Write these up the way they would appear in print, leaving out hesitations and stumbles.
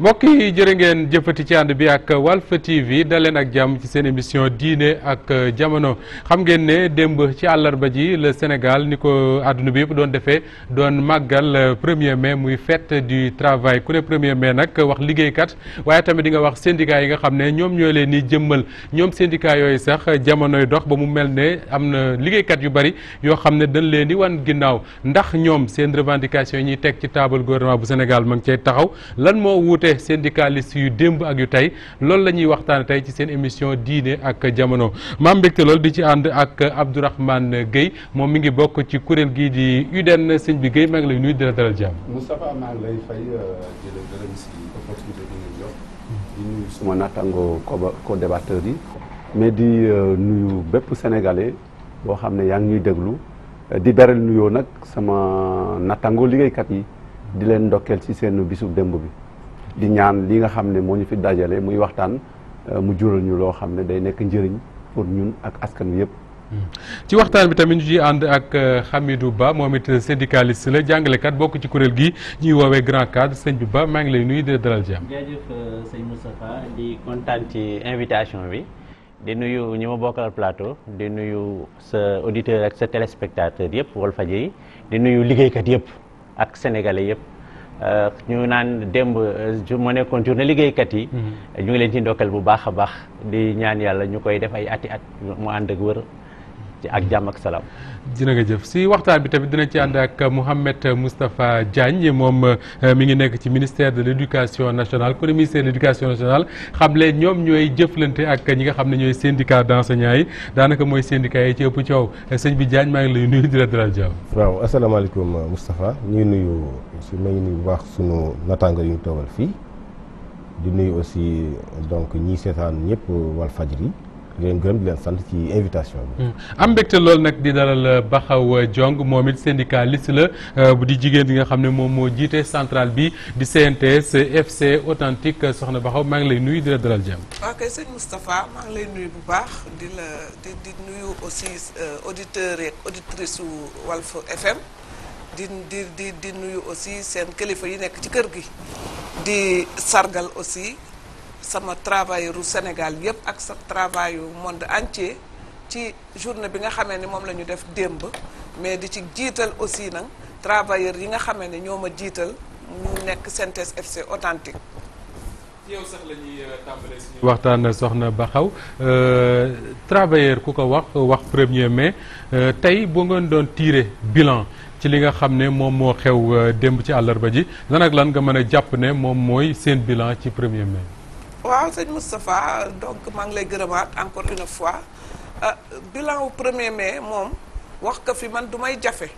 mbokk yi jërë ngeen jëfati ci ànd bi ak Walf TV daleen ak jàmm ci seen émission diine ak jamono xam ngeen ne démb ci àllarba ji le Sénégal ni ko àdduna bi yëpp doon defee doon màggal 1er mai muy fête du travail ku ne 1er mai nag wax liggéeykat waaye tamit di nga wax syndicat yi nga xam ne ñoom ñoo leen ni jëmmal ñoom syndicat yooyu sax jamonoy dox ba mu mel ne am na liggéeykat yu bari yoo xam ne dañ leen di wan ginnaaw ndax ñoom seen revendication yi ñuy teg ci table gouvernement bu Sénégal ma ngi cay taxaw lan moo wuute syndicaliste yu démb ak yu tey loolu la ñuy waxtaan tey ci seen émission diine ak jamono maam mbégte loolu di ci ànd ak Abdourahmane Gueye moom mi ngi bokk ci kuréel gii di UDEN sëñ bi Gueye maa ngi lay nuyu di la dalal jàmm. Moustapha maa ngi lay fay di la gërëm si opportunité bi nga jox di nuyu suma nattangoo co-débatteurs yi mais di nuyu bépp sénégalais boo xam ne yaa ngi ñuy déglu di beral nuyoo nag sama nattangoo liggéeykat yi di leen ndokkeel ci seen bisub démb bi. di ñaan li nga xam ne moo ñu fi dajale muy waxtaan mu jural ñu loo xam ne day nekk njëriñ pour ñun ak askan wi yëpp. ci waxtaan bi tamit ñu ciy ànd ak Hamidou Ba moom it syndicaliste la jàngalekat bokk ci kuréel gi ñuy woowee grand cadre sëñ bi Ba maa ngi lay nuyu di la dalal jàmm. jërëjëf sëñ Moustapha di kontaan ci invitation bi di nuyu ñi ma bokkal plateau di nuyu sa auditeur ak sa téléspectateur yëpp Walfadjri di nuyu liggéeykat yëpp ak sénégalais yëpp. ñu naan démb moo nekkoon journée liggéeykat yi. ñu ngi leen ci ndokkal bu baax a baax di ñaan yàlla ñu koy def ay ati at mu ànd ak wër ak jàmm ak salaam. dina nga jëf si waxtaan bi tamit dina ci ànd ak Mouhamed Moustapha Diagne moom mi ngi nekk ci ministère de l' éducation nationale kon ministère de l' éducation nationale xam leen ñoom ñooy jëflante ak ñi nga xam ne ñooy syndicat d' enseignants yi daanaka mooy syndicat yi ci ëpp coow sëñ bi Diagne maa ngi lay nuyu di la dalal jàmm. waaw asalaamaaleykum Moustapha ñu ngi nuyu bu baax sunu nattaango yu ñu toogal fii di nuyu aussi donc ñii seetaan ñëpp Walfadjri di leen gërëm di leen sant ci invitation bi. am mbégte loolu nag di dalal Bakhaw Diong moom it syndicaliste la bu di jigéen bi nga xam ne moom moo jiite centrale bi di CNTS FC authentique soxna Bakhaw maa ngi lay nuyu di la dalal jàmm. ok sëñ Moustapha maa ngi lay nuyu bu baax di nuyu aussi auditeurs et auditrices su Walf FM di nuyu aussi seen kilifa yi nekk ci kër gi di sargal aussi. sama travailleur u Sénégal yëpp ak sa travail yu monde entier ci journée bi nga xamee ni moom la ñu def démb mais di ci jiital aussi nag travailleur yi nga xamee ne ñoo ma jiital ñu nekk CNTS FC authentique. yow sax la ñuy tàmbalee suñu waxtaan soxna Bakhaw travailleur ku ko wax 1er mai tey boo ngeen doon tirer bilan ci li nga xam ne moom moo xew démb ci àllarba ji lan ak lan nga mën a jàpp ne moom mooy seen bilan ci 1er mai. waaw sëñ Moustapha donc maa ngi lay gërëmaat encore une fois bilan wu 1er mai moom wax ko fi man du may jafe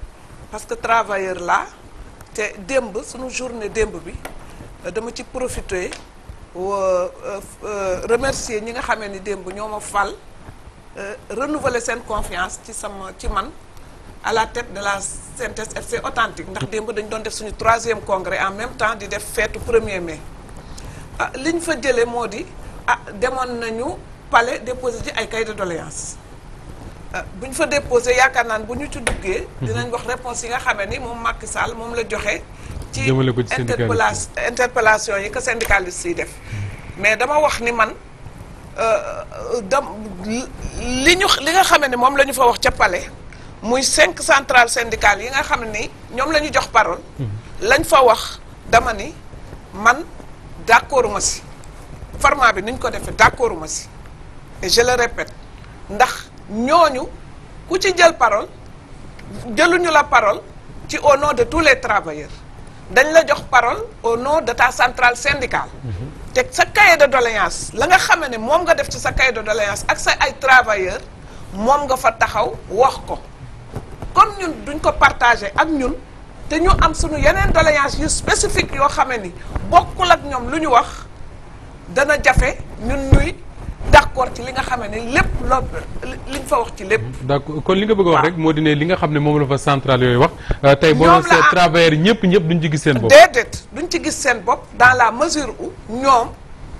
parce que travailleur la te démb suñu journée démb bi dama ci profité remercier ñi nga xamee ni démb ñoo ma fal renouveler seen confiance ci man à la tête de la CNTS FC authentique ndax démb dañu doon def suñu 3e congrès en même temps di def feetu 1er mai. li ñu fa jëlee moo di demoon nañu palais déposé ci ay cahier de doléance bu ñu fa déposé yaakaar naan bu ñu ci duggee. dinañ wax réponse yi nga xamee ni moom Macky Sall moom la joxe. ci interpellation yi que syndicalistes yi def. mais dama wax ni man li nga xamee ni moom la ñu fa wax ca palais muy 5 centrales syndicales yi nga xam ni ñoom la ñu jox parole. lañ fa wax dama ni man. d'accord ma si format bi ni ñu ko defee d'accord ma si et je le répète ndax ñooñu ku ci jël parole jëluñu la parole ci au nom de tous les travailleurs dañ la jox parole au nom de ta centrale syndicale. te sa cahier de doléance la nga xamee ne moom nga def ci sa cahier de doléance ak sa ay travailleurs moom nga fa taxaw wax ko comme ñun duñ ko partager ak ñun. te ñu am suñu yeneen doléance yu spécifique yoo xamee ni bokkul ak ñoom lu ñu wax dana jafe ñun ñuy d'accord ci li nga xamee ni lépp loolu liñ fa wax ci lépp. d'accord kon li nga bëgg a wax rek moo di ne li nga xam ne moom la fa centrale yooyu wax. tey boo doon seet travailleurs ñëpp duñ ci gis seen bopp. déedéet duñ ci gis seen bopp dans la mesure où ñoom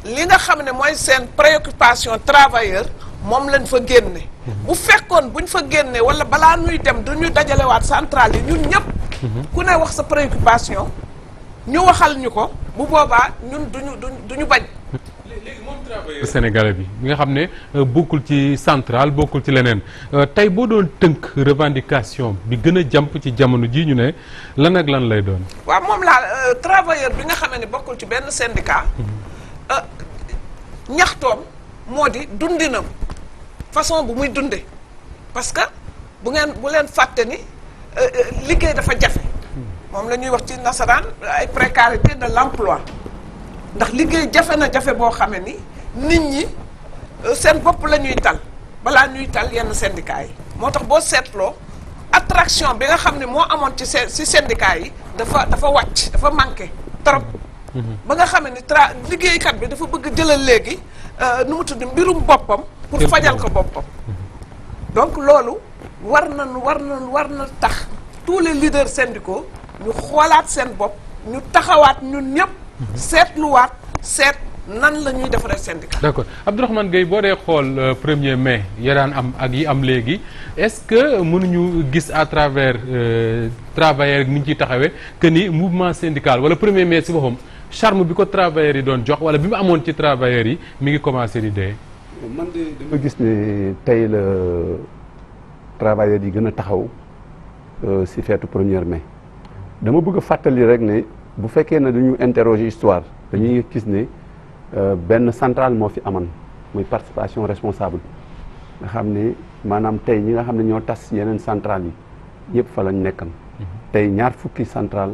li nga xam ne mooy seen préoccupation travailleur moom lañ fa génne. bu fekkoon buñ fa génne wala balaa ñuy dem duñu dajalewaat centrale yi ñun ñëpp. ku ne wax sa préoccupation ñu waxal ñu ko bu boobaa ñun duñu bañ. léegi moom travailleur sénégalais bi nga xam ne bokkul ci centrale bokkul ci leneen tey boo doon tënk revendication bi gën a jàmp ci jamono ji ñu ne lan ak lan lay doon. waaw moom laa travailleur bi nga xam ne bokkul ci benn syndicat. ñaxtoom moo di dundinam façon bu muy dunde parce que bu leen fàtte ni liggéey dafa jafe. moom la ñuy wax ci nasaraan ay précarité de l'emploi ndax liggéey jafe na jafe boo xamee ni nit ñi seen bopp la ñuy tal balaa ñuy tal yenn syndicats yi moo tax boo seetloo attraction bi nga xam ne moo amoon ci syndicats yi dafa wàcc dafa manqué trop ba nga xam ne liggéeykat bi dafa bëgg jëlal léegi nu mu tudd mbirum boppam pour fajal ko boppam donc loolu war na tax tous les leaders syndicaux ñu xoolaat seen bopp ñu taxawaat ñun ñëpp seetluwaat seet nan la ñuy defaree syndicat. d'accord Abdourahmane Gueye boo dee xool 1er mai ya daan am ak yi am léegi est-ce que mënuñu gis à travers travailleurs ni ñu ciy taxawee que ni mouvement syndical wala 1er mai si boppam charme bi ko travailleurs yi doon jox wala bi mu amoon ci travailleurs yi mi ngi commencé di dee. man de dama gis ne tey la travailleurs yi gën a taxaw si feetu 1er mai. dama bëgg a fàttali rek ne bu fekkee ne dañu interroger histoire dañuy gis ne benn centrale moo fi aman muy participation responsable nga xam ne maanaam tey ñi nga xam ne ñoo tas yeneen centrale yi yëpp fa lañ nekkan tey 20 centrale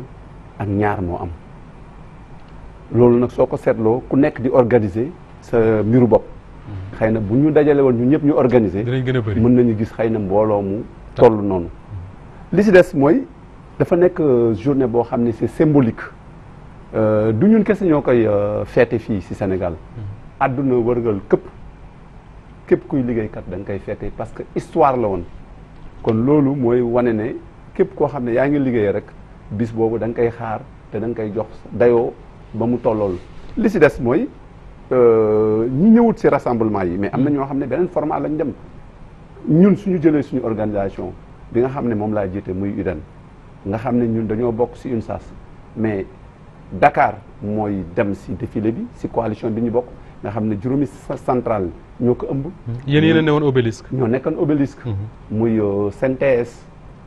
ak ñaar moo am loolu nag soo ko seetloo ku nekk di organiser sa mbiru bopp xëy na bu ñu dajale woon ñun ñëpp ñu organiser mën nañu gis xëy na mbooloo mu toll noonu li si des mooy dafa nekk journée boo xam ne c'est symbolique du ñun kese ñoo koy feete fii ci Sénégal àdduna wërngal képp kuy liggéeykat da nga koy feete parce que histoire la woon kon loolu mooy wane ne képp koo xam ne yaa ngi liggéey rek bis boobu da nga koy xaar te da nga koy jox dayoo ba mu tollool li ci des mooy ñi ñëwut ci rassemblement yi mais am na ñoo xam ne beneen format lañ dem ñun suñu jëlee suñu organisation bi nga xam ne moom laa jiite muy UDEN nga xam ne ñun dañoo bokk ci UNSAS mais Dakar mooy dem ci défilé bi ci coalition bi ñu bokk nga xam ne juróomi centrale ñoo ko ëmb. yéen a ne woon obélisque. ñoo nekkoon obélisque. muy CNTS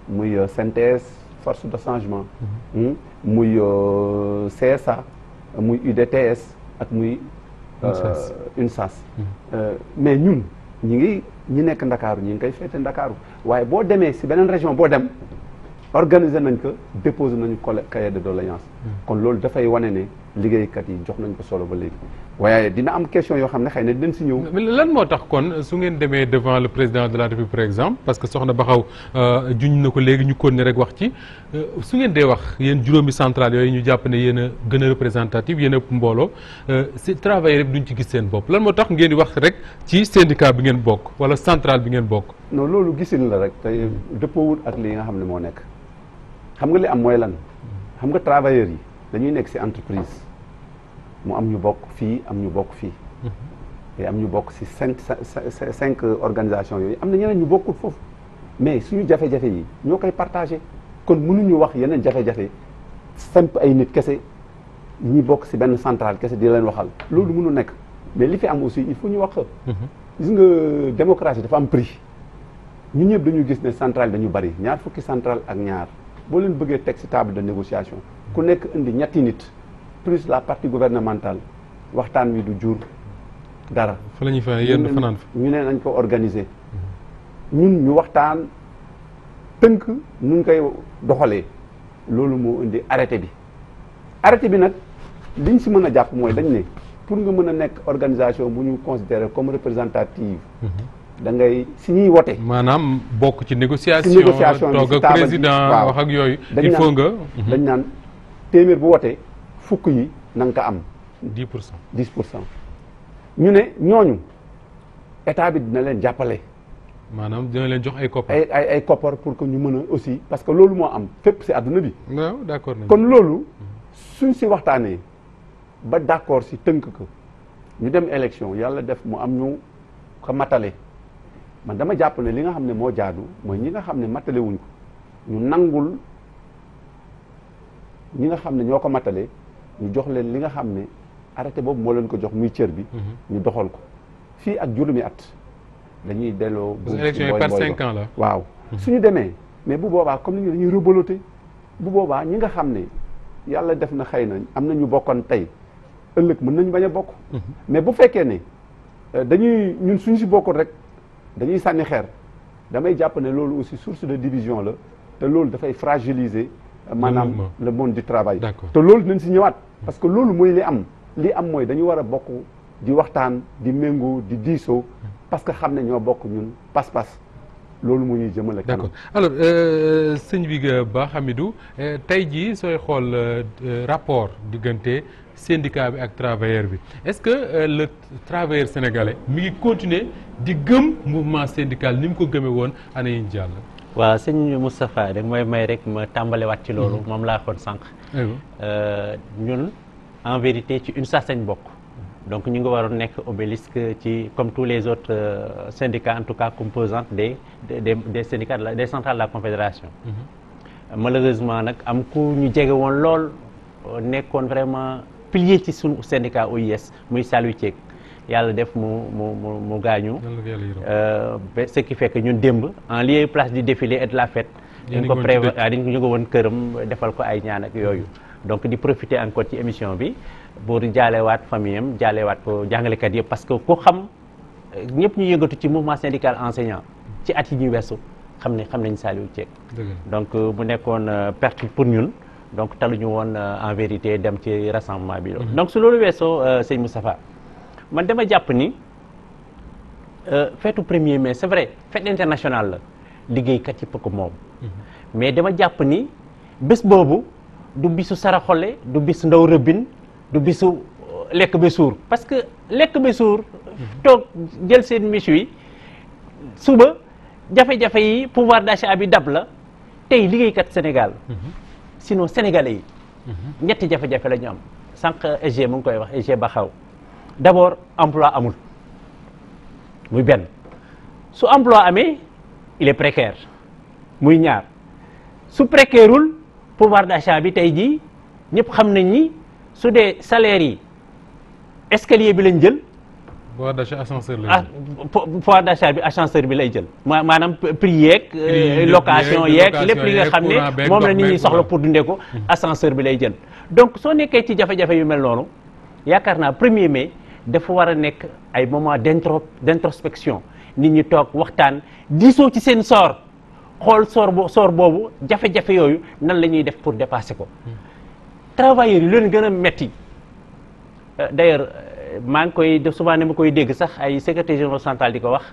muy CNTS force de changement. muy CSA muy UDTS ak muy. UNSAS. mais ñun ñi nekk Ndakaaru ñi ngi koy féete Ndakaaru waaye boo demee ci beneen région boo dem. organiser nañ ko déposer nañu cahier de doléance kon loolu dafay wane ne liggéeykat yi jox nañ ko solo ba léegi waaye dina am question yoo xam ne xëy na dinañ si ñëw. lan moo tax kon su ngeen demee devant le président de la République par exemple parce que soxna Baxaw juñ na ko léegi ñu continuer rek wax ci su ngeen dee wax yéen juróomi centrale yooyu ñu jàpp ne yéen a gën a représentatif yéen a ëpp mbooloo si travailleurs yëpp duñ ci gis seen bopp lan moo tax ngeen di wax rek ci syndicat bi ngeen bokk wala centrale bi ngeen bokk. non loolu gisin la rek te dëppoowul ak li nga xam ne moo nekk. xam nga li am mooy lan xam nga travailleurs yi dañuy nekk ci entreprise mu am ñu bokk fii am ñu bokk fii te am ñu bokk ci cinq organisations yooyu am na ñeneen ñu bokkul foofu mais suñu jafe-jafe yi ñoo koy partagé kon mënuñu wax yeneen jafe-jafe simp ay nit kese ñi bokk ci benn centrale kese di leen waxal loolu mënu nekk mais li fi am aussi il faut ñu wax gis nga démocratie dafa am prix ñun ñëpp dañu gis ne centrale dañu bari 20 centrale ak ñaar boo leen bëggee teg ci table de négociation ku nekk indi ñetti nit plus la partie gouvernementale waxtaan wi du jur dara. fa la ñuy fa yéen fanaan fa ñu ne nañ ko organiser ñun ñu waxtaan tënk nu ñu koy doxalee loolu moo indi arrêté bi nag liñ ci mën a jàpp mooy dañ ne pour nga mën a nekk organisation bu ñu considérer comme représentative. da ngay si ñuy wote. maanaam bokk ci négociation toog ak président wax ak yooyu. il faut nga dañ naan téeméer bu wote fukk yi na nga ko am. 10%. ñu ne ñooñu état bi dina leen jàppale. maanaam dina leen jox ay koppar. ay koppar pour que ñu mën a aussi parce que loolu moo am fépp si àdduna bi. waaw d'accord nañu kon loolu suñ si waxtaanee ba d'accord si tënk ko ñu dem élection yàlla def mu am ñu ko matale. man dama jàpp ne li nga xam ne moo jaadu mooy ñi nga xam ne matale wuñ ko ñu nangul ñi nga xam ne ñoo ko matale ñu jox leen li nga xam ne arrêté boobu moo leen ko jox muy cër bi. ñu doxal ko fii ak juróomi at dañuy delloo. parce que élection yi par 5 ans la. waaw suñu demee mais bu boobaa comme ni ñu dañuy reboloté bu boobaa ñi nga xam ne yàlla def na xëy na am na ñu bokkoon tey ëllëg mën nañu bañ a bokk. mais bu fekkee ne dañuy ñun suñu si bokkul rek dañuy sànni xeer damay jàpp ne loolu aussi source de division la te loolu dafay fragiliser. maanaam le monde du travail. te loolu dinañ si ñëwaat. parce que loolu mooy li am mooy dañu war a bokk di waxtaan di méngoo di diisoo parce que xam ne ñoo bokk ñun pas-pas loolu mu ñuy jëmale kanam. d'accord alors sëñ bi Ba Hamidou tey jii sooy xool rapport diggante syndicat bi ak travailleur bi est-ce que le travailleur sénégalais mi ngi continuer di gëm mouvement syndical ni mu ko gëmee woon année yi ñu jàll. waaw sëñ Moustapha rek mooy may rek ma tàmbalewaat ci loolu moom laa xoon sànq. ñun en vérité ci UNSAS lañ bokk. donc ñu ngi waroon nekk obélisque ci comme tous les autres syndicats en tout cas composantes des syndicats des centrales de la confédération. Malheureusement nag am ku ñu jege woon lool nekkoon vraiment pilier ci suñu syndicat OIS muy Saliou Thiek yàlla def mu gaañu. Ce qui fait que ñun démb en lieu place du défilé et de la fête. dañ ko prévoir dañ ko ñu ngi woon këram defal ko ay ñaan ak yooyu. donc di profiter encore ci émission bi pour jaalewaat famille am jaalewaat ko jàngalekat yëpp parce que ku xam ñëpp ñu yëngatu ci mouvement syndical enseignant ci at yi ñu weesu xam nañ Saliou Thiek. donc mu nekkoon perte pour ñun donc taluñu woon en vérité dem ci rassemblement bi. donc su loolu weesoo sëñ Moustapha man dama jàpp ni feetu 1er mai c'est vrai fête internationale la liggéeykat yëpp ko moom. mais dama jàpp ni bés boobu. du bisu saraxole du bis ndaw rëbbin du bisu lekk ba suur parce que lekk ba suur toog jël seen miche yi suba jafe-jafe yi pouvoir d'achat bi dab la tey liggéeykat Sénégal sinon sénégalais yi ñetti jafe-jafe la ñu am sànq EG mu ngi koy wax EG ba xaw d'abord emploi amul muy benn su emploi amee il est précaire muy ñaar su précairul pouvoir d'achat bi tey jii ñëpp xam nañ ni su dee salaire yi escalier bi lañ jël. pouvoir d'achat ascenseur lay jël. pouvoir d'achat bi ascenseur bi lay jël. maanaam prix yeeg. location yeeg lépp li nga xam ne moom la nit ñi soxla pour dundee ko. ascenseur bi lay jël. donc soo nekkee ci jafe-jafe yu mel noonu yaakaar naa 1er mai dafa war a nekk ay moment d'introspection nit ñi toog waxtaan diisoo ci seen sort. xool soor boobu jafe-jafe yooyu nan la ñuy def pour dépasser ko travailleurs yi leen gën a metti d'ailleurs maa ngi koy def souvent ne ma koy dégg sax ay secrétaire général central di ko wax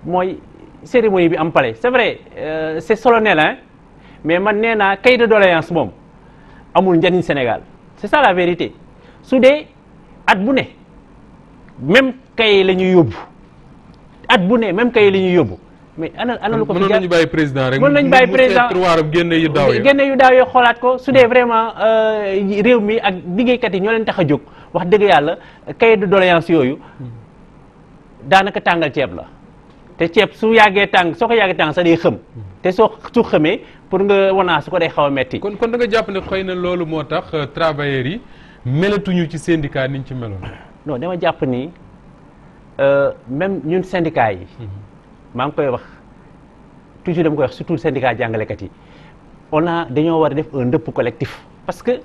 mooy cérémonie bi am palais c'est vrai c'est solennel hein mais man nee naa cahier de doléance moom amul njariñ Sénégal c'est ça la vérité su dee at bu ne même cahier la ñuy yóbbu at bu ne même cahier la ñuy yóbbu mais ana lu ko fi mën nañu bàyyi président rek mën nañu bàyyi président génne yu daaw yi xoolaat ko su dee vraiment réew mi ak liggéeykat yi ñoo leen tax a jóg wax dëgg yàlla cahier de doléance yooyu daanaka tàngal ceeb la te ceeb su yàggee tàng soo ko yàggee tàng sax day xëm te su xëmee pour nga wanaa su ko day xaw a metti kon da nga jàpp ne xëy na loolu moo tax travailleurs yi melatuñu ci syndicat niñ ci meloon. non dama jàpp ni même ñun syndicat yi maa ngi koy wax toujours dama koy wax surtout syndicat jàngalekat yi dañoo war a def un ndëpp collectif parce que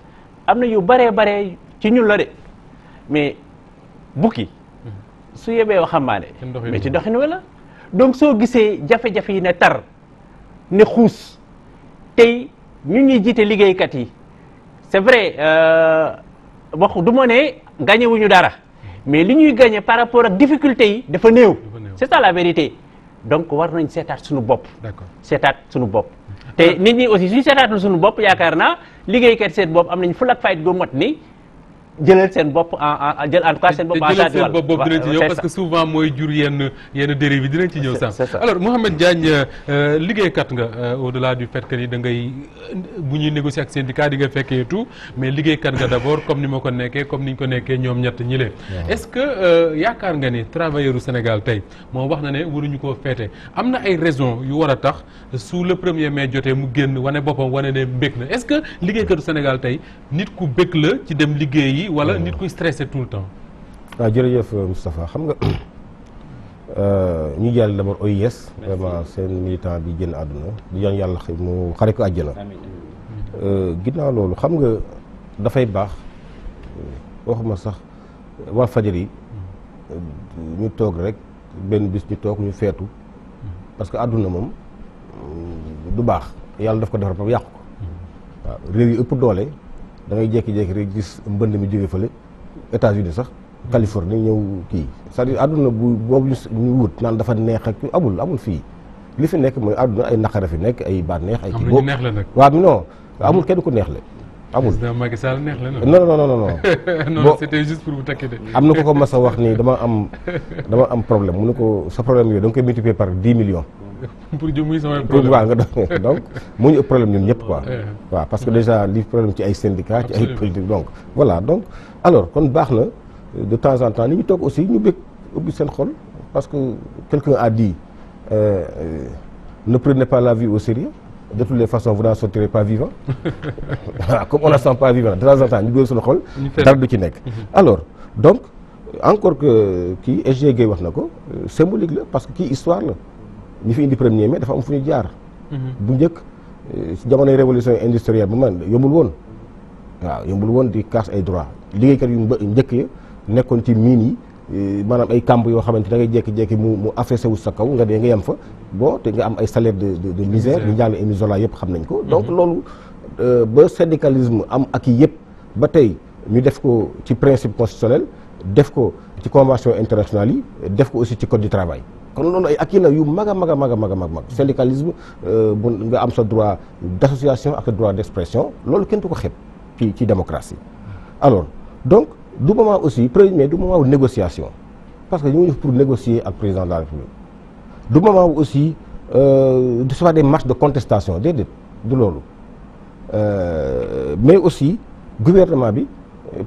am na yu baree ci ñun la de mais bukki su yebee waxambaane mais ci doxin wi la donc soo gisee jafe-jafe yi ne tar ne xuus tey ñuy jiite liggéeykat yi c'est vrai wax du ma ne gagné wuñu dara mais li ñuy gagné par rapport ak difficulté yi dafa néew c'est ça la vérité donc war nañ seetaat suñu bopp. d'accord seetaat suñu bopp. te nit ñi aussi suñu seetaatul suñu bopp yaakaar naa liggéeykat seet bopp am nañ ful ak fayit gu mot ni jëlal seen bopp en jël en tout cas seen bopp en charge. bopp boobu dinañ ci ñëw parce que souvent mooy jur yenn dérive yi dinañ ci ñëw sax. alors Mouhamed Diagne liggéeykat nga au-delà du fait que ni da ngay bu ñuy négocier ak syndicat di nga fekkee tout mais liggéeykat nga d'abord comme ni ma ko nekkee comme ni ñu ko nekkee ñoom ñett ñi leen. est-ce que yaakaar nga ni travailleur u Sénégal tey moom wax na ne waruñu koo feete am na ay raisons yu war a tax su le 1er mai jotee mu génn wane boppam wane ne mbég na est-ce que liggéeykatu Sénégal tey nit ku bég la ci dem liggéeyi wala nit kuy stressé tout le temps. waaw jërëjëf Moustapha xam nga ñu jàll d'abord OIS vraiment seen militant bi génn àdduna di ñaan yàlla mu xare ko àjjana. ginnaaw loolu xam nga dafay baax waxuma sax Walfadjri ñu toog rek benn bis ñu toog ñu feetu parce que àdduna moom du baax yàlla daf ko defar ba yàqu ko waaw réew yi ëpp doole da ngay jékki-jékki rek gis mbënd mi jóge fële États-Unis sax Californie ñëw kii c'est-à-dire àdduna boobu ñu wut naan dafa neex ak amul fii li fi nekk mooy àdduna ay naqara fi nekk ay bànneex ay kii boobu neex la nag waaw non amul kenn ku neex la amul président Macky Sall neex la non non c'était juste pour vous takki de am na ko mas a wax ni dama am problème mu ne ko sa problème yooyu da nga koy multiplier par 10 millions pour jëm muy samay problème waaw nga donc moo ñu ëpp problème ñun ñëpp quoi waaw parce que déjà li problème ci ay syndicats ci ay politique donc voilà donc alors kon baax na de temps en temps ni ñu toog aussi ñu bëgg ubbi seen xol parce que quelqu'un a dit ne prenez pas la vie au sérieux de toutes les façons vous n'en sortirez pas vivant waaw comme on ne sent pas vivant de temps en temps ñu bëgg suñu xol dara du ci nekk alors donc encore que kii SG Gueye wax na ko symbolique la parce que kii histoire la ñi fi indi 1er mai dafa am fu ñu jaar bu njëkk ci jamonoy révolution industrielle ba man yombul woon waaw yombul woon di casse ay droit liggéeykat yu njëkk ya nekkoon ci mine yi maanaam ay kamb yoo xamante da ngay jékki-jékki mu affaissé wu sa kaw nga dee nga yem fa bon te nga am ay salaire de misère ñu jàll émi zola yëpp xam nañ ko donc loolu ba syndicalisme am ak yi yëpp ba tey ñu def ko ci principe constitutionnel def ko ci convention internationale yi def ko aussi ci code du travail kon loolu ay acquis la yu mag a mag syndicalisme bu nga am sa droit d'association ak sa droit d'expression loolu kenn du ko xeeb ci démocratie alors donc du moment aussi 1er mai du moment wu négociation parce que ñu ngi def pour négocier ak président de la République du moment wu aussi de soit des marches de contestation déedéet du loolu mais aussi gouvernement bi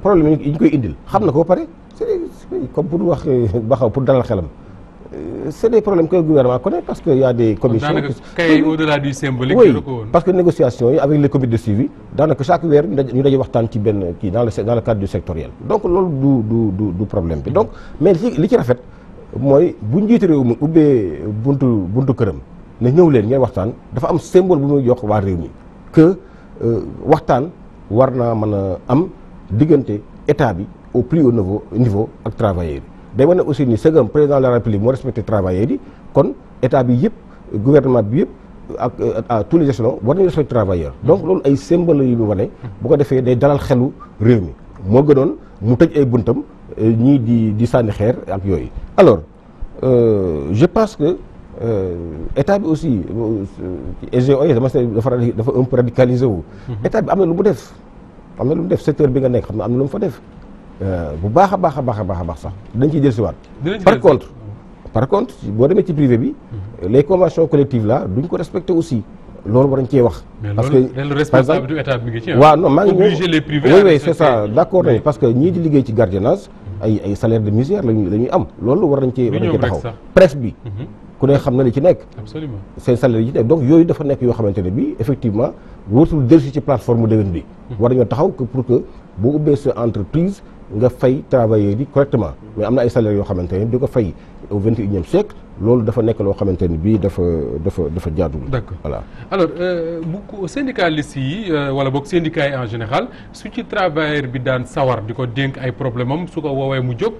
problème yi ñu koy indil xam na ko ba pare c'est comme pour wax baxaw pour dalal xelam c'est des problèmes que le gouvernement connaît parce que y a des commissions au-delà du symbolique oui parce que négociations yi avec les comités de suivi daanaka chaque weer ñu daje waxtaan ci benn kii dans le cadre du sectoriel donc loolu du problème bi donc mais li ci rafet mooy bu njiitu réew mi ubbee buntu këram ne ñëw leen ngeen waxtaan dafa am symbole bu muy jox waa réew mi que waxtaan war naa mën a am diggante état bi au plus haut niveau ak travailleurs yi day wane aussi ni sëgam président de la République moo respecté travailleurs yi kon état bi yëpp gouvernement bi yëpp ak à tous les échelons war nañu respecté travailleurs donc loolu ay symbole yu mu wane bu ko defee day dalal xelu réew mi moo gënoon mu tëj ay buntam ñii di sànni xeer ak yooyu alors je pense que état bi aussi SGOS dafa un peu radicalisé wu état bi am na lu mu def secteur bi nga nekk xam na am na lu mu fa def bu baax a baax sax dañ ciy dellusiwaat par contre boo demee ci privé bi les conventions collectives là duñ ko respecter aussi loolu war nañ cee wax. parce que par exemple waaw non maa ngi obliger les privés oui c'est ça d'accord nañu parce que ñii di liggéey ci gardiennage ay salaire de misère la ñuy am loolu war nañ cee taxaw presse bi ku ne xam na li ci nekk absolument seen salaire yi ci nekk donc yooyu dafa nekk yoo xamante ne bi effectivement wóotul dellusi ci plateforme déwén bi war nañoo taxaw que pour que boo ubbee sa entreprise nga fay travailleurs yi correctement mais am na ay salaires yoo xamante ne di ko fay au 21e siècle loolu dafa nekk loo xamante ne bii dafa jaadul. d'accord voilà. alors bu syndicalistes yi wala boog syndicats yi en général su ci travailleur bi daan sawar di ko dénk ay problème am su ko woowee mu jóg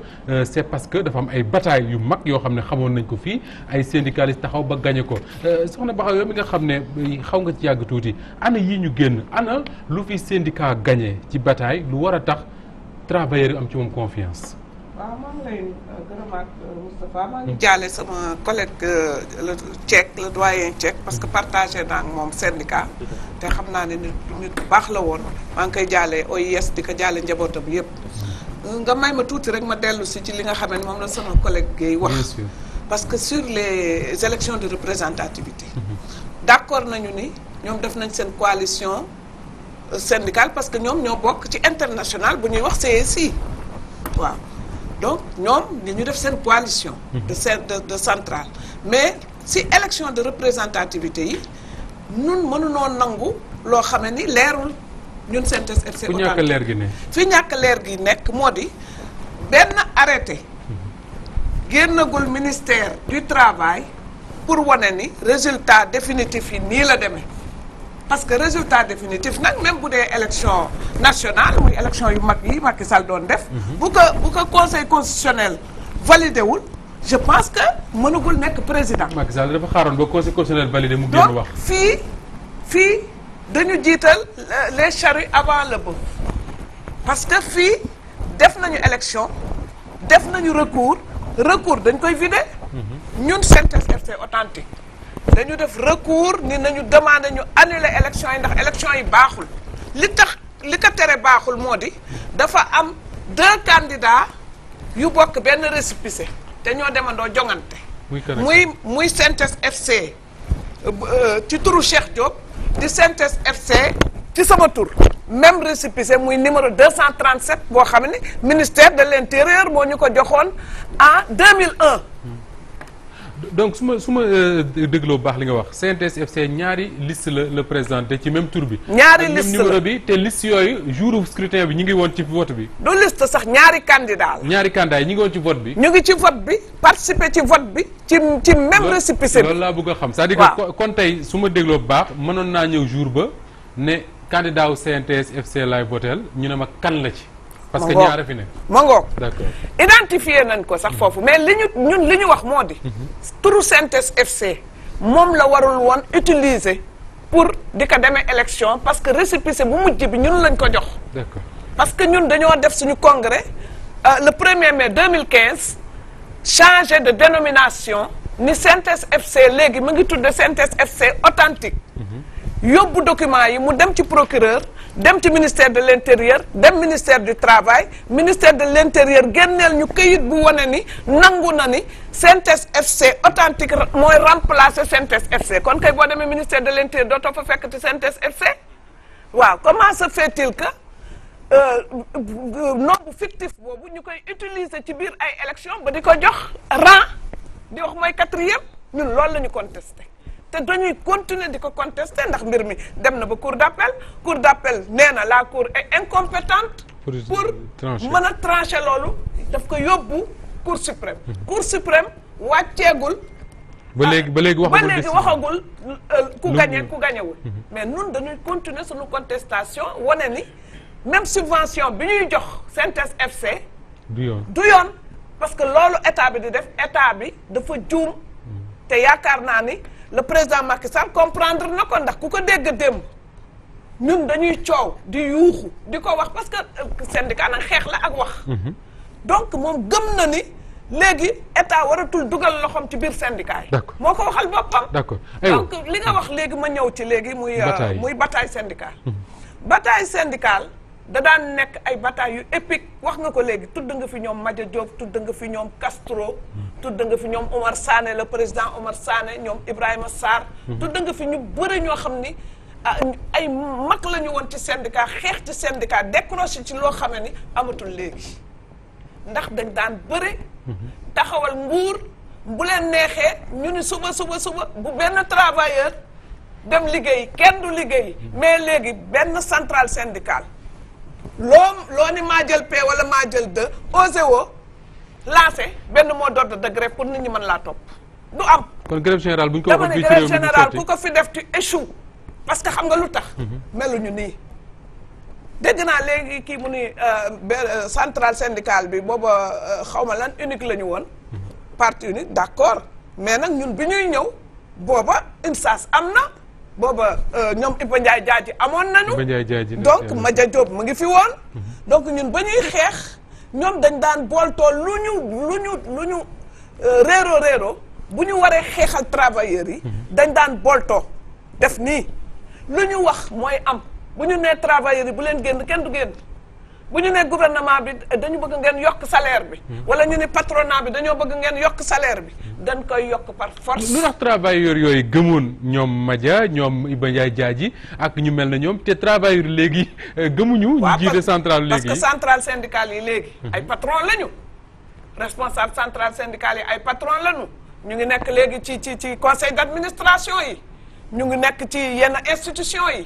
c'est parce que dafa am ay batailles yu mag yoo xam ne xamoon nañ ko fii ay syndicalistes taxaw ba gagné ko soxna Bakhaw yow mi nga xam ne xaw nga ci yàgg tuuti ana yi ñu génn ana lu fi syndicat gagné ci bataille lu war a tax travailleur yi am ci moom confiance. waaw maa ngi lay gërëmaat Moustapha maa ngi jaale sama collègue le Tchèque le doyen Tchèque parce que partagé naa ak moom syndicat te xam naa ne nit baax la woon maa ngi koy jaale OIS di ko jaale njabootam yépp nga may ma tuuti rek ma dellu si ci li nga xam ne moom la sama collègue Guèye wax parce que sur les élections de représentativité d'accord nañu ni ñoom def nañ seen coalition syndicale parce que ñoom ñoo bokk ci international bu ñuy wax CSI waaw donc ñoom ñu def seen coalition de centrale mais si élection de représentativité yi ñun mënunoo nangu loo xam ne ni leerul ñun CNTS FC fu ñàkk leer gi ne fi ñàkk leer gi nekk moo di benn arrêté génnagul ministère du travail pour wane ni résultat définitif yi nii la demee parce que résultat définitif nag même bu dee élection nationale muy élection yu mag yi Macky Sall doon def bu ko conseil constitutionnel validé wul je pense que mënagul nekk président Macky Sall dafa xaaroon ba conseil constitutionnel validé mu génn wax donc fii dañu jiital les charrues avant le bœuf parce que fii def nañu élection def nañu recours dañ koy vider ñun CNTS FC authentique dañu def recours ni nañu demander ñu annuler élection yi ndax élection yi baaxul li ko tere baaxul moo di dafa am 2 candidats yu bokk benn récépissé te ñoo demandoo jongante muy CNTS FC ci turu Cheikh Diop di CNTS FC ci sama tur même récépissé muy numéro 237 boo xam ne ministère de l'intérieur moo ñu ko joxoon en 2001. donc su ma dégloo baax li nga wax CNTS FC ñaari liste la présenté ci même tur bi. ñaari liste la numéro bi te liste yooyu jour scrutin bi ñu ngi woon ci vote bi. du liste sax ñaari candidat la. ñaari candidat yi ñu ngi woon ci vote bi. ñu ngi ci vote bi participer ci vote bi ci même récépissé bi. loolu laa bëgg a xam c'est-à-dire que kon tey su ma dégloo baax mënoon naa ñëw jour ba ne candidat wu CNTS FC laay votel ñu ne ma kan la ci. parce que ñaara fi ne. ma ngoog d'accord identifié nañ ko sax foofu mais ñun li ñu wax moo di. turu CNTS FC moom la warul woon utiliser pour di ko demee élection parce que récépissé bu mujj bi ñun lañ ko jox. d'accord parce que ñun dañoo def suñu congrès le 1er mai 2015 changé de dénomination ni CNTS FC léegi mu ngi tudd CNTS FC authentique. yóbbu document yi mu dem ci procureur dem ci ministère de l'intérieur dem ministère du travail ministère de l'intérieur génneel ñu këyit bu wane ni nangu na ni CNTS FC authentique mooy remplacer CNTS FC kon kay boo demee ministère de l'intérieur dootoo fa fekk ci CNTS FC waaw comment se fait-il que nombre fictif boobu ñu koy utiliser ci biir ay élection ba di ko jox rang di wax mooy 4e ñun loolu la ñu contesté te dañuy continuer di ko contester ndax mbir mi dem na ba cour d'appel nee na la cour est incompétente pour mën a trancher loolu daf ko yóbbu cour suprême wàcceegul ba léegi waxagul ku gañewul mais nun dañuy continuer suñu contestation wane ni même subvention bi ñuy jox CNTS FC du yoon parce que loolu état bi di def état bi dafa juum te yaakaar naa ni le président Macky Sall comprendre na ko ndax ku ko dégg démb ñun dañuy coow di yuuxu di ko wax parce que syndicat nag xeex la ak wax. donc moom gëm na ni léegi état waratul dugal loxoom ci biir syndicat yi. d'accord moo ko waxal boppam. d'accord donc li nga wax léegi ma ñëw ci léegi muy bataille syndicale. bataille syndicale da daan nekk ay bataille yu épique wax nga ko léegi tudd nga fi ñoom Madia Diop tudd nga fi ñoom Castro. tudd nga fi ñoom Omar Sané le président Omar Sané ñoom Ibrahima Sarr. tudd nga fi ñu bëri ñoo xam ni ay mag la ñu woon ci syndicat xeex ci syndicat décroché ci loo xam ne ni amatul léegi ndax dañ daan bëri. taxawal nguur bu leen neexee ñu ni suba bu benn travailleur dem liggéey kenn du liggéey mais léegi benn centrale syndicale loo ni maa jël P wala maa jël 2 osé woo lancé benn mot d'ordre de grève pour nit ñi mën laa topp du am. kon grève générale bu ñu ko waxoon fii ci grève générale ku ko fi def tu échoues parce que xam nga lu tax. meluñu nii dégg naa léegi kii mu ni centrale syndicale bi booba xaw ma lan unique la ñu woon. parti unique d'accord mais nag ñun bi ñuy ñëw booba UNSAS am na booba ñoom Iba Ndiaye Diadji amoon nañu. donc Madia Diop mu ngi fi woon. donc ñun ba ñuy xeex. ñoom dañ daan booltoo lu ñu réero bu ñu waree xeexal travailleurs yi dañ daan booltoo def nii lu ñu wax mooy am bu ñu nee travailleurs yi bu leen génn kenn du génn bu ñu nee gouvernement bi dañu bëgg ngeen yokk salaire bi wala ñu ne patronat bi dañoo bëgg ngeen yokk salaire bi dañ koy yokk par force. lu tax travailleurs yooyu gëmoon ñoom Madia ñoom Iba Ndiaye Diadji ak ñu mel na ñoom te travailleurs léegi gëmuñu. ñu jiite centrale léegi parce que centrale syndicale yi léegi. ay patron lañu. responsable centrale syndicale yi ay patron lañu. ñu ngi nekk léegi ci conseil d'administration yi ñu ngi nekk ci yenn institution yi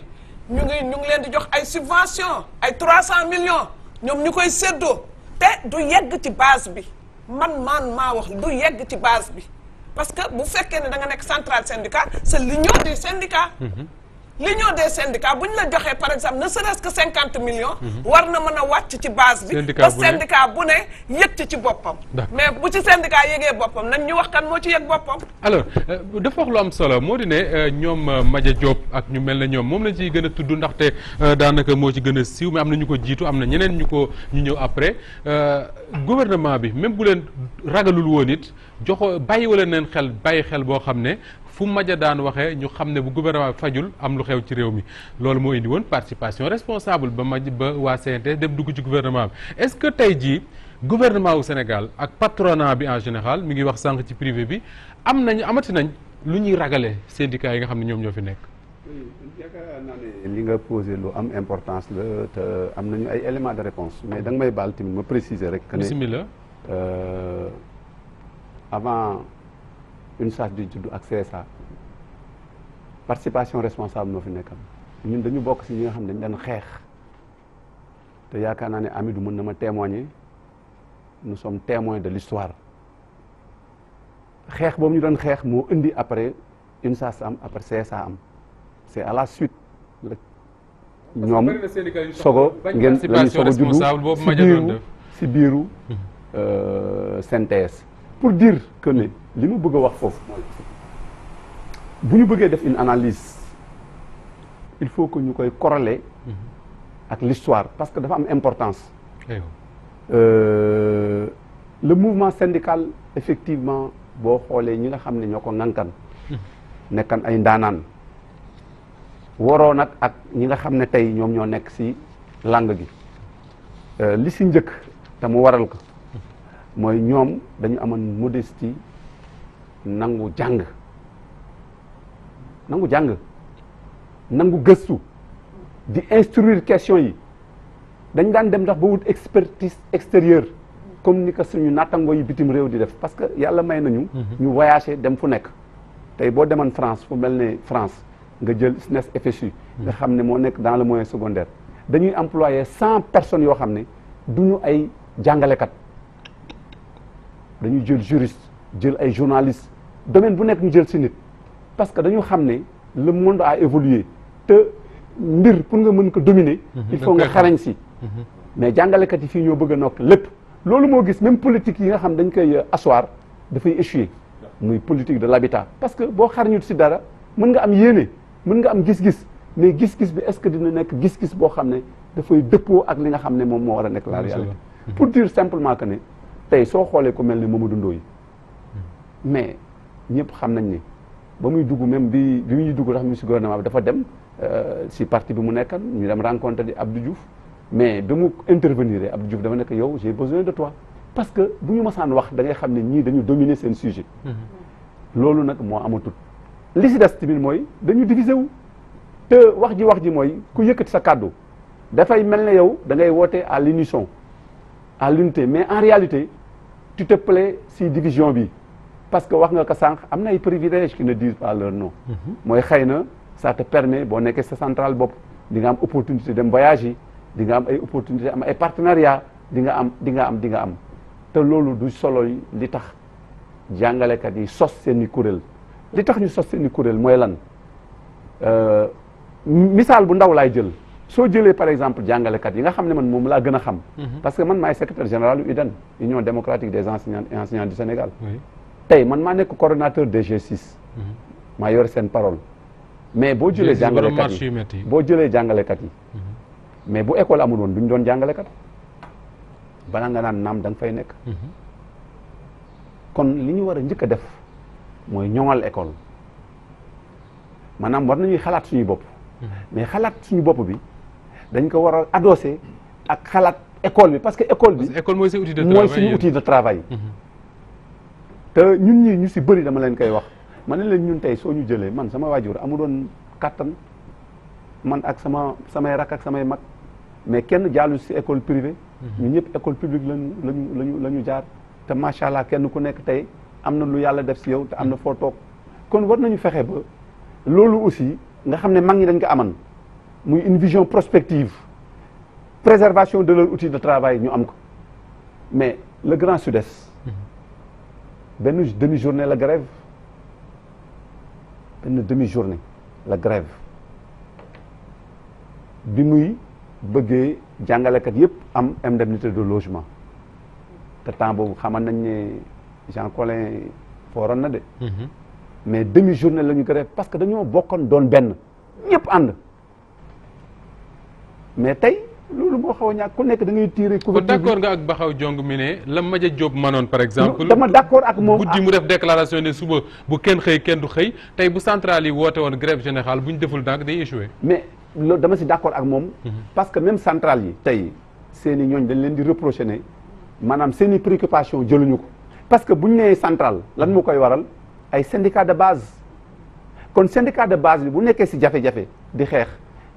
ñu ngi leen di jox ay subventions ay 300 millions ñoom ñu koy séddoo te du yegg ci base bi man maa wax du yegg ci base bi parce que bu fekkee ne da nga nekk centrale syndicale c'est l'union des syndicats. L'union des syndicats bu ñu la joxee par exemple ne serait-ce que 50 millions. war na mën a wàcc ci base bi. ba syndicat bu ne yëg ci boppam. mais bu ci syndicat yëgee boppam nañ ñu wax kan moo ci yëg boppam. alors dafa wax lu am solo moo di ne ñoom Madia Diop ak ñu mel ne ñoom moom lañ ciy gën a tudd ndaxte daanaka moo ci gën a siiw mais am na ñu ko jiitu am na ñeneen ñu ñëw après gouvernement bi même bu leen ragalul woon it bàyyiwala leen bàyyi xel boo xam ne. fu Madia daan waxee ñu xam ne bu gouvernement fajul am lu xew ci réew mi loolu moo indi woon participation responsable ba waa CNTS dem dugg ci gouvernement bi est-ce que tey jii gouvernement wu Sénégal ak patronat bi en général mi ngi wax sànq ci privé bi amati nañ lu ñuy ragale syndicats yi nga xam ne ñoom ñoo fi nekk. yaakaar naa ne li nga posé lu am importance la te am nañu ay éléments de réponse mais da nga may baal tamit ma préciser rek. que ne bismillah avant. UNSAS di judd ak CSA participation responsable noo fi nekkam ñun dañu bokk ci ñi nga xam ne dañ leen xeex te yaakaar naa ne Amidou mën na ma témoigner nous sommes témoins de l'histoire xeex boobu ñu doon xeex moo indi après UNSAS am après CSA am c'est à la suite la ñoom sogo ngeen lañu sogo juddu ci biiru CNTS pour dire que ne li mu bëgg a wax foofu mooy bu ñu bëggee def une analyse il faut que ñu koy corréler ak l'histoire parce que dafa am importance. Le mouvement syndical effectivement boo xoolee ñi nga xam ne ñoo ko ŋànkan nekkan ay ndaanaan waroo nag ak ñi nga xam ne tey ñoom ñoo nekk ci langue gi li ci njëkk te mu waral ko mooy ñoom dañu amoon modestie nangu jàng nangu gëstu di instruire question yi dañ daan dem ndax ba wut expertise extérieure comme ni ko suñu nattangoo yi bitim réew di def parce que yàlla may nañu ñu voyager dem fu nekk tey boo demoon France fu mel ne France nga jël SNES FSU nga xam ne moo nekk dans le moyen secondaire dañuy employer 100 personnes yoo xam ne duñu ay jàngalekat dañuy jël juriste jël ay journalistes domaine bu nekk ñu jël ci nit parce que dañu xam ne le monde a évolué te mbir pour nga mën ko dominer il faut nga xarañ ci mais jàngalekat yi fii ñoo bëgg a nokk lépp loolu moo gis même politique yi nga xam dañ koy asseoir dafay échouer muy politique de l'habitat parce que boo xarañut ci dara mën nga am yéene mën nga am gis-gis mais gis-gis bi est-ce que dina nekk gis-gis boo xam ne dafay dëppoo ak li nga xam ne moom moo war a nekk la réalité pour dire simplement que ne tey soo xoolee ku mel ni Mamadou Ndoye mais ñëpp xam nañ ni ba muy dugg même bi muy dugg ndax mu ci gouvernement bi dafa dem ci parti bi mu nekkan ñu dem rencontre di Abdou Diouf mais bi mu intervenir Abdou Diouf dafa nekk yow j'ai besoin de toi parce que bu ñu masaan wax da ngay xam ne ñii dañu dominer seen sujet loolu nag moo amatul li ci des tamit mooy dañu diviser wu te wax ji mooy ku yëkkati sa kàddu dafay mel ne yow da ngay woote à l'unisson à l'unité mais en réalité tu te plais ci division bi parce que wax nga ko sànq am na ay privilèges qui ne disent pas leur nom mooy xëy na ça te permet boo nekkee sa centrale bopp di nga am opportunité dem voyage yi di nga am ay opportunité am ay partenariat di nga am te loolu du solo li tax jàngalekat yi sos seeni kuréel li tax ñu sos seeni kuréel mooy lan misaal bu ndaw laay jël soo jëlee par exemple jàngalekat yi nga xam ne man moom laa gën a xam parce que man maay secrétaire général u UDEN Union démocratique des enseignants et enseignants du Sénégal tey man maa nekk coordonnateur des G6 maa yore seen parole mais boo jëlee jàngalekat yi mais bu école amul woon duñ doon jàngalekat balaa nga naan naam da nga fay nekk kon li ñu war a njëkk a def mooy ñoŋal école maanaam war nañuy xalaat suñuy bopp mais xalaat suñu bopp bi dañ ko war a adossé ak xalaat école bi parce que école bi école mooy suñu outil de travail te ñun ñii ñu si bëri dama leen koy wax ma ne leen ñun tey soo ñu jëlee man sama waajur amu doon kattan man ak samay rak ak samay mag mais kenn jaalu si école privée ñun ñëpp école publique la ñu jaar te macha allah kenn ku nekk tey am na lu yàlla def si yow te am na foo toog kon war nañu fexe ba loolu aussi nga xam ne mag ñi dañ ko aman muy une vision prospective préservation de leur outil de travail ñu am ko mais le Grand Sud-Est benn demi-journée la grève benn demi-journée la grève bi muy bëggee jàngalekat yëpp am indemnité de logement te temps boobu xaman nañ ne Jean Collin fooroon na de mais demi-journée la ñu grève parce que dañoo bokkoon doon benn ñëpp ànd mais tey loolu moo xaw a ñàkk ku nekk da ngay tirer couverture bi. d'accord nga ak Baxaw Jong mi ne la Madia Diop manoon par exemple. dama d'accord ak moom guddi mu def déclaration ne suba bu kenn xëy kenn du xëy tey bu centrale yi woote woon grève générale bu ñu deful donc day échoué. mais loolu dama si d'accord ak moom. parce que même centrale yi tey seen i ñooñ dañ leen di reprocher ne maanaam seen i préoccupation jëluñu ko parce que bu ñu nee centrale lan moo koy waral ay syndicat de base kon syndicat de base bi bu nekkee si jafe-jafe di xeex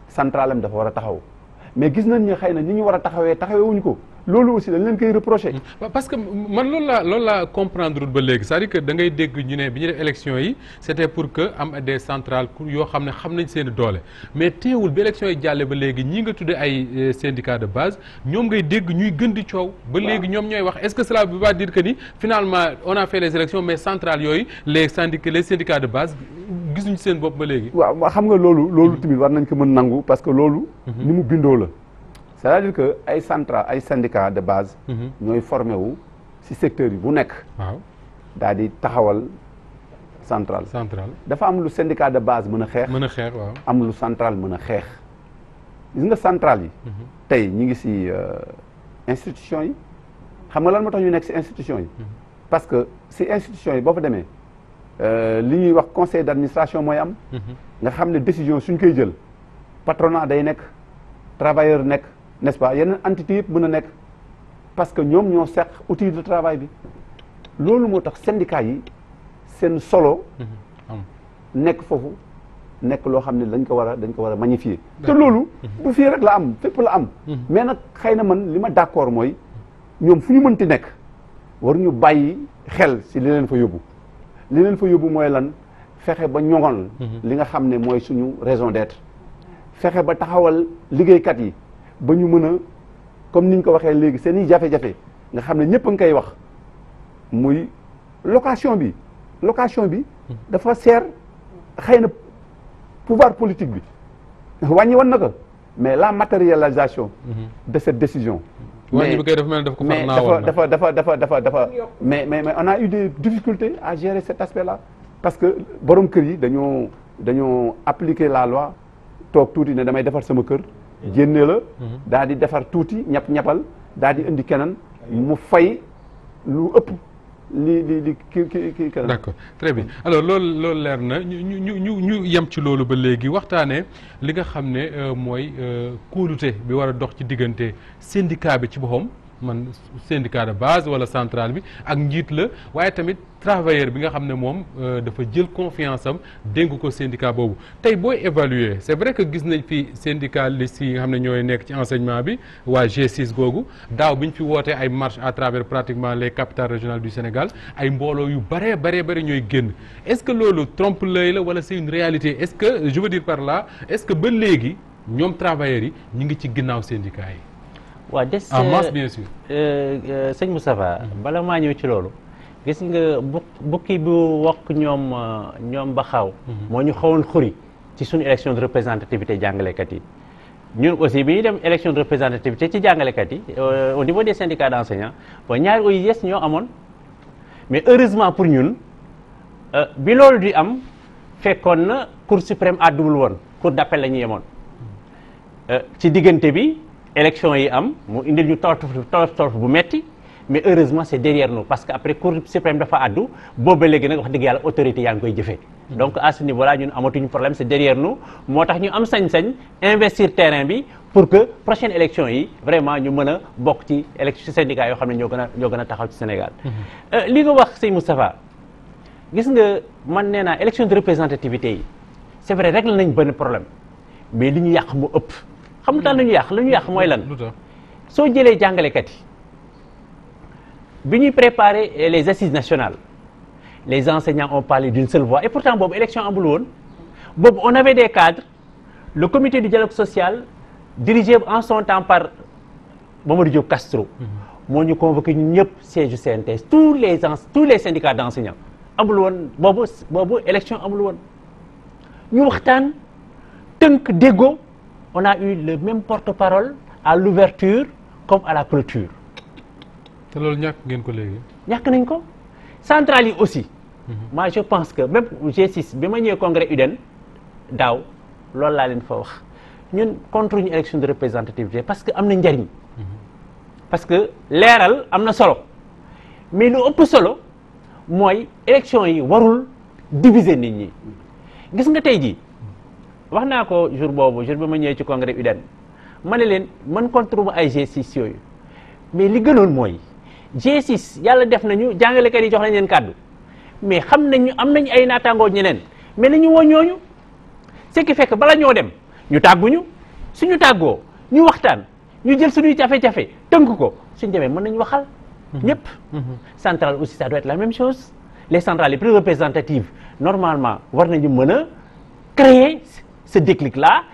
centrale am dafa war a taxaw. mais gis nañ ne xëy na ni ñu war a taxawee wuñ ko loolu aussi dañ leen koy reprocher. parce que man loolu laa comprendre ba léegi c'est-à-dire que da ngay dégg ñu ne bi ñu def élection yi c'était pour que am des centrales yoo xam ne xam nañ seen doole mais teewul bi élection yi jàlle ba léegi ñii nga tuddee ay syndicats de base ñoom ngay dégg ñuy gën di coow. ba léegi ñoom ñooy wax est-ce que cela veut pas dire que ni finalement on a fait les élections mais centrales yooyu les syndicats de base gisuñu seen bopp ba léegi. waaw xam nga loolu tamit war nañ ko mën nangu parce que loolu. ni mu bindoo la. c'est-à-dire que ay syndicats de base. ñooy formé wu ci secteur yi bu nekk. waaw daal di taxawal centrale. dafa am lu syndicat de base mën a xeex. waaw am lu centrale mën a xeex. gis nga centrale yi. tey ñi ngi ci institution yi xam nga lan moo tax ñu nekk ci institution yi. parce que ci institution yi boo fa demee li ñuy wax conseil d'administration mooy am. nga xam ne décision suñ koy jël patronat day nekk travailleur nekk. n'est-ce pas yeneen entité yëpp mën a nekk parce que ñoom ñoo seq outil de travail bi loolu moo tax syndicat yi seen solo nekk foofu nekk loo xam ne dañ ko war a magnifier te loolu bu fii rek la am fépp la am mais nag xëy na man li ma d'accord mooy ñoom fu ñu mënti nekk war ñu bàyyi xel si li leen fa yóbbu mooy lan fexe ba ñoŋal li nga xam ne mooy suñu raison d'être fexe ba taxawal liggéeykat yi ba ñu mën a comme niñ ko waxee léegi seen i jafe-jafe nga xam ne ñëpp a ngi koy wax muy location bi dafa seer xëy na pouvoir politique bi wàññi woon na ko mais la matérialisation de cette décision wàññi bi koy dafa mel daf ko mais dafa mais on a eu des difficultés à gérer cet aspect-là parce que borom kër yi dañoo appliquer la loi toog tuuti ne damay defar sama kër génne la daal di defar tuuti ñap-ñapal daal di indi keneen mu fay lu ëpp li kii keneen. d'accord très bien alors loolu leer na ñu yem ci loolu ba léegi waxtaanee li nga xam ne mooy kóolute bi war a dox ci diggante syndicat bi ci boppam man syndicat de base wala centrale bi ak njiit la waaye tamit travailleur bi nga xam ne moom dafa jël confiance am dénk ko syndicat boobu tey booy évaluer c'est vrai que gis nañ fi syndicalistes yi nga xam ne ñooy nekk ci enseignement bi waa G6 googu daaw bi ñu fi wootee ay marches à travers pratiquement les capitales régionales du Sénégal ay mbooloo yu bare ñooy génn est-ce que loolu trompe-l'œil la wala c'est une réalité est-ce que je veux dire par là est-ce que ba léegi ñoom travailleurs yi ñu ngi ci ginnaaw syndicat yi. waaw des en masse bien sûr. sëñ Moustapha bala maa ñëw ci loolu gis nga bukki bu wokk ñoom Baxaw moo ñu xawoon xuri ci suñu élection de représentativité jàngalekat yi ñun aussi bi ñuy dem élection de représentativité ci jàngalekat yi au niveau des syndicats d'enseignants bon ñaari OIS ñoo amoon mais heureusement pour ñun bi loolu di am fekkoon na Cour suprême àdduwul woon cour d'appel la ñu yemoon ci diggante bi élection yi am mu indil ñu tolof bu metti mais heureusement c'est derrière nous parce que après Cour suprême dafa addu booba léegi nag wax dëgg yàlla autorité yaa ngi koy jëfee donc à ce niveau là ñun amatuñu problème c'est derrière nous moo tax ñu am sañ-sañ investir terrain bi pour que prochaine élection yi vraiment ñu mën a bokk ci élection syndicat yoo xam ne ñoo gën a taxaw ci Sénégal li nga wax sëñ Moustapha gis nga man nee naa élection de représentativité yi c'est vrai réglé nañ benn problème mais li ñu yàq mu ëpp xam nga lu ñu yàq mooy lan soo jëlee jàngalekat yi bi ñuy préparer les assises nationales les enseignants ont parlé d'une seule voix et pourtant boobu élection amul woon boobu on avait des cadres le comité du dialogue social dirigé en son temps par Mamadou Diop Castro moo ñu convoqué ñun ñëpp siège du CNTS tous les syndicats d'enseignants amul woon boobu élection amul woon ñu waxtaan tënk déggoo on a eu le même porte-parole à l'ouverture comme à la clôture. te loolu ñàkk ngeen ko léegi. ñàkk nañ ko centrale yi aussi. moi je pense que même G6 bi ma ñëwee congrès UDEN daaw loolu laa leen fa wax ñun contre ñu élection de représentativité parce que am na njariñ. parce que leeral am na solo mais lu ëpp solo mooy élection yi warul diviser nit ñi gis nga tey jii wax naa ko jour bi ma ñëwee ci congrès UDEN ma ne leen man contre ma ay G6 yooyu mais li gënoon mooy G6 yàlla def nañu jàngalekat yi jox nañ leen kàddu mais xam nañu am nañ ay naataangoo ñeneen mais nañu woo ñooñu ce qui fait que bala ñoo dem ñu tàgguñu suñu tàggoo ñu waxtaan ñu jël suñuy jafe-jafe tënk ko suñu demee mën nañu waxal ñëpp centrale aussi ça doit être la même chose les centrales les plus représentatives normalement war nañu mën a créer ce déclic là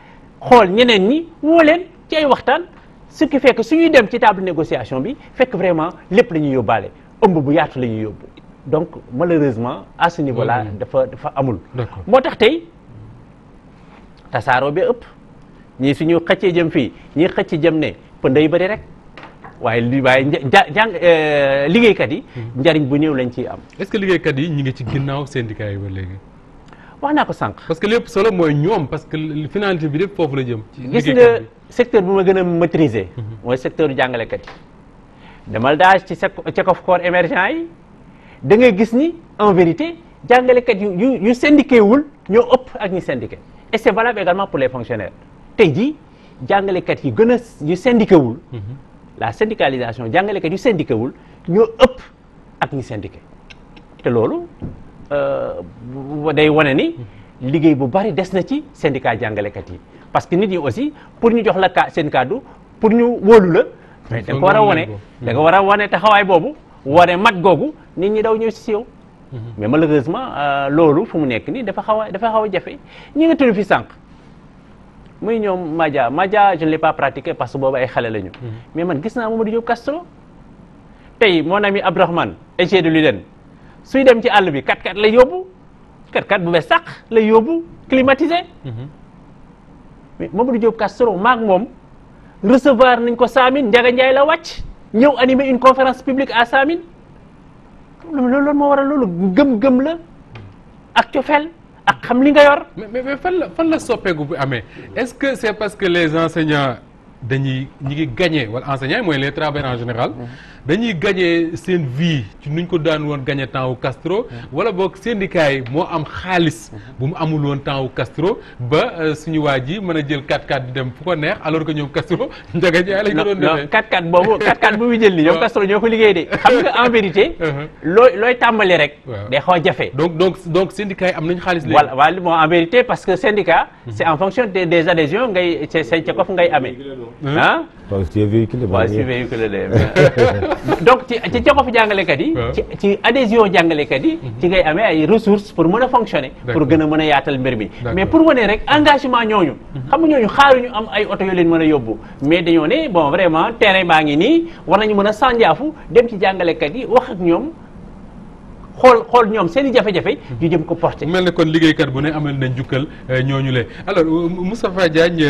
xool ñeneen ñi woo leen ci ay waxtaan ce qui fait que suñuy dem ci table négociation bi fekk vraiment lépp la ñuy yóbbaale ëmb bu yaatu la ñuy yóbbu donc malheureusement à ce niveau là dafa amul moo tax tey tasaaroo bi ëpp ñii suñu xëccee jëm fii ñii xëcc jëm ne pënday bëri rek waaye liggéeykat yi njariñ bu néew lañ ciy am. est-ce que liggéeykat yi ñi ngi ci ginnaaw syndicat yi ba léegi. wax naa ko sànq. parce que lépp solo mooy ñoom parce que finalité bi lépp foofu la jëm. gis nga secteur bu ma gën a maîtriser. mooy secteur du jàngalekat yi. demal daal ci Cecof corps émergent yi da ngay gis ni en vérité jàngalekat yu syndiqué wul ñoo ëpp ak ñi syndiqué et c'est valable également pour les fonctionnaires tey jii jàngalekat yi gën a yu syndiqué wul. la syndicalisation jàngalekat yu syndiqué wul ñoo ëpp ak ñi syndiqué te loolu day wane ni liggéey bu bari des na ci syndicat jàngalekat yi parce que nit ñi aussi pour ñu jox la seen kàddu pour ñu wóolu la mais da nga ko war a wane da nga war a wane taxawaay boobu wane mat googu nit ñi daw ñëw si yow mais malheureusement loolu fu mu nekk nii dafa xaw a jafe ñi nga tudd fi sànq muy ñoom Madia je ne l'ai pas pratiqué parce que boobu ay xale lañu. mais man gis naa Mamadou Diop Castro tey mon ami Abdourahmane EG de l'UDEN suy dem ci àll bi 4x4 lay yóbbu 4x4 bu bees sàq lay yóbbu climatisé. mais Mamadou Diop Castro maag moom recevoir nañ ko Saamine Ndiaga Ndiaye la wàcc ñëw animer une conférence publique à Saamine loolu moo waral loolu gëm-gëm la ak cofeel ak xam li nga yor. mais fan la soppeeku bu amee est-ce que c'est parce que les enseignants ñi ngi gagné wala enseignants yi mooy les travailleurs en général dañuy gagné seen vie ci nuñ ko daan woon gagné temps wu Castro wala boog syndicat yi moo am xaalis bu mu amul woon temps wu Castro ba suñu waa ji mën a jël 4x4 di dem fu ko neex alors que ñoom Castro Ndiaga Ndiaye lañ ko doon defee. non 4x4 bu muy jël nii ñoom Castro ñoo ko liggéey de xam nga en vérité. looy tàmbali rek. day xaw a jafe. donc syndicat yi am nañu xaalis léegi. voilà bon en vérité parce que syndicat. c'est en fonction des adhésions ngay say ca kof ngay amee. ah. waaw c'est véhiculé. waaw c'est véhiculé donc ci jox ko fi jàngalekat yi. ci adhésion jàngalekat yi. ci ngay amee ay ressources pour mën a fonctionner. pour gën a mën a yaatal mbir mi. mais pour wane rek engagement ñooñu. xam nga ñooñu xaaruñu am ay oto yu leen mën a yóbbu mais dañoo ne bon vraiment terrain baa ngi nii war nañu mën a sànjaafu dem ci jàngalekat yi wax ak ñoom. xool ñoom seen i jafe-jafe ñu jëm ko porter. mel ne kon liggéeykat bu ne amal nañ jukkal ñooñu le alors Moustapha Diagne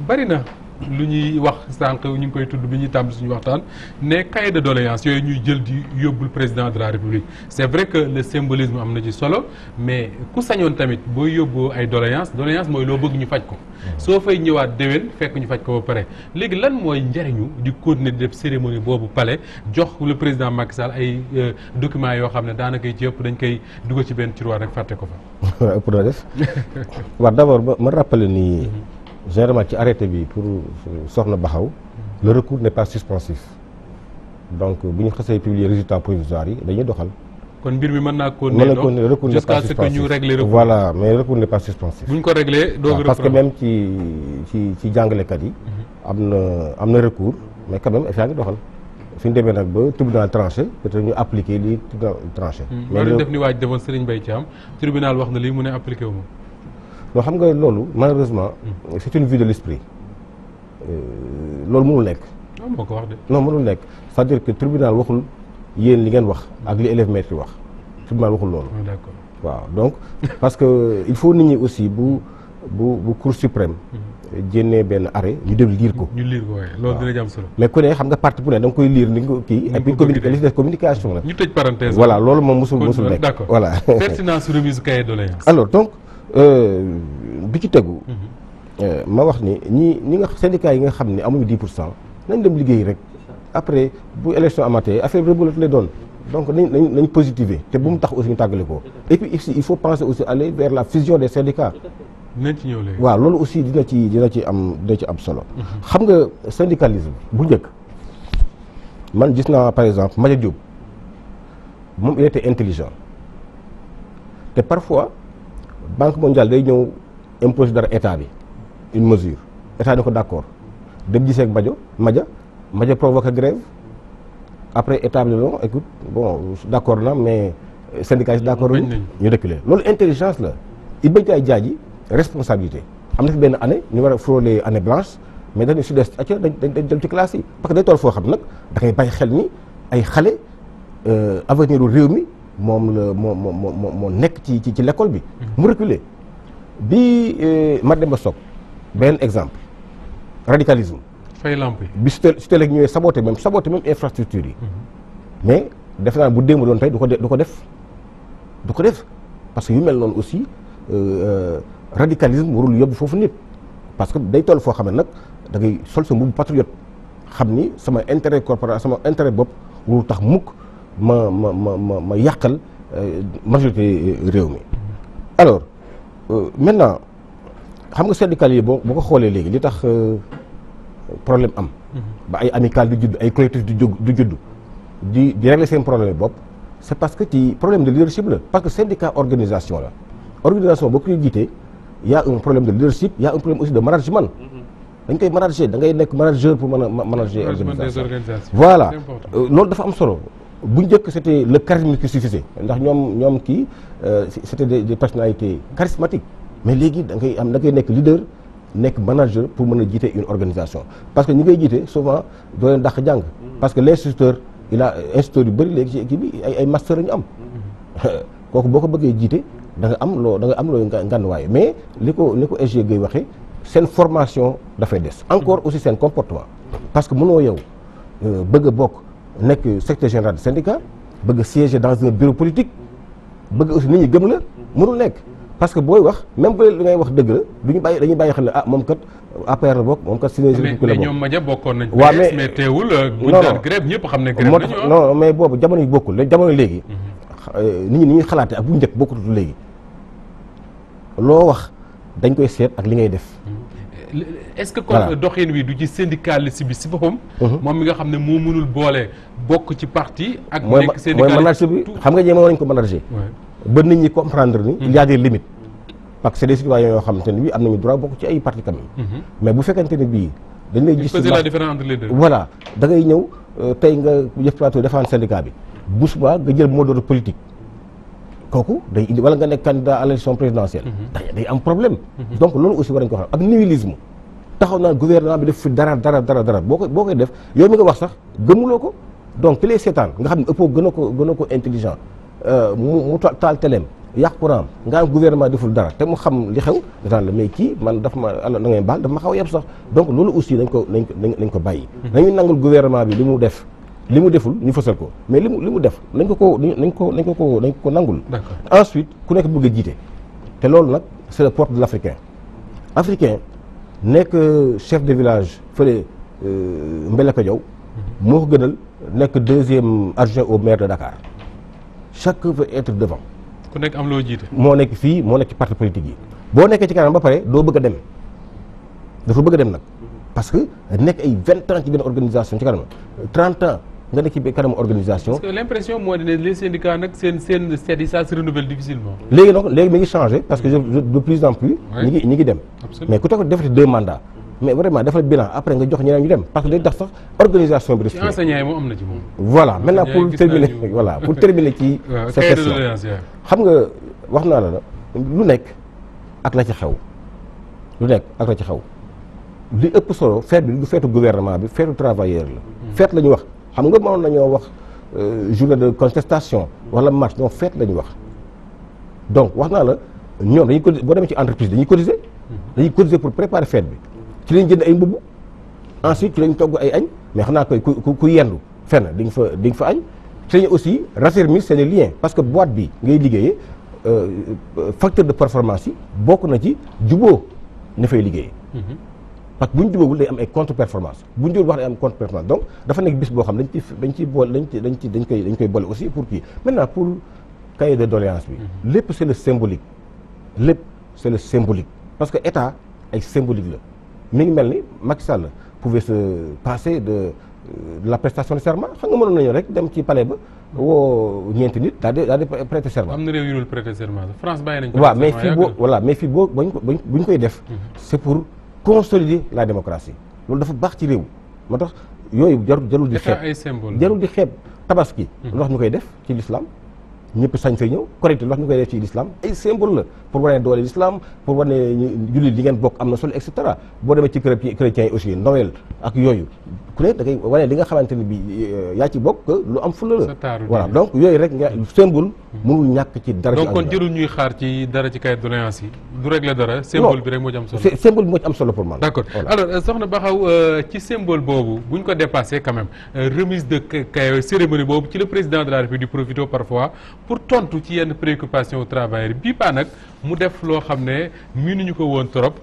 bari na lu ñuy wax sànq ñu ngi koy tudd bi ñuy tàmbali suñu waxtaan ne cahier de doléances yooyu ñuy jël di yóbbul président de la république c'est vrai que le symbolisme am na ci solo mais ku sañoon tamit booy yóbboo ay doléances mooy loo bëgg ñu faj ko soo fay ñëwaat déwén fekk ñu faj ko ba pare léegi lan mooy njariñu di continuer di def cérémonie boobu palais jox le président Macky Sall ay documents yoo xam ne daanaka ci yëpp dañ koy dugal ci benn tiroir rek fàtte ko fa. waaw ëpp na def waaw d'abord ma rappeler ni généralement ci arrêté bi pour Soxna Baxaw le recours n'est pas suspensif donc bu ñu xasee publier résultat provisoire yi dañuy doxal. kon mbir mi mën naa continuer recours jusqu'à ce que ñu régler recours. voilà mais recours n'est pas suspensif. bu ñu ko réglé doog parce que même ci jàngalekat yi. am na recours mais quand même yaa ngi doxal. suñu demee nag ba tribunal tranché peut-être ñu appliquer lii tribunal tranché. mais loolu def ni waaj defoon Serigne Mbaye Thiam tribunal wax na lii mu ne appliqué wu ma. non xam nga loolu malheureusement. c'est une vue de l'esprit loolu mënul nekk. non moo ko wax de. non mënul nekk c'est-à-dire que tribunal waxul yéen li ngeen wax ak li élève maître wax tribunal waxul loolu. d'accord waaw donc parce que il faut nit ñi aussi bu Cour suprême. jénnee benn arrêt ñu dem lire ko. ñu lire ko waaye loolu dina jàmm solo. mais ku ne xam nga partie bu ne da nga koy lire ni nga kii. et puis li des communication la. ñu tëj parenthèse. voilà loolu moom mosul nekk. d'accord voilà. pertinence remise cahier de doléances. alors donc bi ci tegu. ma wax ni ñi nga syndicats yi nga xam ne amuñu 10% nañ dem liggéey rek après bu élection amatee affaire rebelote lay doon donc nañ positiver te bu mu tax aussi ñu tàggale ko et puis ici il faut penser aussi aller vers la fusion des syndicats. dinañ ci ñëw léegi. waaw loolu aussi dina ci am solo. xam nga syndicalisme bu njëkk man gis naa par exemple Madia Diop moom il était intelligent te parfois Banque mondiale day ñëw imposer dara état bi une mesure état ni ko d'accord dem gisee ak Madia provoque grève après état bi non écoute bon d'accord na mais syndicat yi d'accord ñu reculer loolu intelligence la il bañ ay jaaji responsabilité am na fi benn année ñu war a frôler année blanche mais dañu sud-est acca dañ dem ci classe yi parce que day toll foo xam nag da ngay bàyyi xel ni ay xale avenir u réew mi moo nekk ci l'école bi mu reculer bi Mademba Sock benn exemple radicalisme fay lamp yi bi su teel ak ñëwee saboter même infrastructure yi mais def naa bu démb doon tey du ko def parce que yu mel noonu aussi radicalisme warul yóbbu foofu nit parce que day toll foo xam ne nag da ngay sol sa mbubu patriote xam ni sama intérêt corporel sama intérêt bopp warul tax mukk ma yàqal majorité réew mi. alors maintenant xam nga syndicats yi boo ko xoolee léegi li tax problème am. ba ay amicales du judd ay collectifs du judd di régler seen problème bopp c'est parce que ci problème de leadership la parce que syndicat organisation la organisation boo koy jiitee y a un problème de leadership y a un problème aussi de management. dañ koy manager da ngay nekk manager pour mën a manager organisation voilà loolu dafa am solo bu njëkk c'était le charisme qui suffisait ndax ñoom kii c'était des personnalités charismatiques mais léegi da ngay nekk leader nekk manager pour mën a jiite une organisation parce que ñi ngay jiite souvent doo leen dàq jàng parce que l'instituteur instituteur yu bëri léegi ci équipe bi ay master la ñu am kooku boo ko bëggee jiite da nga am loo ngànnuwaay mais li ko SG Gueye waxee seen formation dafay des encore aussi seen comportement parce que mënoo yow bëgg a bokk nekk secrétaire général du syndicat bëgg a siéger dans un bureau politique bëgg aussi nit ñi gëm la mënul nekk parce que booy wax même bu li ngay wax dëgg la dañuy bàyyi xel ne moom kat APR la bokk moom kat synergie ku la bokk mais ñoom Madia bokkoon nañ waaw mais teewul buñ daan grève ñëpp xam ne grève moo tax non mais boobu jamono yi bokkul jamono léegi nit ñi ni ñuy xalaatee ak bu njëkk bokkutut léegi loo wax dañ koy seet ak li ngay def. est-ce que kon doxin wi du ci syndicaliste bi si boppam. moom mi nga xam ne moo mënul boole bokk ci parti. ak nekk syndicaliste mooy manager bi xam nga ñemewoon nañ ko manager. ba nit ñi comprendre ni. il y a des limites. parce que c'est des citoyens yoo xamante ne bii am nañu droit bokk ci ay parti quand même. mais bu fekkente ne bii. dañ lay gis la différence entre les deux. voilà da ngay ñëw tey nga def plateau défendre syndicat bi bu subaa nga jël mot d'ordre politique. kooku day indi wala nga nekk candidat à l'élection présidentielle. day am problème. donc loolu aussi war nañu ko xam ak nihilisme. taxaw naa gouvernement bi def fi dara boo koy def yow mi nga wax sax gëmuloo ko donc ki lay seetaan nga xam ne ëppoo gën a ko intelligent mu taal teleem yàq courant nga am gouvernement deful dara te mu xam li xew dataan la mais kii man daf ma da ngay baal daf ma xaw a yeb sax donc loolu aussi nañ ko bàyyi nañu nangul gouvernement bi li mu def li mu deful ñu fësal ko mais li mu def nañ ko nangul ensuite ku nekk bëgg a jiite te loolu nag c'est le propre de l'Africain nekk chef de village fële Mbeleko Diaw moo ko gënal nekk 2e adjoint au maire de Dakar chacun veut être devant ku nekk am loo jiite moo nekk fii moo nekk ci parti politique yi boo nekkee ci kanam ba pare doo bëgg a dem dafa bëgg a dem nag parce que nekk ay 20 ans ci benn organisation ci kanam 30 ans nga nekk ci kanam organisation. parce que l'impression moo di ne les syndicats nag seen seet yi ça se renouvelle difficilement. léegi mi ngi changé parce que de plus en plus. ñi ngi dem. mais ku toog defati 2 mandats. mais vraiment defal bilan après nga jox ñeneen ñu dem parce que day tax sax organisation bi. ci enseignants yi moom am na ci moom. voilà maintenant pour terminer ci. cette question xam nga wax naa la lu nekk ak la ci xew. li ëpp solo fête bi du feetu gouvernement bi feetu travailleur la. fête la ñu wax xam nga mënoon nañoo wax journée de contestation wala marche non fête la ñu wax donc wax naa la ñoom dañuy cotiser boo demee ci entreprise dañuy cotiser pour préparer fête bi. ci lañ jënd ay mbubb ensuite ci lañ togg ay añ mais xanaa koy ku yendu fenn di nga fa añ ci lañ aussi raffermir seen lien parce que boîte bi ngay liggéeyee facteur de performance yi bokk na ci juboo ña fay liggéeyee parce que bu ñu jubóowul day am ay contre performance bu ñu jubóowul wax day am contre performance donc dafa nekk bis boo xam dañ koy boole aussi pour kii maintenant pour cahier de doléance bi lépp c'est le symbolique parce que état ay symbolique la mi ngi mel ni Macky Sall pouvait se passer de la prestation de serment xam nga mënoon nañu rek dem ci palais ba woo ñeenti nit daal di prêter serment. am na réew yu dul prêter serment France bàyyi nañ ko. waaw mais fii boo bu ñu koy def. c'est pour consolider la démocratie loolu dafa baax ci réew. moo tax yooyu jarul di xeeb ay symbole jarul di xeeb tabaski. lu tax ñu koy def ci l'islam ñëpp sañ fay ñëw Korité lu tax ñu koy def ci l'islam ay symbole la pour wane doole l'islam pour wane jullit li ngeen bokk am na solo et cetera boo demee ci chrétiens yi aussi Noël ak yooyu ku ne da ngay wane li nga xamante ne bi yaa ci bokk lu am fulla la voilà donc yooyu rek nga symbole mënul ñàkk ci dara donc kon jërul ñuy xaar ci dara ci cahier de doléance yi du régler dara symbole bi rek moo ci am solo symbole bi moo ci am solo pour man d'accord alors soxna Bakhaw ci symbole boobu bu ñu ko dépassé quand même remise de cérémonie boobu ci le président de la République profité parfois pour tontu ci yenn préoccupation travailleurs bii pas nag mu def loo xam ne miinuñu ko woon trop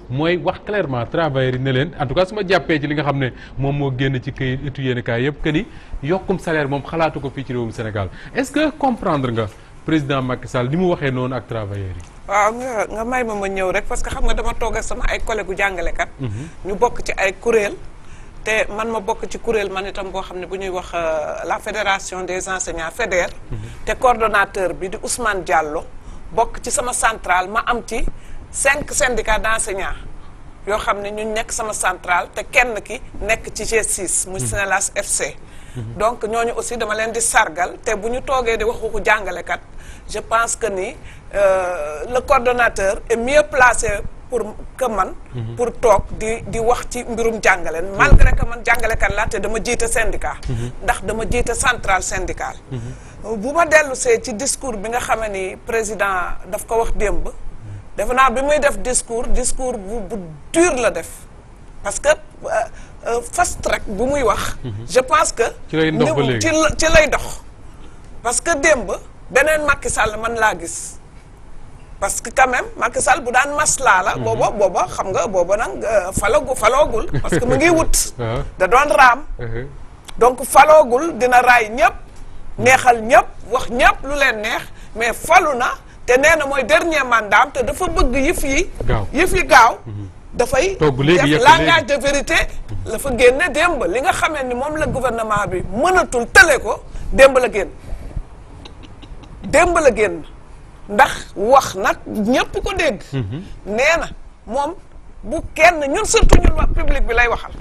mooy wax clairement travailleurs yi ne leen en tout cas su ma jàppee ci li nga xam ne moom moo génn ci këyit étu yéen kaay yëpp que ni yokkum salaire moom xalaatu ko fii ci réewum Sénégal est-ce que comprendre nga président Macky Sall ni mu waxee noonu ak travailleurs yi. waaw nga may ma ñëw rek parce que xam nga dama toog ak sama ay collègues gu jàngalekat. ñu bokk ci ay kuréel. te man ma bokk ci kuréel man itam boo xam ne bu ñuy wax la fédération des enseignants FEDER. te coordonnateur bi di Ousmane Diallo bokk ci sama centrale ma am ci 5 syndicats d'enseignants yoo xam ne ñu nekk sama centrale te kenn ki nekk ci G6 muy SNELAS FC. donc ñooñu aussi dama leen di sargal te bu ñu toogee di waxu ko jàngalekat je pense que ni le coordonnateur est mieux placé pour que man pour toog di wax ci mbirum jàngale malgré que man jàngalekat laa te dama jiite syndicat ndax dama jiite centrale syndicale bu ma dellusee ci discours bi nga xamee ni président daf ko wax démb defe naa bi muy def discours bu dur la def parce que fast track bu muy wax je pense que ci lay dox parce que démb beneen Macky Sall man laa gis parce que quand même Macky Sall bu daan maslaa la booba xam nga booba nag faloogul parce que mu ngi wut da doon raam donc faloogul dina raay ñëpp neexal ñëpp wax ñëpp lu leen neex mais falu na te nee na mooy dernier mandat te dafa bëgg yëf yi gaaw dafay def langage de vérité la fa génne démb li nga xamee ni moom la gouvernement bi mënatul tële ko démb la génn ndax wax nag ñépp ko dégg nee na moom bu kenn ñun surtout ñun wax public bi lay waxal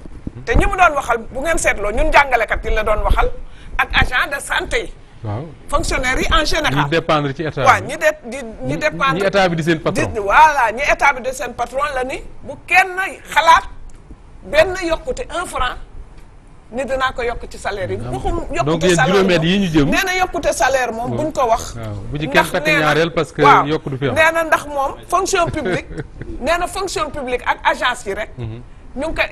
te ñi mu doon waxal bu ngeen seetloo ñun jàngalekat yi la doon waxal ak agent de santé yi waaw fonctionnaires yi en général ñi dépendre ci état bi waaw ñi dépendre ñi état bi di seen patron voilà ñi état bi di seen patron la ni bu kenn xalaat benn yokkute 1 franc ni dinaa ko yokk ci salaire yi. waxum donc yokkute yéen salaire juróomi at yi ñu jëm. nee na yokkute salaire moom buñ ko wax. waaw bu ci kenn takk ñaareel parce que yokku du fi am. nee na ndax moom fonction publique nee na fonction publique ak agence yi rek. ñu ngi koy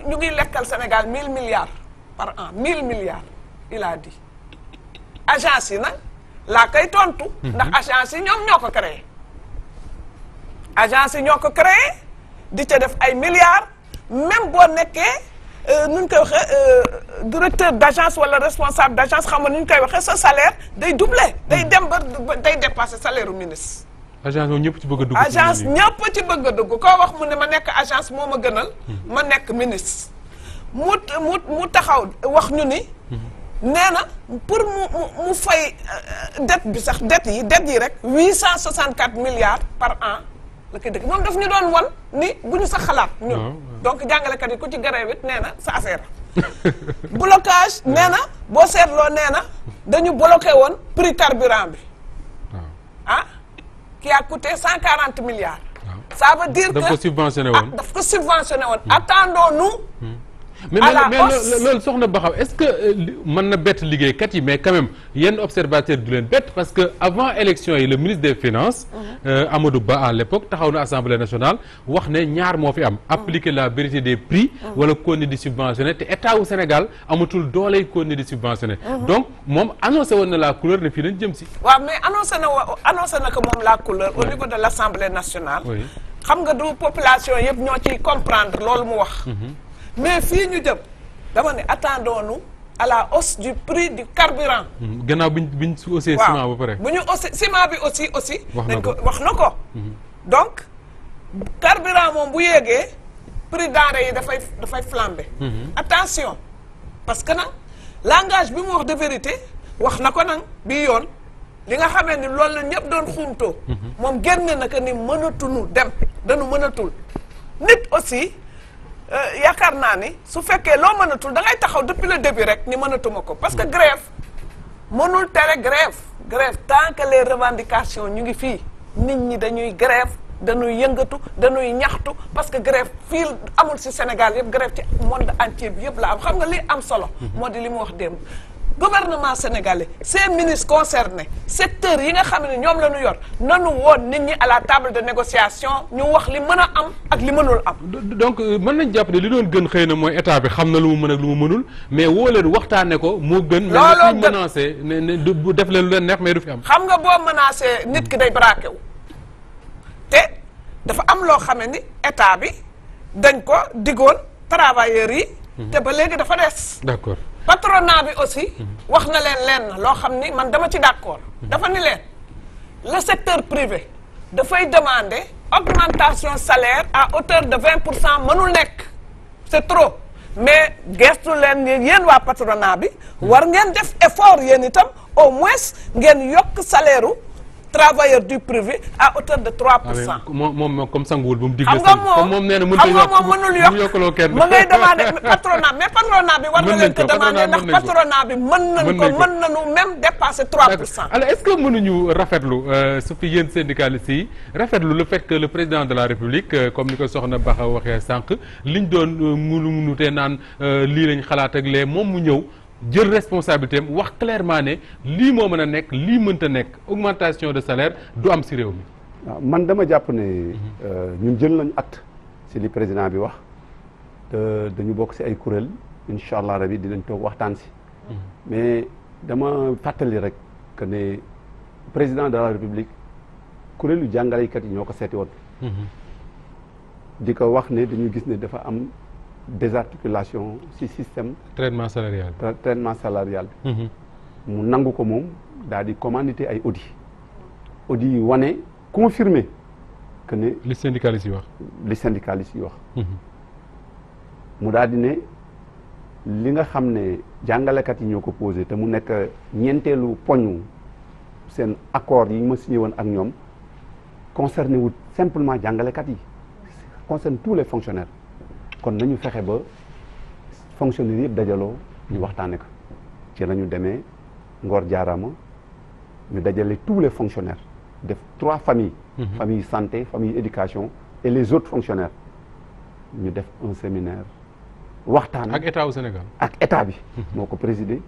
ñu ngi lekkal Sénégal 1000 milliards par an 1000 milliards il a dit agence yi nag laa koy tontu. ndax agence yi ñoom ñoo ko créé. agence yi ñoo ko créé di ca def ay milliards même boo nekkee nu ñu koy waxee directeur d' agence wala responsable d' agence xam nga nu ñu koy waxee sa salaire day doublé. day dem ba day dépassé salaire u ministre. agence moom ñëpp ci bëgg a dugg. agence ñëpp ci bëgg a dugg koo wax mu ne ma nekk agence moo ma gënal. ma nekk ministre. mu taxaw wax ñu ni. nee na pour mu fay dette bi sax dette yi rek 864 milliards par an la koy dëkk moom daf ñu doon won ni bu ñu sax xalaat ñun. donc jàngalekat yi ku ci grève it nee na sa affaire. blocage nee na boo seetloo nee na dañu bloqué woon prix carburant bi. ah qui a coûté 140 milliards. ça veut dire que daf ko subventionné woon daf ko subventionné woon. attendons-nous. mais loolu soxna Baxaw est-ce que mën na bett liggéeykat yi mais quand même yenn observateur du leen bett parce que avant élection yi le ministre des finances Amadou Ba à l'époque taxaw na assemblée nationale wax ne ñaar moo fi am appliquer la vérité des prix wala continuer di subventionner te état wu Sénégal amatul dooley continuer di subventionner donc moom annoncé woon na la couleur ne fii lañ jëm si waaw mais annoncé na ko moom la couleur au niveau de l'Assemblée nationale xam nga du population yëpp ñoo ciy comprendre loolu mu wax mais fii ñu jëm dama ne attendons-nous à la hausse du prix du carburant. gannaaw biñ su haussé ciment ba pare. bu ñu haussé ciment bi aussi. wax na ko. donc carburant moom bu yéegee prix denrée yi dafay flambé. attention parce que nag langage bi mu wax de vérité wax na ko nag bii yoon li nga xamee ni loolu la ñëpp doon xuumtoo. moom génne na que ni mënatuñu dem dañu mënatul nit aussi. yaakaar naa ni su fekkee loo mënatul da ngay taxaw depuis le début rek ni mënatuma ko parce que grève mënul tere grève tant que les revendications ñu ngi fii nit ñi dañuy grève dañuy yëngatu dañuy ñaxtu parce que grève fii amul ci Sénégal yëpp grève ci monde entier bi yëpp la am xam nga li am solo moo di li mu wax démb gouvernement sénégalais ces ministres concernés secteurs yi nga xam ne ñoom la ñu yor nanu woon nit ñi à la table de négociation ñu wax li mën a am ak li mënul am. donc mën nañ jàpp ne li doon gën xëy na mooy état bi xam na lu mu mën ak lu mu mënul mais woo leen waxtaane ko moo gën. looloo gën menacé ne du def leen lu leen neex mais du fi am. xam nga boo menacé nit ki day braqué wu te dafa am loo xam ne ni état bi dañ ko digoon travailleurs yi. te ba léegi dafa des. d'accord. patronat bi aussi wax na leen lenn loo xam ni man dama ci d'accord dafa ni leen le secteur privé dafay demander augmentation salaire à hauteur de 20% mënul nekk c'est trop mais gestu leen ni yéen waa patronat bi war ngeen def effort yéen itam au moins ngeen yokk salaire u travailleurs du privé à hauteur de 3%. moom comme sanguwul bu mu digle. xam nga moom nee na mënul yokkaloo kenn. ma ngay demander patronat mais patronat bi war na leen ko demander ndax patronat bi mën nañu même dépasser 3%. alors est-ce que mënuñu rafetlu su fi yéen syndicalistes yi rafetlu le fait que le président de la République comme ni ko soxna Baxa waxee sànq liñ doon munutee naan lii lañ xalaat ak lee moom mu ñëw. jël responsabilité am wax clairement ne lii moo mën a nekk lii mënta nekk augmentation de salaire du am ci réew mi. waaw man dama jàpp ne ñun jël nañu acte ci li président bi wax te dañu bokk ci ay kuréel incha allah rabi dinañ toog waxtaan ci. mais dama fàttali rek que ne président de la république kuréelu jàngalekat yi ñoo ko seeti woon. di ko wax ne dañu gis ne dafa am. désarticulation ci système traitement salarial bi mu nangu ko moom daal di commandité ay audit yi wane confirmé que ne li syndicalistes yi wax mu daal di ne li nga xam ne jàngalekat yi ñoo ko posé te mu nekk ñeenteelu poñu seen accord yi ma signé woon ak ñoom concerné wut simplement jàngalekat yi concerne tous les fonctionnaires kon nañu fexe ba fonctionnaire yëpp dajaloo ñu waxtaane ko ci la ñu demee Ngor Jaarama ñu dajale tous les fonctionnaires def 3 familles famille santé famille éducation et les autres fonctionnaires ñu def un séminaire waxtaan ak état au Sénégal ak état bi moo ko présidé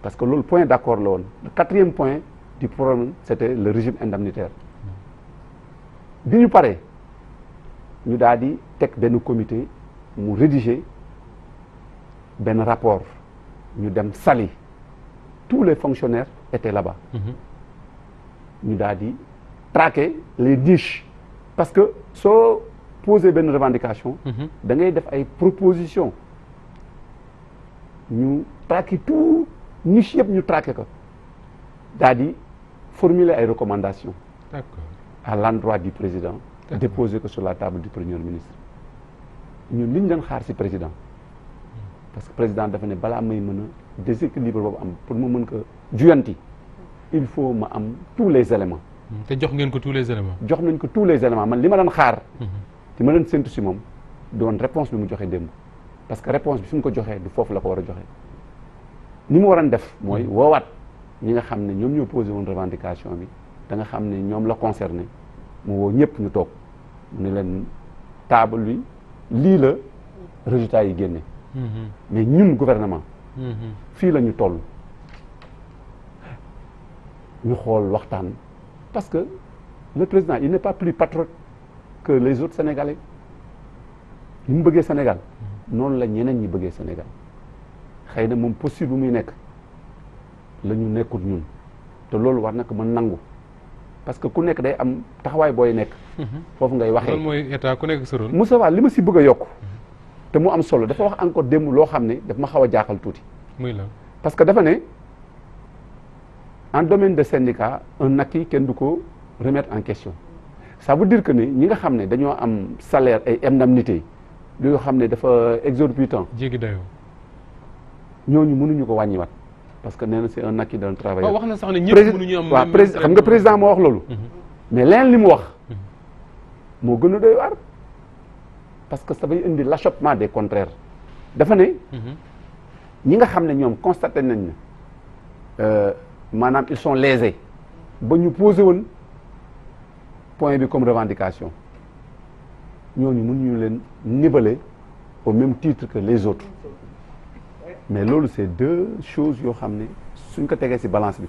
parce que loolu point d'accord la woon le 4e point du problème c'était le régime indemnitaire bi ñu paree ñu daal di teg benn comité mu rédiger benn rapport ñu dem Saly tous les fonctionnaires étaient là-bas ñu daal di traquer les niches parce que soo poser benn revendication da ngay def ay propositions ñu traquer tout niche yëpp ñu traquer ko daal di formuler ay recommandations d'accord à l'endroit du président déposer ko sur la table du premier ministre ñun li ñu doon xaar ci président parce que président dafa ne balaa may mën a déséquilibre boobu am pour ma mën ko juyanti il faut ma am tous les éléments te jox ngeen ko tous les éléments jox nañ ko tous les éléments man li ma doon xaar te ma doon séntu ci moom doon réponse bi mu joxe démb parce que réponse bi fi mu ko joxee du foofu la ko war a joxe ni mu waroon def mooy woowaat ñi nga xam ne ñoom ñoo posé woon revendication bi da nga xam ne ñoom la concerné mu woo ñëpp ñu toog mu ne leen table bi lii la résultat yi génne mais ñun gouvernement fii la ñu toll ñu xool waxtaan parce que le président il n'est pas plus patriote que les autres Sénégalais ni mu bëggee Sénégal noonu la ñeneen ñi bëggee Sénégal xëy na moom posture bu muy nekk la ñu nekkul ñun te loolu war na ko mën nangu parce que ku nekk day am taxawaay booy nekk foofu ngay waxee loolu mooy état ku nekk sa rôle Moussa Wade li ma si bëgg a yokk te mu am solo dafa wax encore démb loo xam ne daf ma xaw a jaaxal tuuti muy la parce que dafa ne en domaine de syndicat un acquis kenn du ko remettre en question ça veut dire que ni ñi nga xam ne dañoo am salaire ay indemnité yoo xam ne dafa exorbitant jéggi dayoo ñooñu mënuñu ko wàññiwaat parce que nee na c'est un acquis d'un travailleur. wax na sax ne ñëpp mënuñu am waaw xam nga président moo wax loolu mais leneen li mu wax moo gën a doy waar parce que ça va indi l'achoppement des contraires dafa ne ñi nga xam ne ñoom constaté nañ ne maanaam ils sont lésés ba ñu posé woon point bi comme revendication ñooñu mënuñu leen niveler au même titre que les autres mais loolu c'est deux choses yoo xam ne suñ ko tegee ci balance bi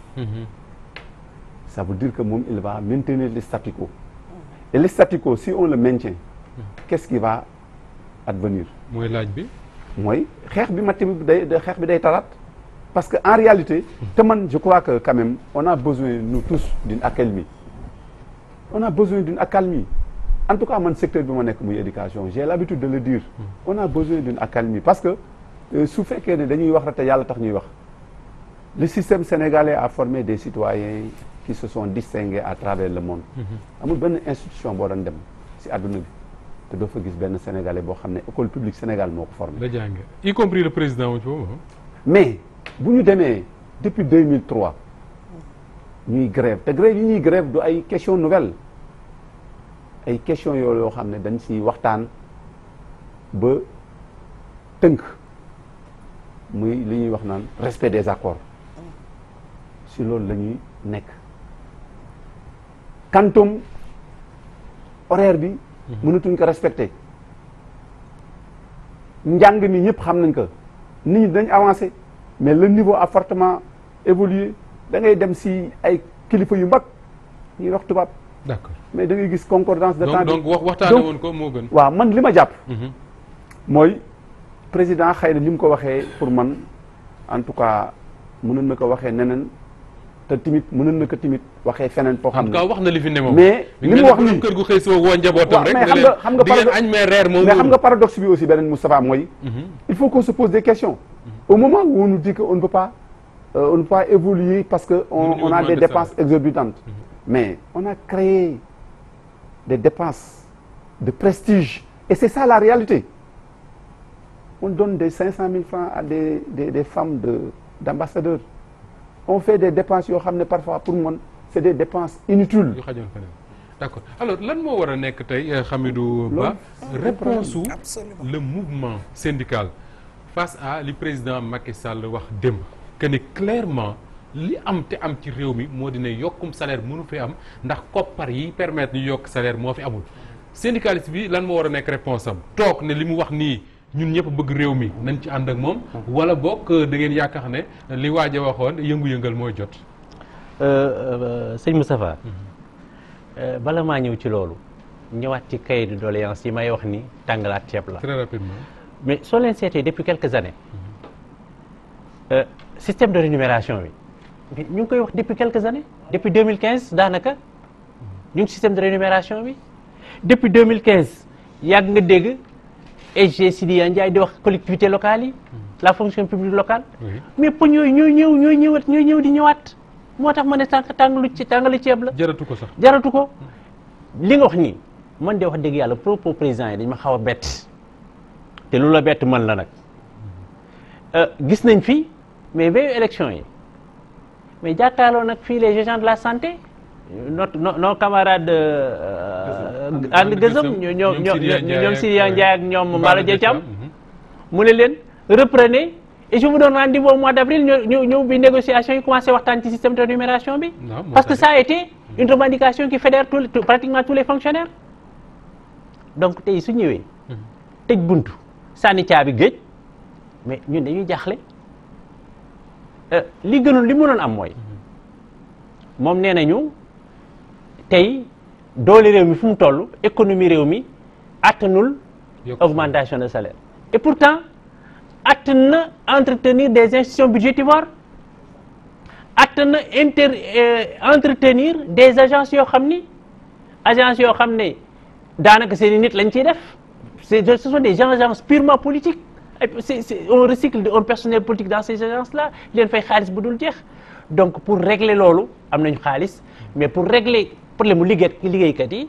ça veut dire que moom il va maintenir le statu quo et le statu quo si on le maintient qu'est-ce qui va advenir mooy laaj bi mooy xeex bi matti bi xeex bi day taraat parce que en réalité te man je crois que quand même on a besoin nous tous d'une accalmie on a besoin d'une accalmie en tout cas man secteur bi ma nekk muy éducation j'ai l'habitude de le dire on a besoin d'une accalmie parce que su fekkee ne dañuy wax rek te yàlla tax ñuy wax le système sénégalais a formé des citoyens qui se sont distingués à travers le monde amul benn institution boo doon dem ci àdduna bi te doo fa gis benn sénégalais boo xam ne école publique Sénégal moo ko formé la jànge y compris le président wu ci boobu mais bu ñu demee depuis 2003 ñuy grève te grève yi ñuy grève du ay question nouvelle ay question yoo xam ne dañ ci waxtaan ba tënk muy li ñuy wax naan respect des accords si loolu la ñuy nekk quantum horaire bi mënatuñ ko respecter njàng mi ñëpp xam nañ ko nit ñi dañ avancé mais le niveau a fortement évolué da ngay dem si ay kilifa yu mag ñuy wax tubaab d'accord mais da ngay gis concordance de temps donc waxtaane woon ko moo gën waaw man li ma jàpp mooy président xëy na ni mu ko waxee pour man en tout cas mënoon na ko waxee neneen te timit mënoon na ko timit waxee feneen foo xam ne wax na li fi ne moom mais li mu wax nii kër gu xëy si woo njabootam rek mais xam nga di ngeen añ mais reer moom mais xam nga paradoxe bi aussi beneen Moustapha mooy il faut qu'on se pose des questions au moment où on nous dit que on ne peut pas évoluer parce que on a des dépenses exorbitantes mais on a créé des dépenses de prestige et c'est ça la réalité on donne des 500 000 francs à des femmes d'ambassadeurs on fait des dépenses yoo xam ne parfois pour man c'est des dépenses inutiles yu xajoon feneen d'accord alors lan moo war a nekk tey Hamidou Ba réponse u le mouvement syndical face à li président Macky Sall wax démb que ni clairement li am te am ci réew mi moo dina yokkum salaire mënu fi am ndax koppar yi permettre ñu yokk salaire moo fi amul syndicaliste bi lan moo war a nekk réponse am toog ne li mu wax nii ñun ñëpp bëgg réew mi nañ ci ànd ak moom wala boog da ngeen yaakaar ne li waaj a waxoon yëngu-yëngal mooy jot. sëñ Moustapha bala maa ñëw ci loolu ñëwaat ci cahier de doléances yi may wax ni tàngalaat ceeb la. très rapidement. mais soo leen seetee depuis quelques années système de rémunération bi ñu ngi koy wax depuis quelques années depuis 2015 daanaka ñu ngi système de rémunération bi depuis 2015 yàgg nga dégg SG Sidya Ndiaye di wax collectivités locales yi la fonction publique locale. mais poñ yooyu ñooy ñëw di ñëwaat moo tax ma ne tàngalu ceeb la. jaratu ko sax jaratu ko li nga wax nii man de wax dëgg yàlla propos président yi dañ ma xaw a bett te lu la bett mën la nag gis nañ fi mais veillu élection yi mais jàkkaarloo nag fii les agents de la santé nos camarades ànd gësëm ñoom Sidya Ndiaye ak ñoom Mballo Dia Thiam mu ne leen reprenez et je vous donne rendez-vous au mois d'avril ñëw bi négociation yi commencé waxtaan ci système de rémunération bi parce que ça a été une revendication qui fédère pratiquement tous les fonctionnaires donc tey su ñëwee tëj buntu sànni caabi géej mais ñun dañuy jaaxle li gënoon li mënoon am mooy moom nee nañu tey doole réew mi fu mu toll économie réew mi attanul augmentation de salaire et pourtant attan na entretenir des institutions budgétivores attan na entretenir des agences yoo xam ni daanaka seen i nit lañ ciy def ce sont des agences purement politiques on recycle un personnel politique dans ces agences là leen fay xaalis bu dul jeex donc pour régler loolu am nañu xaalis mais pour régler problème mu liggéeykat yi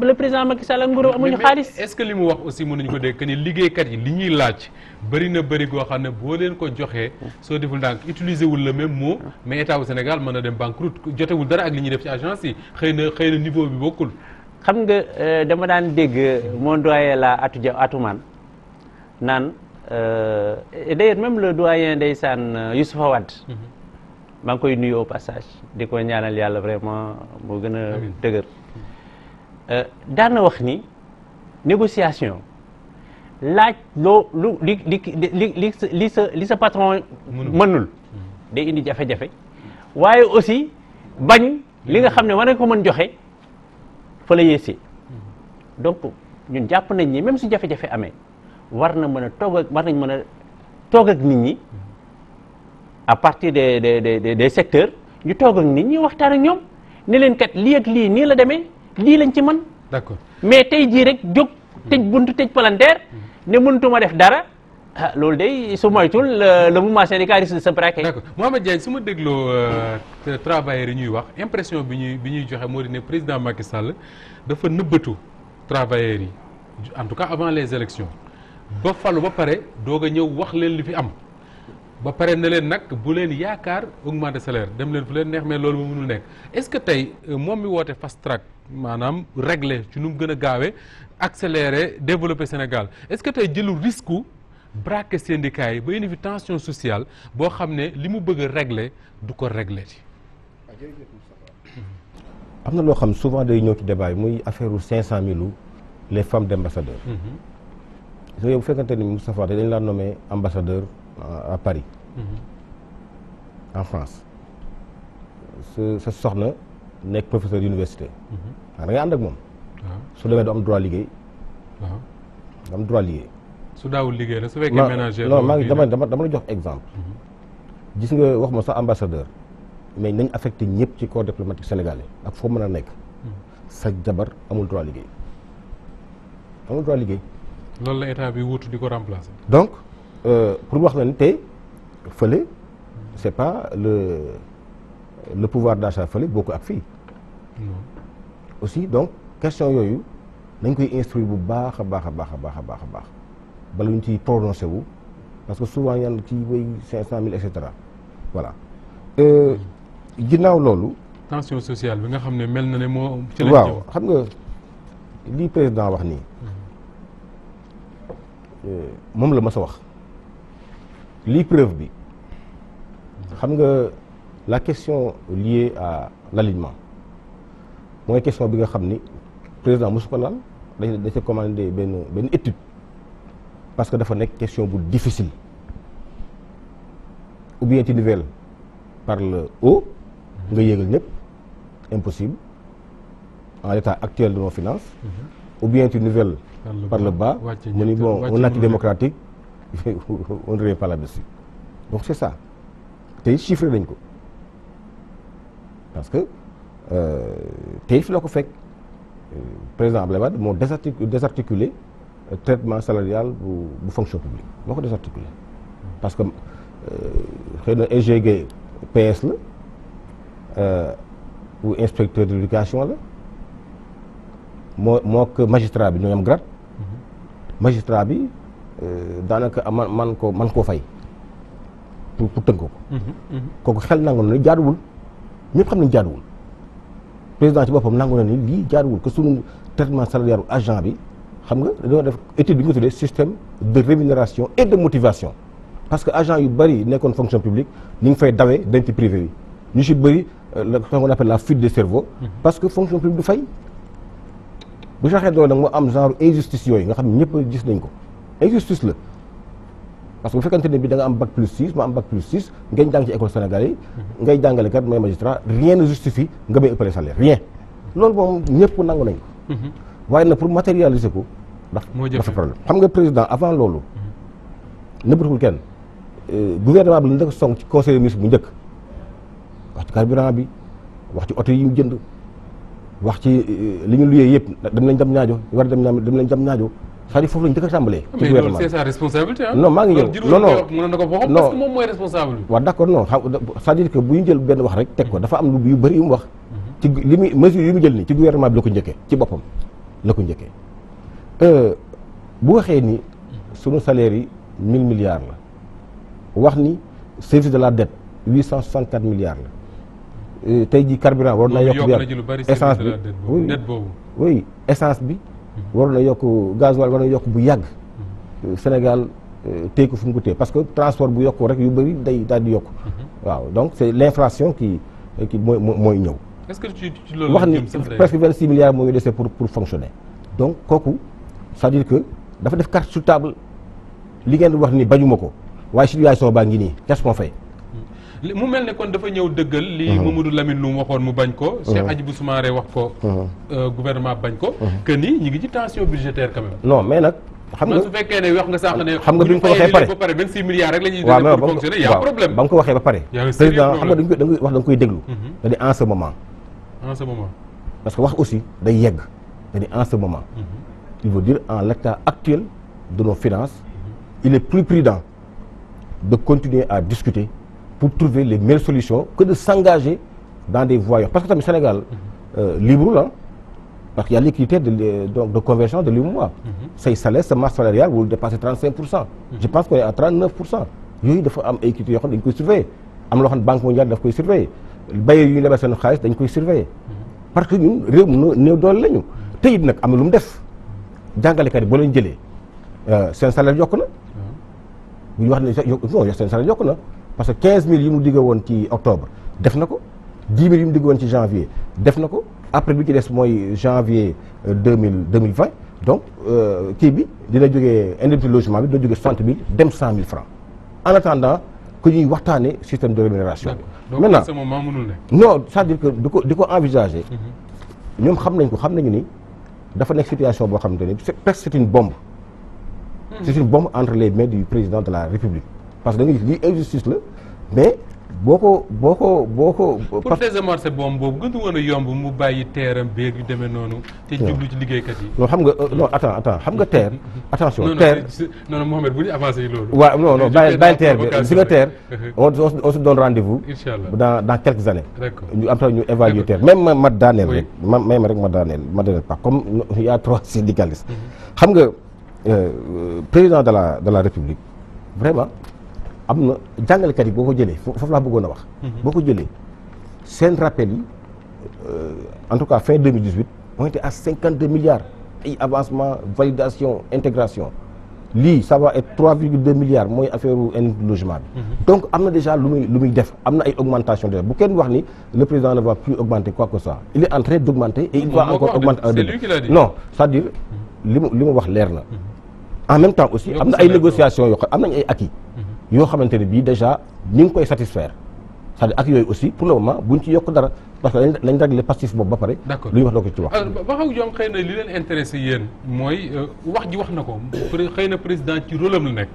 le président Macky Sall ak nguuru amuñu xaalis. est-ce que li mu wax aussi mën nañu ko dégg que ni liggéeykat yi li ñuy laaj bëri na bëri goo xam ne boo leen ko joxee soo deful ndànk utiliser wul le même mot mais état bu Sénégal mën na dem banqueroute jotewul dara ak li ñuy def ci agence yi xëy na niveau bi bokkul. xam nga dama daan dégg mon doyen la Atoumane naan et d'ailleurs même le doyen ndeysaan Youssoufa Wade maa ngi koy nuyu au passage di ko ñaanal yàlla vraiment moo gën a dëgër daan na wax ni négociation laaj loo li sa patron mënul day indi jafe-jafe waaye aussi bañ li nga xam ne war na ko mën joxe fa la yéesee donc ñun jàpp nañ ni même su jafe-jafe amee war nañ mën a toog ak nit ñi à partir des secteurs ñu toog ak nit ñi waxtaan ak ñoom ne leen kat lii ak lii nii la demee lii lañ ci mën. d'accord mais tey jii rek jóg tëj buntu tëj palanteer ne mënutuma def dara loolu day su moytul le mouvement syndical risque de se braquer. d'accord Mohamed Diagne su ma dégloo travailleurs yi ñuy wax impression bi ñuy joxe moo di ne président Macky Sall dafa nëbbatu travailleurs yi en tout cas avant les élections ba falu ba pare doog a ñëw wax leen li fi am ba pare na leen nag bu leen yaakaar augment de salaire dem leen fu leen neex mais loolu mu mënul nekk est-ce que tey moom mi woote fast track maanaam régler ci nu mu gën a gaawee accélérer développer Sénégal est-ce que tey jëlul risque braquer syndicats yi ba indi fi tension sociale boo xam ne li mu bëgg a régler du ko régler ci. am na loo xam souvent day ñëw ci débat yi muy affaire u 500000 les femmes d'ambassadeurs. yow bu fekkante ni Moustapha dañ laa nommé ambassadeur à Paris. En France sa soxna nekk professeur d'université. da ngay ànd ak moom. su demee du am droit liggéey. du am droit liggéey. su daawul liggéey la su fekkee ménagère non maa ngi dama la jox exemple. gis nga wax ma sax ambassadeur mais nañ affecté ñëpp ci corps diplomatique sénégalais ak foo mën a nekk. sa jabar amul droit liggéey amul droit liggéey. loolu la état bi wuutu di ko remplacer. donc pour wax la ni tey fële c'est pas le pouvoir d'achat fële bokk ak fii. aussi donc question yooyu dañ koy instruire bu baax a baax a baax a baax a baax a baax bala ñu ciy prononcé wu parce que souvent yan ci way 500000 et cetera voilà ginnaaw loolu. tension sociale bi nga xam ne mel na ne moo. ci lañ waaw xam nga lii président wax nii moom la ma sa wax lii preuve bi xam nga la question liée à l'alignement mooy question bi nga xam ni président mosu ko naan da ca commandé benn étude parce que dafa nekk question bu difficile ou bien tu nivelles par le haut nga yéegal ñëpp impossible en l'état actuel de nos finances ou bien tu nivelles par le bas mu ni bon un acte démocratique on ne revient pas là-dessus donc c'est ça tey chiffré nañ ko parce que tey fi la ko fekk président Abdoulaye Wade moo désarticulé traitement salarial bu fonction publique moo ko désarticulé parce que xëy na EGG PS la ou inspecteur de l'éducation la moo ko magistrat bi ñoo am grade magistrat bi daanaka man koo fay pour tënk ko kooku xel nangu na ni jaaduwul ñëpp xam nañ jaaduwul président ci boppam nangu na ni lii jaaduwul que sunu traitement salarial agent bi xam nga dañoo def étude bi nga tuddee système de rémunération et de motivation parce que agent yu bëri nekkoon fonction publique ñu ngi fay dawee dañ ci privé bi ñu si bëri la qu'on appelle la fuite des cerveaux parce que fonction publique du fay bu saxee doole nag moo am genre injustice yooyu nga xam ne ñëpp gis nañ ko injustice la parce que bu fekkante ne bi da nga am bac plus 6 ma am bac plus 6 ngay jàng ci école sénégalais yi ngay jàngale kat may magistrat rien ne justifie nga may ëppale salaire rien loolu moom ñëpp nangu nañ ko waaye nag pour matérialiser ko dafa problème xam nga président avant loolu nëbbatul kenn gouvernement bi la njëkk song ci conseil des ministres bu njëkk wax ci carburant bi wax ci oto yi ñu jënd wax ci li ñu luyee yëpp dem nañ dem ñaajo war dem nañ dem ñaajo c'est-à-dire foofu lañu njëkk a tàmbalee ci gouvernement c'est sa responsabilité non maa ngi ñëw non parce que moom mooy responsable bi waaw d'accord non c'est-à-dire que bu ñu jël benn wax rek teg ko dafa am lu yu bëri yu mu wax ci li muy mesure yi mu jël nii ci gouvernement bi la ko njëkkee ci boppam la ko njëkkee bu waxee ni sunu salaire yi 1000 milliards la wax ni service de la dette 864 milliards la tey jii carburant war na yokk essence bi oui essence bi war na yokk gasoil war na yokk bu yàgg Sénégal téye ko fu mu ko téye parce que transport bu yokkoo rek yu bëri day daal di yokk waaw donc c'est l'inflation qui mooy ñëw est-ce que ci loolu wax ni presque 26 milliards moo ñu dese pour fonctionner donc kooku c'est-à-dire que dafa def carte sur table li ngeen wax ni bañuma ko waaye situation baa ngi nii qu'est-ce qu'on fait mu mel ne kon dafa ñëw dëggal li Mamadou Lamine Loum waxoon mu bañ ko Cheikh Hadjibou Soumaré wax ko gouvernement bañ ko que ni ñi ngi ci tension budgétaire quand même non mais nag xam nga su fekkee ne wax nga sànq ne xam nga bi ñu ko waxee ba pare 26 milliards rek la ñuy def pour fonctionner y a problème ba nga ko waxee ba pare président xam nga da nga wax da nga koy déglu da di en ce moment parce que wax aussi day yegg da di en ce moment il veut dire en l'état actuel de nos finances il est plus prudent de continuer à discuter pour trouver les meilleures solutions que de s'engager dans des voies parce que tamit Sénégal libre la parce qu'il y a les critères de convergence de l'UEMOA say salaire sa masse salariale wul dépasser 35%. Je pense qu'on est à 39%. yooyu dafa am ay critères yoo xam ne dañ koy surveiller am loo xam ne banque mondiale daf koy surveiller bailleurs yu ñu lebal seen xaalis dañ koy surveiller parce que ñun réew mu néew doole lañu te it nag am na lu mu def jàngalekat yi boo leen jëlee seen salaire yokk na bu ñu wax ne non seen salaire yokk na parce que 15000 yi mu digg woon ci octobre def na ko 10 000 yi mu digg woon ci janvier def na ko après bi ci des mooy janvier 2020 donc kii bi dina jógee indemnité logement bi dina jógee 60 000 dem 100 000 francs en attendant que ñuy waxtaanee système de rémunération bi. maintenant donc moment mënul ne. non c'est-à-dire que di ko envisager. ñoom xam nañu ni dafa nekk situation boo xamante ni presque c'est une bombe. c'est une bombe entre les mains du président de la République parce que da nga gis lii injustice la mais boo ko. pour désamorcer bombe boobu gën woon a yomb mu bàyyi teeram beeg yu demee noonu. te jublu ci liggéeykat yi. non xam nga non attends xam nga teer. attention teer non Mohamed bu ñu avancé loolu. waaw non bàyyi teer bi si nga teer. on se donne rendez-vous. Inchallah dans quelques années. D'accord ñu am tamit ñu évaluer teer même ma daaneel rek. même rek ma daaneel pas comme il y a 3 syndicalistes. xam nga président de la République vraiment. am na jàngalekat yi boo ko jëlee foofu laa bëggoon a wax. boo ko jëlee seen rappel yi en tout cas fin 2018 on était à 52 milliards ay avancement validation intégration lii ça va être 3,2 milliards mooy affaire logement bi. donc am na déjà lu muy def am na ay augmentation de bu kenn wax ni le président ne va plus augmenter quoi que ce soit il est en train d'augmenter et il va encore augmenter un c'est lui qui l'a dit. non c'est-à-dire li mu wax leer na en même temps aussi am na ay négociations yoo xam am nañ ay acquis yoo xamante ne bii déjà ñu ngi koy satisfaire c'est-à-dire ak yooyu aussi pour le moment buñ ci yokk dara parce que lañ réglé passif boobu ba pare. d'accord lu ñu wax doo ko ci wax. ba xaw jom xëy na li leen intéressé yéen mooy wax ji wax na ko xëy na président ci rôle am la nekk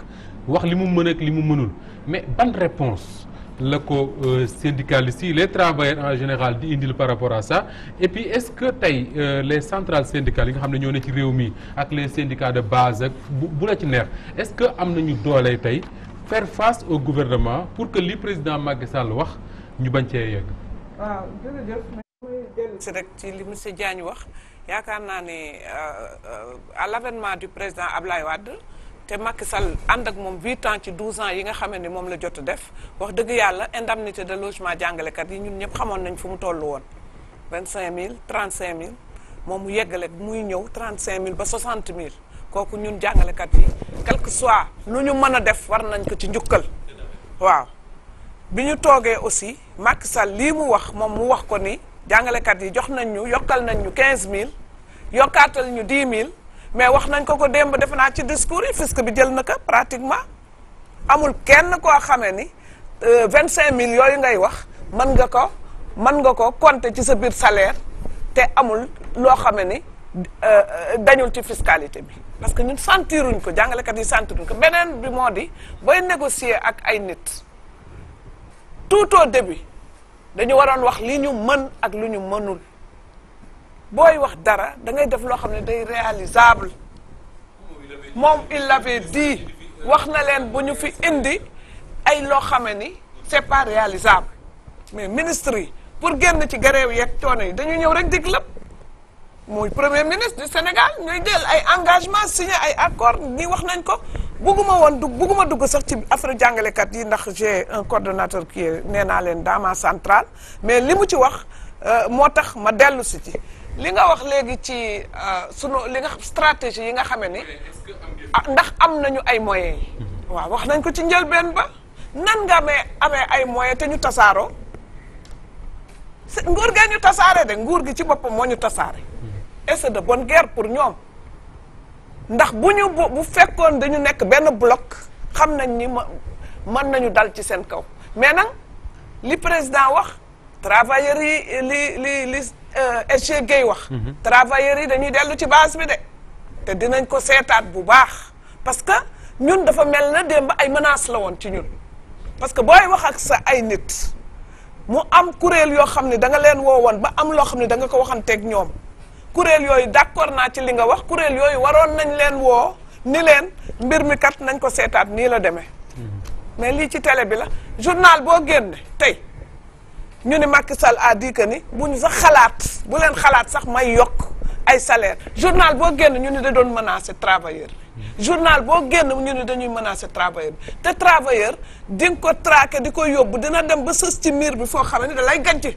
wax li mu mën ak li mu mënul mais ban réponse la ko syndicalistes yi les travailleurs en général di indil par rapport à ça et puis est-ce que tey les centrales syndicales yi nga xam ne ñoo ne ci réew mi ak les syndicats de base ak bu la ci neex est-ce que am nañu doole tey faire face au gouvernement pour que li président Macky Sall wax ñu bañ cee yegg. waaw jërëjëf muy dellu si rek ci li monsieur Diagne wax yaakaar naa ne à l'avènement du président Ablaye Wade te Macky Sall ànd ak moom 8 ans ci 12 ans yi nga xam ne moom la jot a def wax dëgg yàlla indemnité de logement jàngalekat yi ñun ñëpp xamoon nañ fu mu toll woon 25000 35000 moom mu yeggale muy ñëw 35000 ba 60000 kooku ñun jàngalekat yi quel que soit lu ñu mën a def war nañ ko ci njukkal waaw. bi ñu toogee aussi Macky Sall lii mu wax moom mu wax ko ni jàngalekat yi jox nañ ñu yokkal nañ ñu 15000 yokkaatal ñu 10000 mais wax nañ ko démb defe naa ci discours yi fisc bi jël na ko pratiquement amul kenn koo xamee ni 25000 yooyu ngay wax mën nga ko compter ci sa biir salaire te amul loo xamee ni dañul ci fiscalité bi parce que ñun sentiruñ ko jàngalekat yi sentiruñ ko beneen bi moo di booy négocier ak ay nit. tout au début dañu waroon wax li ñu mën ak lu ñu mënul booy wax dara da ngay def loo xam ne day réalisable moom il l'avait dit wax na leen bu ñu fi indi ay loo xam ni c'est pas réalisable mais ministre yi pour génn ci grève yeeg coono yi dañu ñëw rek dig lépp muy premier ministre du Sénégal ñooy jël ay engagement signé ay accord ni wax nañ ko bugguma dugg sax ci affaire jàngalekat yi ndax j'ai un coordonnateur qui est nee naa leen dans ma centrale mais li mu ci wax moo tax ma dellu si ci li nga wax léegi ci li nga stratégie yi nga xamee ni ndax am nañu ay moyens yi waaw wax nañ ko ci njëlbeen ba nan nga amee ay moyens te ñu tasaaroo nguur gee ñu tasaare de nguur gi ci boppam moo ñu tasaare et c'est de bonne guerre pour ñoom ndax bu fekkoon dañu nekk benn bloc xam nañ ni mën nañu dal ci seen kaw mais nag li président wax travailleurs yi li SG Gueye wax travailleurs yi dañuy dellu ci base bi de te dinañ ko seetaat bu baax parce que ñun dafa mel na démb ay menaces la woon ci ñun parce que booy wax ak sa ay nit mu am kuréel yoo xam ne da nga leen woowoon ba am loo xam ne da nga ko waxanteeg ñoom kuréel yooyu d'accord naa ci li nga wax kuréel yooyu waroon nañ leen woo ni leen mbir mi kat nañ ko seetaat nii la demee mais lii ci télé bi la journal boo génne tey ñu ni Macky Sall a dit que ni bu ñu sax bu leen xalaat sax may yokk ay salaire journal boo génn ñu ni da doon menacer travailleur journal boo génn ñu ni dañuy menacer travailleur te travailleur di nga ko traquer di ko yóbbu dina dem ba sës ci miir bi foo xam ne da lay gàncax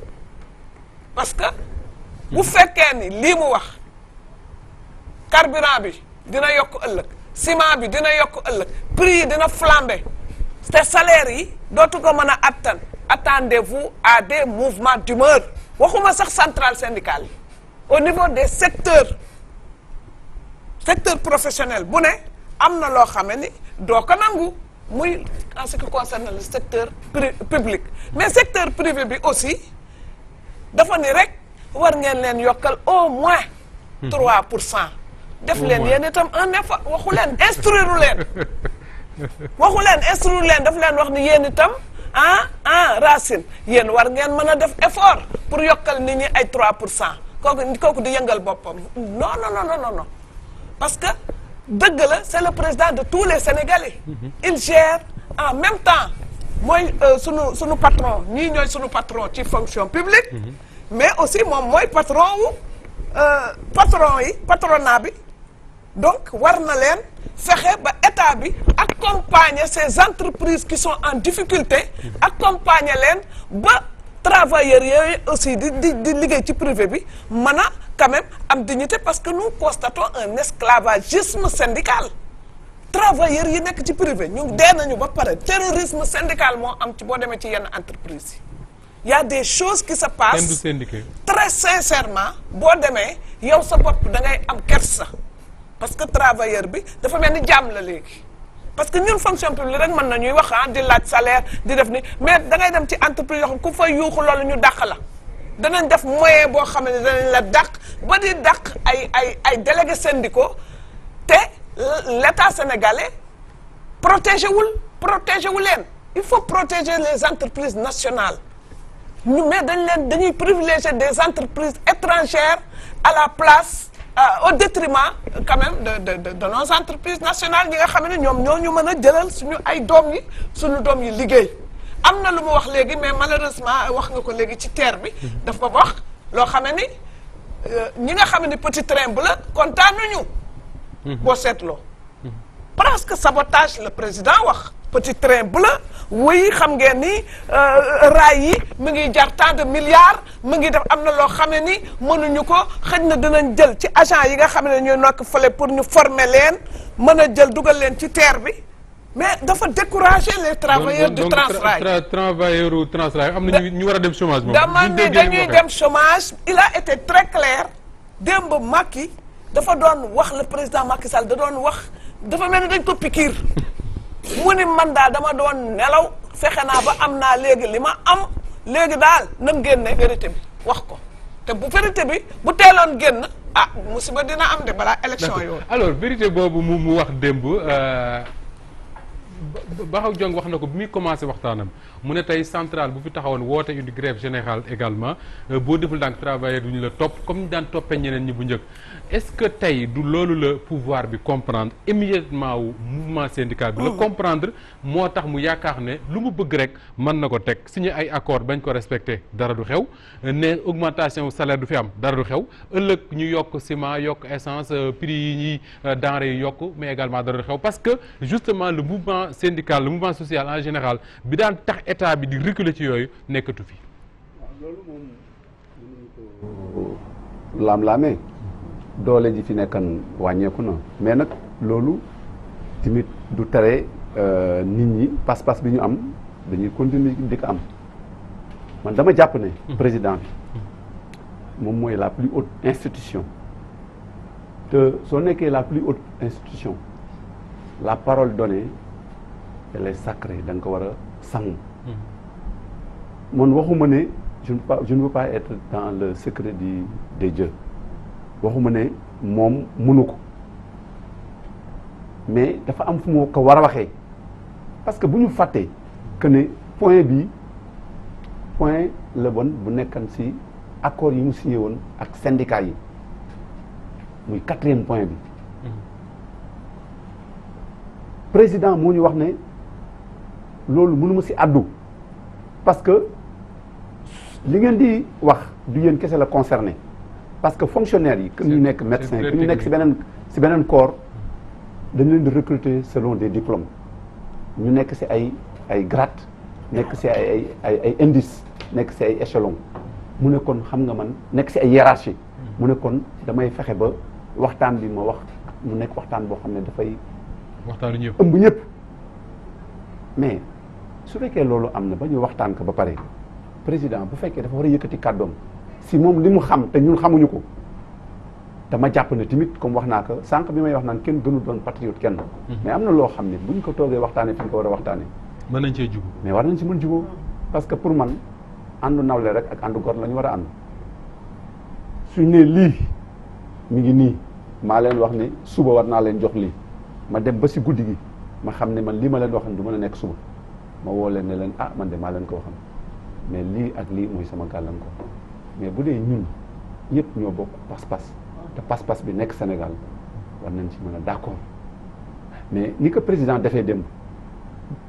parce que bu fekkee ni lii mu wax carburant bi dina yokk ëllëg ciment bi dina yokk ëllëg prix yi dina flamber te salaire yi dootu ko mën a attan attendez-vous à des mouvements d'humeur waxuma sax centrale syndicale yi au niveau des secteur professionnel bu ne am na loo xam ni doo ko nangu muy en ce qui concerne le secteur public mais secteur privé bi aussi dafa ni rek war ngeen leen yokkal au moins 3%. def leen yéen itam un effort waxu leen instruire leen daf leen wax ni yéen itam Racine yéen war ngeen mën a def effort pour yokkal nit ñi ay 3%. kooku di yëngal boppam non parce que dëgg la c'est le président de tous les Sénégalais. Il gère en même temps mooy sunu patron ñii ñooy sunu patron ci fonction publique. mais aussi moom mooy patron wu patronat bi donc war na leen fexe ba état bi accompagner ces entreprises qui sont en difficulté accompagner leen ba travailleurs yooyu aussi di liggéey ci privé bi mën a quand même am dignité parce que nous constatons un esclavagisme syndical travailleurs yi nekk ci privé ñu dee nañu ba pare terrorisme syndical moo am ci boo demee ci yenn entreprise yi il y a des choses qui se passent très sincèrement boo demee yow sa bopp da ngay am kersa parce que travailleur bi dafa mel ni jaam la léegi parce que ñun fonction publique rek mën na ñuy wax di laaj salaire di def ni mais da ngay dem ci entreprise yoo xam ku fay yuuxu loolu ñu dàq la danañ def moyen boo xam ne danañ la dàq ba di dàq ay délégués syndicaux te l'État sénégalais protégé wu leen il faut protéger les entreprises nationales mais dañuy privilégier des entreprises étrangères à la place au détriment quand même de nos entreprises nationales ñi nga xam ne ñoom ñoo ñu mën a jëlal suñu ay doom yi suñu doom yi liggéey am na lu mu wax léegi mais malheureusement wax nga ko léegi ci terre bi dafa wax loo xam ne ni ñi nga xam ne petit train bu la kontaanuñu boo seetloo presque sabotage le président wax petit train bu la wuy xam ngeen ni raay yi mu ngi jar tant de milliards mu ngi def am na loo xam ne ni mënuñu ko xëj na dinañ jël ci agent yi nga xam ne ñooy nokk fële pour ñu former leen mën a jël dugal leen ci terre bi mais dafa décourager les travailleurs du Transrail. Travailleurs du Transrail am na ñu war a dem chômage moom. dama ne dañuy dem chômage il a été très clair démb Macky dafa doon wax le président Macky Sall da doon wax dafa mel ni dañ ko pikiir mu ni man daal dama doon nelaw fexe naa ba am naa léegi li ma am léegi daal nam génne vérité bi wax ko te bu vérité bi bu teeloon génn musiba dina am de balaa élection yooyu. alors vérité boobu mu wax démb Bakhaw Diong wax na ko bi muy commencé waxtaanam mu ne tey centrale bu fi taxawoon woote une grève générale également boo deful daanaka travailleur du ñu la topp comme ñu daan toppee ñeneen ñi bu njëkk est-ce que tey du loolu la pouvoir bi comprendre immédiatement wu mouvement syndical bi la comprendre moo tax mu yaakaar ne lu mu bëgg rek mën na ko teg signé ay accord bañ ko respecté dara du xew ne augmentation salaire du fi am dara du xew ëllëg ñu yokk ciment yokk essence prix yi ñuy denrées yi yokk mais également dara du xew parce que justement le mouvement syndical le mouvement social en général bi daan tax état bi di reculer ci yooyu nekkatu fi. waaw loolu moom mënuñu ko laam-laamee doole ji fi nekkan wàññeeku na mais nag loolu tamit du tere nit ñi pas-pas bi ñu am dañuy continuer di ko am man dama jàpp ne. président bi moom mooy la plus haute institution te soo nekkee la plus haute institution la parole donnée elle est sacrée da nga ko war a sàmm. man waxuma ne je ne veux pas être dans le secret des dieux waxuma ne moom mënu ko mais dafa am fu mu ko war a waxee parce que bu ñu fàttee que ne point la bon bu nekkan ci accord yi mu signé woon ak syndicat yi muy 4e point bi président moo ñu wax ne loolu mënuma ci àddu parce que li ngeen di wax du yéen kese la concerné parce que fonctionnaires yi que ñu nekk médecin que ñu nekk ci beneen corps dañu leen di recruter selon des diplômes ñu nekk ci ay grades nekk ci ay indices nekk ci ay échelons mu ne kon xam nga man nekk ci ay hiérarchie mu ne kon damay fexe ba waxtaan bi ma wax mu nekk waxtaan boo xam ne dafay waxtaanu ñëpp ëmb ñëpp mais su fekkee loolu am na ba ñu waxtaan ko ba pare président bu fekkee dafa war a yëkkati kàddoom si moom li mu xam te ñun xamuñu ko dama jàpp ne tamit comme wax naa ko sànq bi may wax naan kenn gënu doon patriote kenn mais am na loo xam ne buñ ko toogee waxtaanee fi ñu ko war a waxtaanee mën nañ cee jubóo mais war nañ si mën jubóo parce que pour man àndu nawle rek ak àndu gor la ñu war a ànd suñ ne lii mi ngi nii maa leen wax ne suba war naa leen jox lii ma dem ba si guddi gi ma xam ne man lii ma leen waxoon du mën a nekk suba ma woo leen ne leen man de maa leen ko waxoon mais lii ak lii mooy sama gàllankoor mais bu dee ñun ñëpp ñoo bokk pas-pas te pas-pas bi nekk Sénégal war nañ ci mën a d'accord mais ni ko président defee démb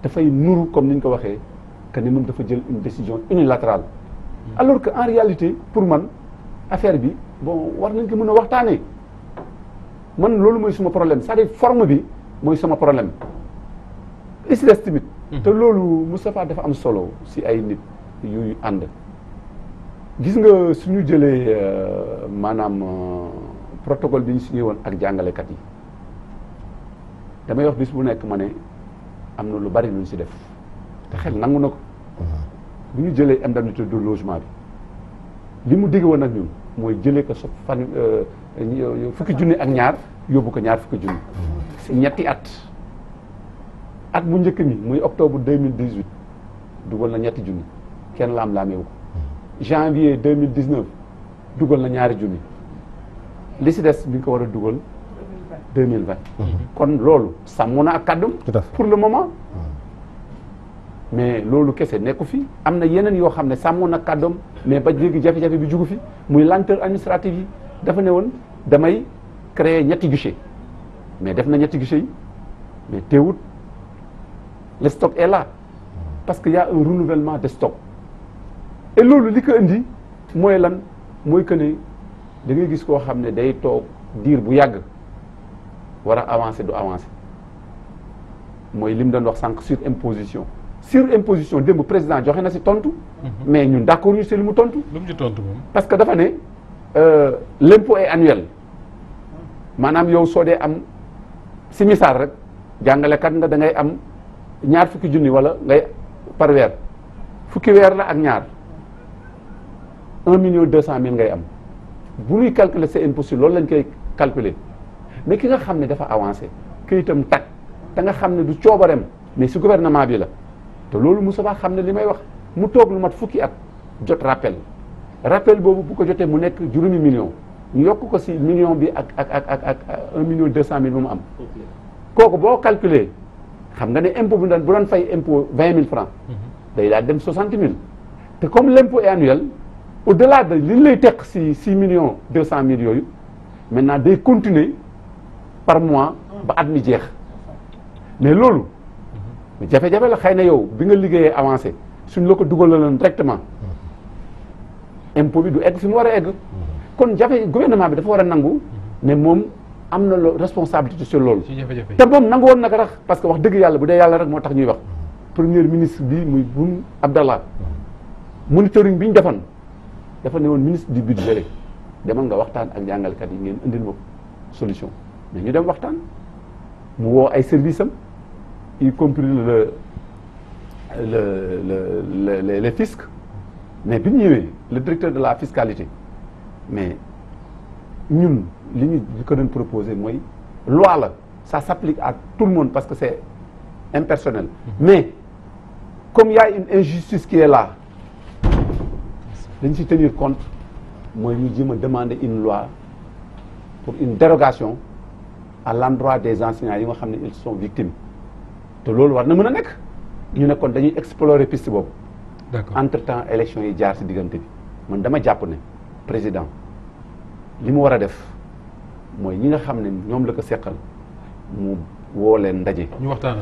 dafay nuru comme ni ñu ko waxee que ni moom dafa jël une décision unilatérale alors que en réalité pour man affaire bi bon war nañ ko mën a waxtaanee man loolu mooy suma problème c'est-à-dire forme bi mooy sama problème is des tamit te loolu Moustapha dafa am solo si ay nit yuy ànd gis nga suñu jëlee maanaam protocole bi ñu signé woon ak jàngalekat yi damay wax bis bu nekk ma ne am na lu bari luñ si def te xel nangu na ko bu ñu jëlee indemnité de logement bi li mu digg woon ak ñun mooy jëlee ko fukki junni ak ñaar yóbbu ko ñaar fukki junni si ñetti at bu njëkk mi muy octobre 2018 dugal na ñetti junni kenn laam-laameewu ko janvier 2019 dugal na ñaari junni li si des bi nga ko war a dugal 2020 kon loolu sàmm na ak kàddum pour le moment mais loolu kese nekku fi am na yeneen yoo xam ne sàmmoon na kàddoom mais ba léegi jafe-jafe bi jugu fi muy lenteur administrative yi dafa ne woon damay créer ñetti guichet mais def na ñetti guichet yi mais teewut le stock est là parce que y a un renouvellement de stock et loolu li ko indi mooy lan mooy que ne da ngay gis koo xam ne day toog diir bu yàgg war a avancer du avancer mooy li mu doon wax sànq sur imposition démb président joxe na si tontu. mais ñun d'accord ñu si li mu tontu. lu mu ci tontu moom. parce que dafa ne l'impôt est annuel maanaam yow soo dee am si misaal rek jàngalekat nga da ngay am ñaar fukki junni wala ngay par weer fukki weer la ak ñaar 1,2 million ngay am bu ñuy calculer c'est impossible loolu lañ koy calculer mais ki nga xam ne dafa avancé këyitam tag da nga xam ne du coobareem mais si gouvernement bi la. te loolu Moussa Ba xam ne li may wax mu toog lu mat fukki at jot rappel boobu bu ko jotee mu nekk juróomi million ñu yokk ko si million bi ak 1,2 million bu mu am. kooku boo calculer xam nga ne impôt bu doon fay impôt 20 000 francs. day daal dem 60 000. te comme l'impôt est annuel au delà de li ñu lay teq si 6,2 millions yooyu maintenant day continuer par mois ba at mi jeex mais loolu. jafe-jafe la xëy na yow bi nga liggéeyee avancé suñ la ko dugaloon directement impôt bi du egg fi mu war a egg kon gouvernement bi dafa war a nangu ne moom am na responsabilité sur loolu te moom nangu woon naka rax parce que wax dëgg yàlla bu dee yàlla rek moo tax ñuy wax premier ministre bi muy Boun Abdallah monitoring bi ñu defoon dafa ne woon ministre du budget rek demal nga waxtaan ak jàngalekat yi ngeen indil ma solution mais ñu dem waxtaan mu woo ay service am y compris les fiscs mais bi ñu ñëwee le directeur de la fiscalité mais ñun li ñu ko doon proposé mooy loi la ça s'applique à tout le monde parce que c'est impersonnel mais comme il y a une injustice qui est là dañ ci tenir compte mooy ñu jéem a demander une loi pour une dérogation à l'endroit des enseignants yi nga xam ne ils sont victimes te loolu war na mën a nekk ñu ne kon dañuy explorer piste boobu. d'accord entre temps élection yi jaar ci diggante bi man dama jàpp ne président li mu war a def mooy ñi nga xam ne ñoom la ko seqal mu woo leen ndaje. ñu waxtaan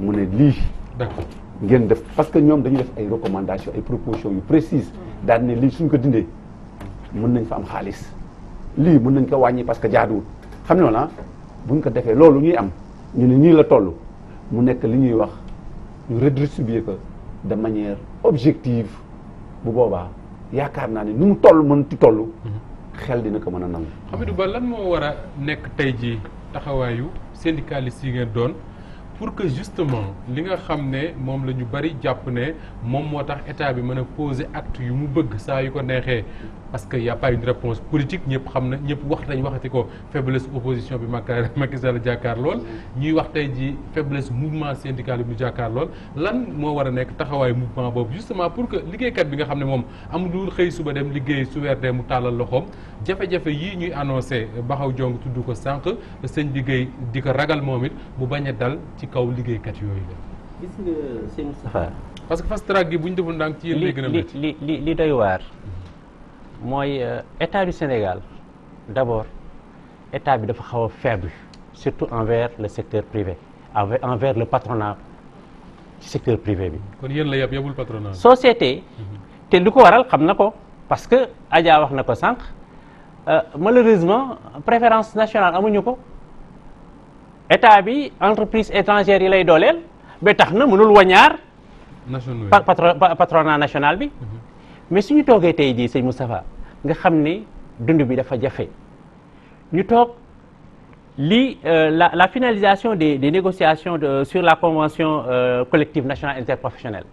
mu ne lii. d'accord ngeen def parce que ñoom dañuy def ay recommandations ay propositions yu précises daal ne lii suñ ko dindee mën nañ fa am xaalis lii mën nañ ko wàññi parce que jaaduwul xam nga la buñ ko defee loolu ñuy am ñu ne nii la toll. mu nekk li ñuy wax ñu redistribuer ko de manière objective bu boobaa yaakaar naa ne nu mu toll mën ti toll xel dina ko mën a nangu. Hamidou Ba lan moo war a nekk tey jii taxawaayu syndicaliste yi ngeen doon pour que justement li nga xam ne moom la ñu bari jàpp ne moom moo tax état bi mën a poser acte yu mu bëgg saa yu ko neexee parce que y a pas une réponse politique ñëpp xam na ñëpp waxati ko faiblesse opposition bi Macky Sall jàkkaar lool ñuy wax tey ji faiblesse mouvement syndical bi ñu jàkkaar lool lan moo war a nekk taxawaayu mouvement boobu justement pour que liggéeykat bi nga xam ne moom amul xëy suba dem liggéey su weer dee mu tàllal loxoom jafe-jafe yii ñuy annoncé Baxaw Jong tudd ko sànq sëñ liggéey di ko ragal moom it mu bañ a dal ci kaw liggéeykat yooyu la. gis nga sëñ Moustapha parce que fast track gi bu ñu defoon ndànk ci yéen lay gën a métti li doy waar mooy état du Sénégal d'abord état bi dafa xaw a faible surtout envers le secteur privé envers le patronat ci secteur privé bi. kon yéen la yabul patronat. société te lu ko waral xam na ko parce que Adja wax na ko sànq malheureusement préférence nationale amuñu ko état bi entreprise étrangère yi lay dooleel ba tax na mënul wañaar patronat national bi. mais suñu toogee tey jii sëñ Moustapha nga xam ne dund bi dafa jafe ñu toog lii la finalisation des négociations sur la convention collective nationale interprofessionnelle.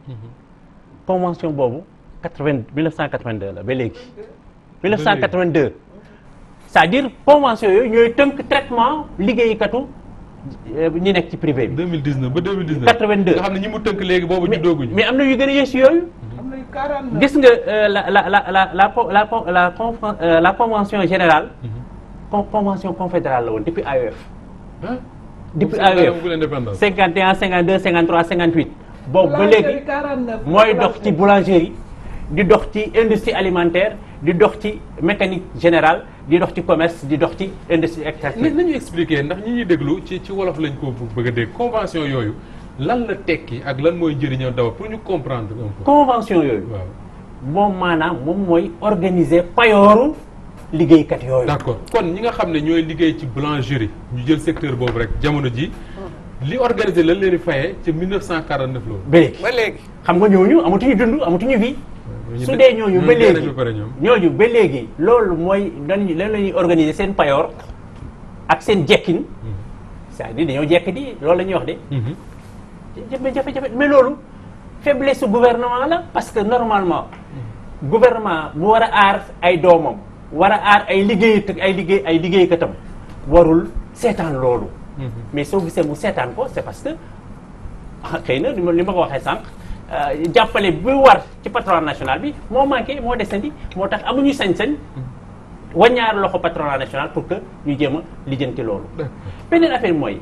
convention boobu 1982 la ba léegi. 1982 c'est-à-dire convention yooyu ñooy tënk traitement liggéeykatu ñi nekk ci privé bi. 2019 ba 2019. 82 nga xam ne ñi mu tënk léegi boobu ñu dooguñu. mais am na yu gën a yées yooyu. am na yu 49. gis nga la convention générale. convention confédérale la woon depuis AOF. ah depuis AOF 51 52 53 58. boobu ba léegi mooy dox ci boulangerie di dox ci industrie alimentaire di dox ci mécanique générale di dox ci commerce di dox ci industrie extractive. nañu expliquer ndax ñi ñuy déglu ci wolof lañ ko bëgg a dégg convention yooyu lan la tekki ak lan mooy njëriñam d'abord pour ñu comprendre un peu. convention yooyu. waaw moom maanaam moom mooy organiser payooru liggéeykat yooyu. d'accord kon ñi nga xam ne ñooy liggéey ci boulangerie ñu jël secteur boobu rek jamono ji li organisé lan leen di fayee ca 1949 loolu. ba léegi xam nga ñooñu amatuñu dund amatuñu vie. su dee ñooñu ba léegi loolu mooy lan la ñuy organiser seen payoor ak seen jekkin. c'est-à-dire dañoo jekk di loolu la ñuy wax de. jafe-jafe mais loolu faiblesse su gouvernement la parce que normalement gouvernement bu war a aar ay doomam war a aar ay liggéeykatam warul seetaan loolu. mais soo gisee mu seetaan ko c'est parce que xëy na li ma ko waxee sànq jàppale bi war ci patronat national bi moo manqué moo desandi moo tax amuñu sañ-sañ waññaar loxo patronat national pour que ñu jéem a lijjanti loolu. beneen affaire mooy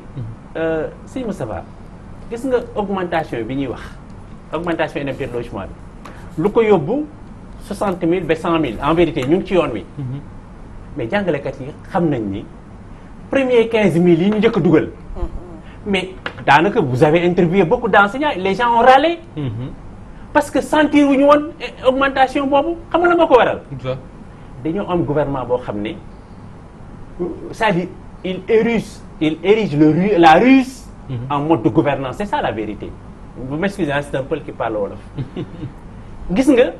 sëñ Moustapha gis nga augmentation bi ñuy wax augmentation indemnité de logement bi lu ko yóbbu 60 000 ba 100 000 en vérité ñu ngi ci yoon wi. mais jàngalekat yi xam nañ ni. premier 15 000 yi ñu njëkk a dugal. mais daanaka vous avez interviewé beaucoup d'enseignants les gens ont râlé. parce que sentir wu ñu woon augmentation boobu xam nga la moo ko waral. dañoo am gouvernement boo xam ne c'est-à-dire il érige la ruse en mode de gouvernance c'est ça la vérité. vous m'excusez c'est un peu qui parle wolof. gis nga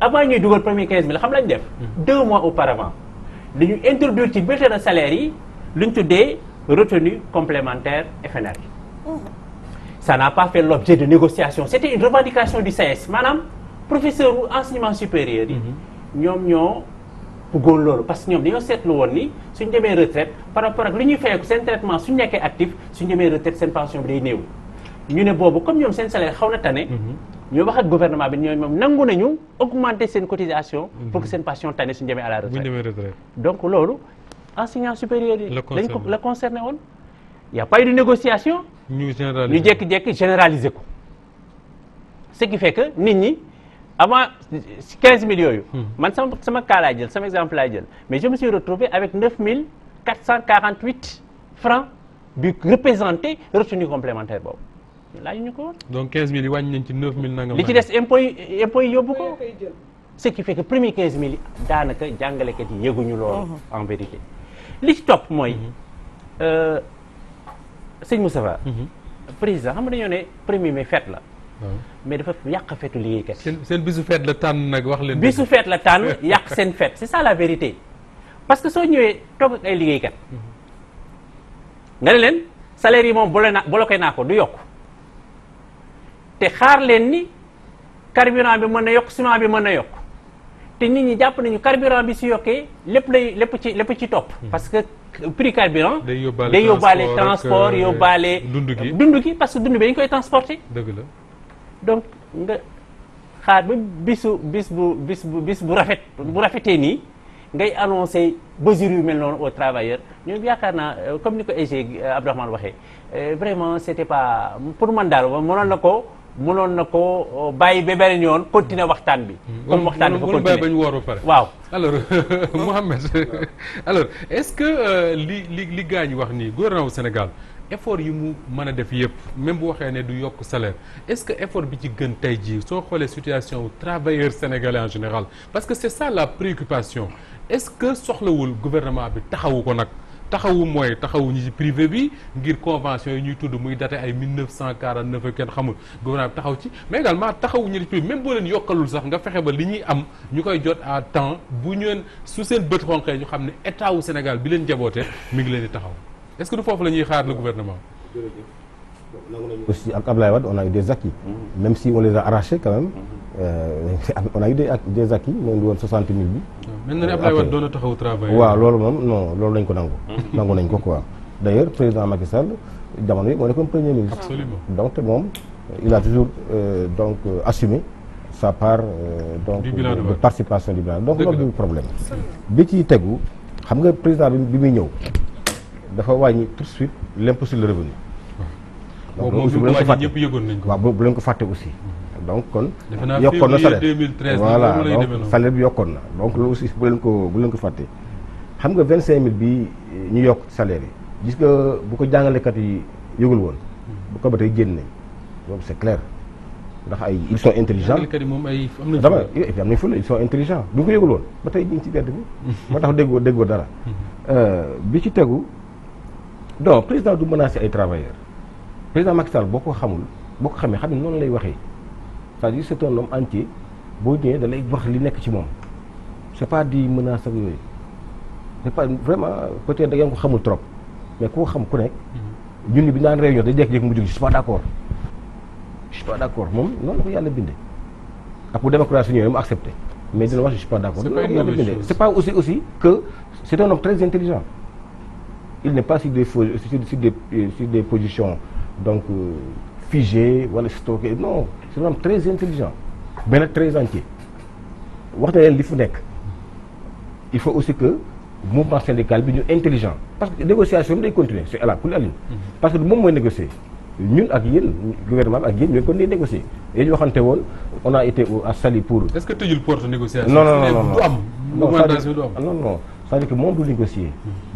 avant ñuy dugal premier 15 000 xam lañ def. 2 mois auparavant dañu introduire ci bulletin de salaire yi. lu ñu tuddee retenue complémentaire FNR. Ça n'a pas fait l'objet de négociation c'était une revendication du CS maanaam professeur u enseignement supérieur yi. ñoom ñoo bëggoon loolu parce que ñoom dañoo seetlu woon ni suñ demee retraite par rapport ak lu ñuy fayeeku seen traitement suñ nekkee actif suñ demee retraite seen pension bi day néew. ñu ne boobu comme ñoom seen salaire xaw na tane. ñoo wax ak gouvernement bi ñoom moom nangu nañu augmenter seen cotisation. pour que seen pension tane suñ demee à la retraite. donc loolu. enseignants supérieurs yi dañ ko la concerné woon y a pas eu de négociation ñu jékki-jékki généraliser ko ce qui fait que nit ñi avant 15 000 yooyu man sama cas laay jël sama exemple laay jël mais je me suis retrouvé avec 9 448 francs bi représenté retenu complémentaire boobu laaj ñu ko woon donc 15 000 yi wàññi nañ ci 9 000 nangam li ci des impôt yi yóbbu ko ce qui fait que premier 15 000 yi daanaka jàngalekat yi yëguñu loolu en vérité li ci topp mooy sëñ Moustapha président xam nga dañoo ne premier mai fête la mais dafa yàq feetu liggéeykat seen bisu fête la tànn nag wax leen bisu fête la tànn yàq seen fête c'est ça la vérité parce que soo ñëwee toog ak ay liggéeykat nga ne leen salaire yi moom bloqué naa ko du yokk te xaar leen ni carburant bi mën na yokk ciment bi mën na yokk te nit ñi jàpp nañu carburant bi su yokkee lépp ci topp. parce que prix carburant. day yóbbaale transport yóbbaale. dund gi parce que dund bi dañu koy transporter. dëgg la donc nga xaar ba bis bu rafetee nii ngay annoncer mesures yu mel noonu aux travailleurs ñoom yaakaar naa comme ni ko EG Abdourahmane waxee vraiment c'était pas pour man daal mënoon na ko bàyyi ba beneen yoon continuer waxtaan bi. comme waxtaan bi ko continuer bàyyi ba ñu woor ba pare. waaw alors Mouhamed alors est-ce que li gaa ñi wax nii gouvernement bu Sénégal effort yi mu mën a def yëpp même bu waxee ne du yokk salaire est-ce que effort bi ci gën tey jii soo xoolee situation wu travailleurs sénégalais en général parce que c'est ça la préoccupation est-ce que soxlawul gouvernement bi taxawu ko nag. taxawu mooy taxawu ñi ci privé bi ngir convention yi ñuy tudd muy daté ay 1949 ak kenn xamul gouvernement bi taxaw ci mais également taxawu ñi ci privé même boo leen yokkalul sax nga fexe ba li ñuy am ñu koy jot à temps bu ñeen su seen bët xonqee ñu xam ne état wu Sénégal bi leen jaboote mi ngi leen di taxaw est-ce que du foofu la ñuy xaar le gouvernement. jërëjëf aussi ak Abdoulaye Wade on a eu des acquis. Même si on les a arrachés quand même. On a eu des acquis moo ngi woon 60 000 bi. mel na ne Abdoulaye Wade doon na taxaw travail. waaw loolu moom non loolu lañ ko nangu. nangu nañ ko quoi. D'ailleurs président Macky Sall jamono yi moo nekkoon premier ministre. Absolument. Donc te moom il a toujours assumé sa part donc de participation du bilan donc loolu du problème. bi ci tegu xam nga président bi muy ñëw dafa wàññi tout de suite l'impôt sur le revenu. donc moom bu leen ko fàtte ñëpp yëgoon nañ ko. waaw bu leen ko fàtte aussi. donc kon defe naa yokkoon na salaire 2013 voilà donc salaire bi yokkoon na donc loolu aussi bu leen ko fàtte. xam nga 25000 bi ñu yokk salaire yi gis nga bu ko jàngalekat yi yëgul woon bu ko ba tey génn nañ loolu c'est clair ndax ay ils sont intelligents jàngalekat yi moom ay am nañ dama am nañ fula ils sont intelligents bu ñu ko yëgul woon ba tey ñu ngi ci bedd bi moo tax déggoo dara bi ci tegu donc président du menacer ay travailleurs président Macky Sall boo ko xamee xam ne noonu lay waxee c'est-à-dire c'est un homme entier boo ñëwee da lay wax li nekk ci moom c'est pas di menace ak yooyu c'est pas vraiment peut-être da ngeen ko xamul trop mais koo xam ku nekk ñun ñi bi ñu daan réunion day jékki-jékki mu jóg je suis pas d'accord moom noonu la ko yàlla bindee ak bu démocratie ñëwee mu accepté mais dina wax je suis pas d'accord noonu la ko yàlla bindee c'est pas aussi que c'est un homme très intelligent il n'est pas sur des positions donc figées wala stocké non c'est un homme très intelligent mais nag très entier wax na leen li fu nekk il faut aussi que mouvement syndical bi ñu intelligent parce que négociation bi day continuer c'est ala kulli alin parce que moom mooy négocier ñun ak yéen gouvernement bi ak yéen ñooy kon di négocier yéen ñu waxante woon on a été à Saly pour est-ce que tëjul porte négociation non du am augmentation du am non c'est-à-dire que moom du négocier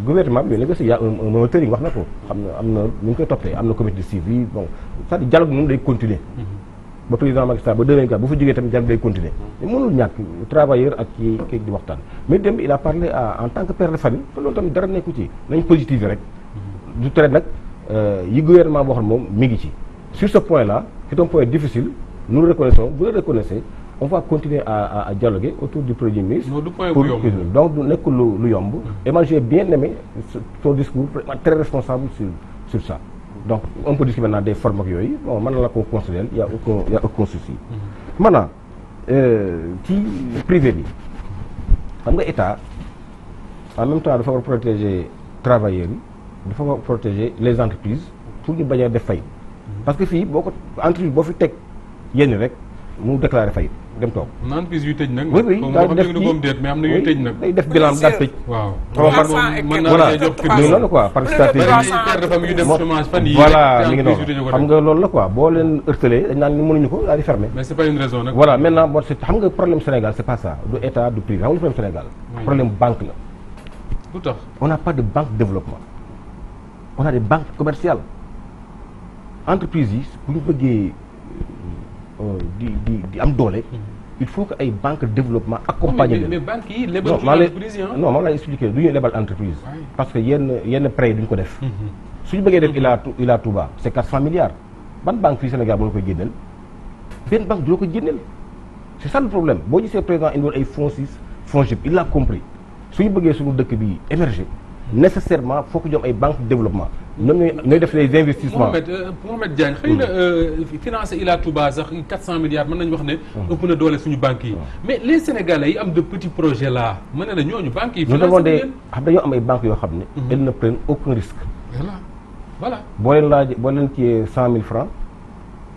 gouvernement bi ñooy négocier y a un monitoring wax na ko xam na am na ñu ngi koy toppee am na comité de suivi bon c'est-à-dire dialogue moom day continuer ba président Macky Sall ba 2024 bu fa jógee tamit dialogue day continuer mais mënul ñàkk travailleur ak kii di waxtaan mais démb il a parlé en tant que père de famille te loolu tamit dara nekku ci nañ positif rek du tere nag yi gouvernement boo xam moom mi ngi ci sur ce point là c'est un point difficile nous le reconnaissons vous le reconnaissez on va continuer à dialoguer autour du premier ministre donc du nekk lu yomb et moi j'ai bien aimé son discours vraiment très responsable sur ça donc on peut discuter maintenant des formes ak yooyu bon mën na la ko considérer y a aucun souci maintenant ci privé bi xam nga état en même temps dafa war protéger travailleurs yi dafa war protéger les entreprises pour ñu bañ a def fay parce que fii boo ko entreprise boo fi teg yenn rek mu déclarer fay dem toog. entreprise yu tëj nag. oui daal def mais am na yuy tëj nag. day def bilan daal tëj. waaw mën naa jox crédit noonu quoi par stratégie. voilà mi ngi noonu xam nga loolu la quoi boo leen heurtelee dañ naan ni mënuñu ko daal di fermer. mais c'est pas une raison nag. voilà maintenant bon xam nga problème Sénégal c'est pas ça du état du privé xam nga problème Sénégal. problème banque la. lu tax on n'a pas de banque de développement on a des banques commerciales entreprises yi bu ñu bëggee. di am doole. il faut que ay banques de développement accompagner leen. mais banques yi lebal entreprise yi non moom laay expliquer du ñu lebal entreprise. parce que yenn prêts yi duñ ko def. suñu bëggee def Ila Touba c'est 400 milliards. ban banque fii Sénégal moo la koy génneel benn banque du la ko génneel c'est ça le problème boo gisee président indiwoon ay fonds FONGIP il l'a compris suñu bëggee suñu dëkk bi émerger nécessairement faut que ñu am ay banques de développement. ñoom ñooy def les investissements. Mohamed Diagne xëy na financer Ila Touba sax 400 milliards mën nañu wax ne. ëpp na doole suñu banques yi. mais les Sénégalais yi am de petits projets là mën na la ñooñu banques yi. financé leen xam dañoo am ay banques yoo xam ne. elles ne prennent aucun risque. voilà. boo leen laajee boo leen ciyee 100 000 francs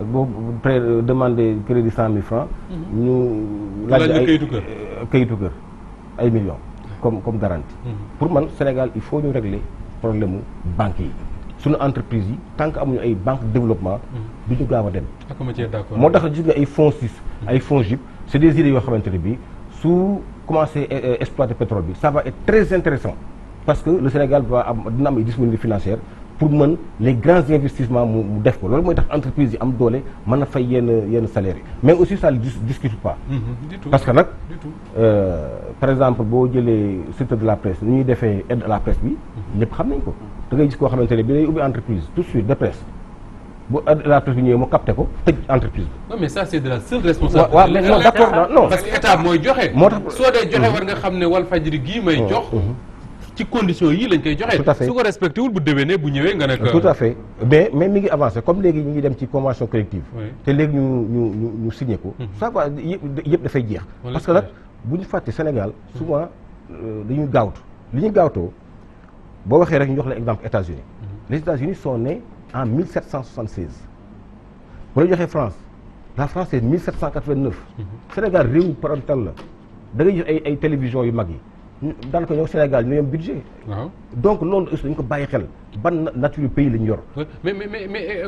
boo demandé crédit 100 000 francs. ñu laaj ay kayitu kër ay millions. comme garantie. pour man Sénégal il faut ñu régler problème mu banques yi suñu entreprise yi tant que amuñu ay banques de développement. du ñu gaaw a dem. d'accord moo tax gis nga ay fonds ay FONGIP c'est des idées yoo xamante ne bii su commencé exploiter pétrole bi ça va être très intéressant parce que le Sénégal dina am ay disponibilité financière pour mën les grands investissements mu def ko loolu mooy tax entreprise yi am doole mën a fay yenn salaires yi mais aussi ça ne discute pas. parce que nag par exemple boo jëlee secteur de la presse ni ñuy defee aide à la presse bi ñëpp xam nañ ko da ngay gis koo xamante ne bi day ubbi entreprise tout de suite de presse bu aide à la presse bi ñëwee mu capté ko tëj entreprise bi. non mais ça c'est de la seule responsabilité. waaw mais non d'accord non. parce que état mooy joxe. moo tax soo dee joxe war nga xam ne Walfadjri gii may jox. ci conditions yi lañ koy joxe. tout à fait su ko respecté wul bu déwénee bu ñëwee nga nekk. tout à fait mais mi ngi avancé comme léegi ñu ngi dem ci convention collective. te léegi ñu signé ko. ça va yëpp dafay jeex. parce que nag bu ñu fàtte Sénégal souvent dañuy gaawtu li ñu gaawtoo boo waxee rek ñu jox la exemple États-Unis les États-Unis sont nés en 1776 bu la joxee France la France c'est 1789. Sénégal réew parental la da ngay gis ay télévision yu mag yi daanaka ñoo Sénégal ñoo yem budget. waaw donc loolu aussi dañu ko bàyyi xel ban nature pays la ñu yor. mais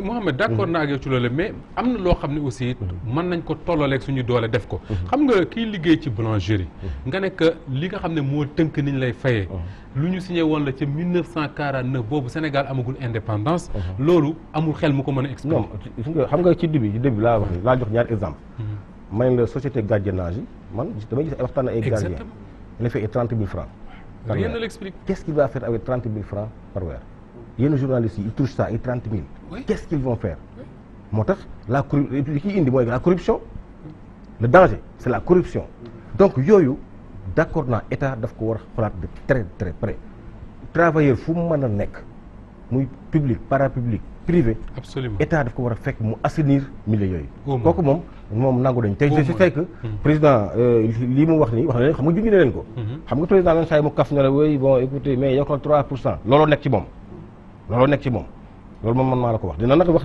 Mouhamed d'accord naa ak yow ci loolu mais am na loo xam ne aussi mën nañ ko tollaleeg suñu doole def ko. xam nga kiy liggéey ci boulangerie. nga nekk li nga xam ne moo tënk niñ lay fayee. lu ñu signé woon la ca 1949 boobu Sénégal amagul indépendance. loolu amul xel mu ko mën a expliquer. non xam nga ci début laa wax laa jox ñaari exemple. may la société gardiennage yi man damay gis ay waxtaan ay gardien. il a fait 30 000 francs. Rien ne l'explique. Qu'est-ce qu'il va faire avec 30 000 francs par weer? yenn journalistes yi ils touchent ça ay 30 000. Oui. Qu'est-ce qu'ils vont faire? moo tax li ciy indi mooy la corruption. le danger c'est la corruption. donc yooyu d'accord naa état daf ko war a xoolaat de très très près. travailleur fu mu mën a nekk muy public parapublic privé. absolument état daf ko war a fekk mu assainir milieu yooyu. kooku moom nangu dañ tey je sais que président lii mu wax nii wax na leen xam nga junj na leen ko. xam nga président leen saa yi mu kaf ne la oui bon écoutez mais yokkal 3%. looloo nekk ci moom loolu moom man maa la ko wax dina nag wax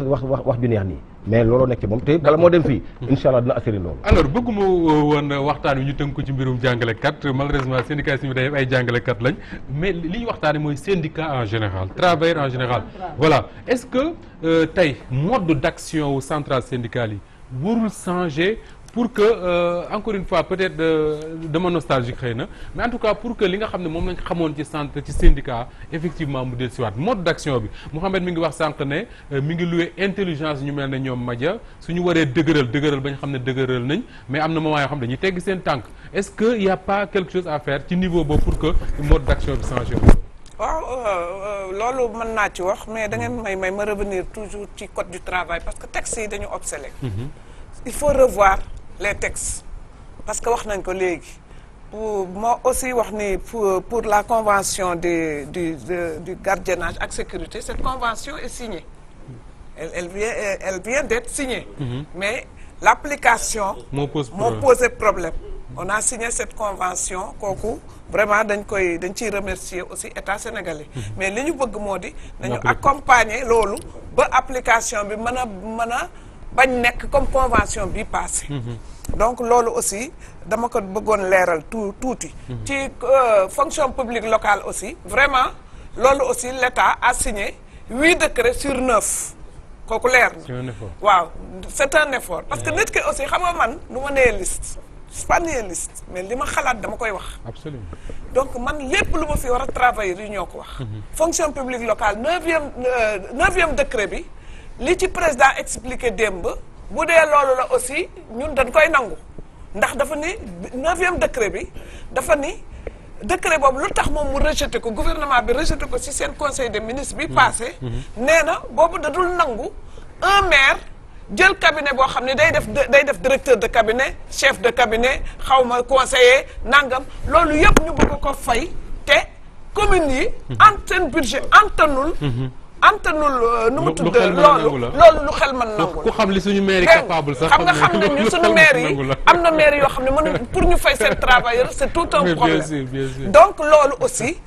ju neex nii mais looloo nekk ci moom te bala moo dem fii incha allah dina assurer loolu. alors bëgguma woon waxtaan wi ñu tënk ko ci mbirum jàngalekat malheureusement syndicat yi day ay jàngalekat lañ mais li ñu waxtaanee mooy syndicat en général travailleurs en général. voilà est-ce que tey mode d'action wu centrale syndicale yi warul changer pour que encore une fois peut-être dama nostalgique xëy na mais en tout cas pour que li nga xam ne moom lañ xamoon ci centre ci syndicat effectivement mu dellusiwaat mode d'action bi Mouhamed mi ngi wax sànq ne mi ngi loué intelligence ñu mel ne ñoom Madia suñu waree dëgëral ba ñu xam ne dëgëral nañ mais am na moment yoo xam ne dañuy tegg seen tànk est-ce que y a pas quelque chose à faire ci niveau boobu pour que mode d'action bi changé waaw loolu mën naa ci wax mais da ngeen may ma revenir toujours ci code du travail parce que textes yi dañu obsolètes. Il faut revoir les textes parce que wax nañ ko léegi pour moo aussi wax ni pour la convention du gardiennage ak sécurité cette convention est signée elle vient d'être signée. Mais l'application moo posé problème. On a signé cette convention kooku vraiment dañ ciy remercier aussi état sénégalais. mais li ñu bëgg moo di nañu accompagner loolu ba application bi mën a bañ nekk comme convention bi passé donc loolu aussi dama ko bëggoon leeral tuuti ci fonction publique locale aussi vraiment loolu aussi l'État a signé 8 décrets sur 9 kooku leer na waaw c'est un effort parce que nit ki aussi xam nga man du ma nee liste c'est pas nee liste mais li ma xalaat dama koy wax absolument donc man lépp lu ma fi war a travailler yi ñoo ko wax fonction publique locale 9e décret bi li ci président expliqué démb bu dee loolu la aussi ñun dañ koy nangu ndax dafa ni 9e décret bi dafa ni décret boobu lu tax moom mu rejeté ko gouvernement bi rejeté ko ci seen conseil des ministres bi passé nee na boobu da dul nangu un maire jël cabinet boo xam ne day def directeur de cabinet chef de cabinet xawma conseiller nangam loolu yëpp ñu bëgg ko fay te communes yi seen budget antanul nu mu tudd loolu lu xel mën nangu ku xam li suñu maire capable sax xam ne ñu suñu maire yi am na maire yoo xam ne mënu pour ñu fay seen travailleurs c'est tout un problème bien sûr. donc loolu aussi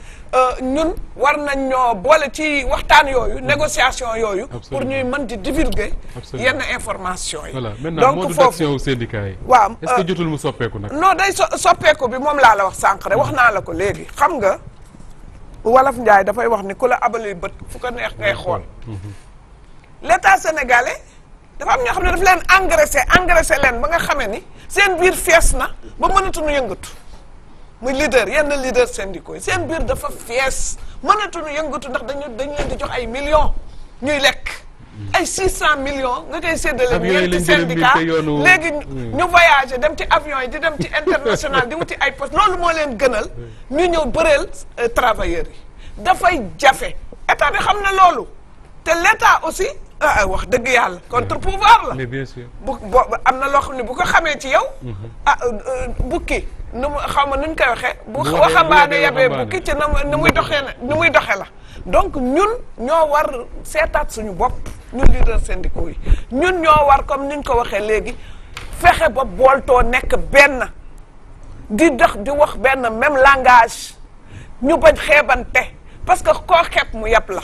ñun war nañ ñoo boole ci waxtaan yooyu négociation yooyu pour ñuy mën di divulguer yenn information yi voilà maintenant donc mode d'action au syndicat yi waaw est-ce que jotul mu soppeeku nag non day soppeeku bi moom laa la wax sànq rek wax naa la ko léegi xam nga Wolof Njaay dafay wax ni ku la abali bët fu ko neex ngay xool l'état sénégalais dafa am ñoo xam ne daf leen engraissé leen ba nga xamee ni seen biir fees na ba mënatuñu yëngatu muy leader yenn leader syndicaux yi seen biir dafa fees mënatuñu yëngatu ndax dañu leen di jox ay millions ñuy lekk ay 600 millions nga koy séddale ñeenti syndicat léegi ñu voyager dem ci avion yi di dem ci international di wuti ay poste loolu moo leen gënal ñu ñëw bëreel travailleurs yi dafay jafe état bi xam na loolu te l'état aussi wax dëgg yàlla contre pouvoir la mais bien sûr am na loo xam ne bu ko xamee ci yow bukki nu mu xaw ma nuñ koy waxee. bu waxambaane yabee bukki ci nu muy doxee la. donc ñun ñoo war seetaat suñu bopp ñun leader syndicaux yi ñun ñoo war comme niñ ko waxee léegi fexe ba booltoo nekk benn di dox di wax benn même langage ñu bañ xeebante parce que koo xeeb mu yab la.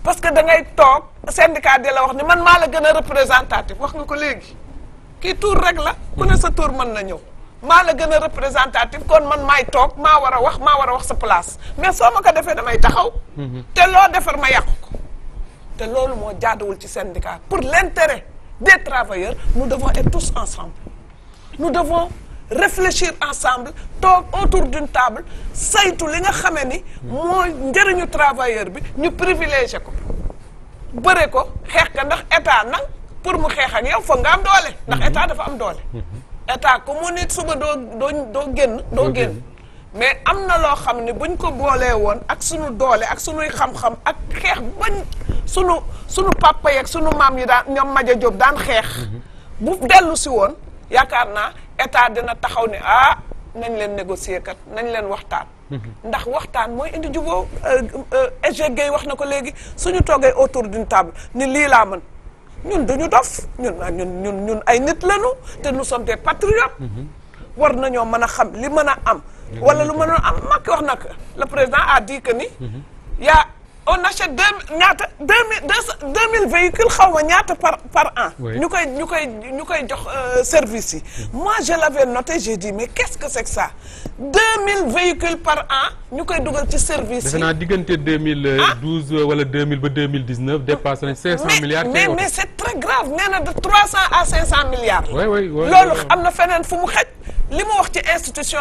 parce que da ngay toog syndicat di la wax ni man maa la gën a représentatif wax nga ko léegi kii tour rek la ku ne sa tour mën na ñëw maa la gën a représentatif kon man maay toog maa war a wax sa place mais soo ma ko defee damay taxaw te loo defar ma yàqu ko te loolu moo jaaduwul ci syndicat pour l'intérêt des travailleurs nous devons être tous ensemble nous devons réfléchir ensemble toog autour d'une table saytu li nga xamee ni mooy njëriñu travailleur bi ñu privilégié ko bëre ko xeex ka ndax état nag pour mu xeex ak yow foog nga am doole ndax état dafa am doole état ku mu nit suba doo génn mais am na loo xam ne buñ ko boolee woon ak sunu doole ak sunuy xam-xam ak xeex bañ sunu papa yeeg sunu maam yi daan ñoom Madia Diop daan xeex bu dellu si woon yaakaar naa état dina taxaw ne nañ leen négocier kat nañ leen waxtaan ndax waxtaan mooy indi jubóo SG Gueye wax na ko léegi suñu toogee autour d'une table ni lii laa mën ñun duñu dof ñun ay nit lañu te nous sommes des patriotes war nañoo mën a xam li mën a am wala lu mën a am Macky wax nag le président a dit que ni yaa on achète 2000 véhicules xaw ma ñaata par an. ñu koy jox service yi. moi je l'avais noté j'ai dit mais qu'est-ce que c'est que ça 2000 véhicules par an ñu koy dugal ci service yi. defe naa diggante 2012 wala 2000 ba 2019 dépassé nañ 500 milliards. mais c'est très grave nee na de 300 à 500 milliards. oui loolu am na feneen fu mu xej li mu wax ci institution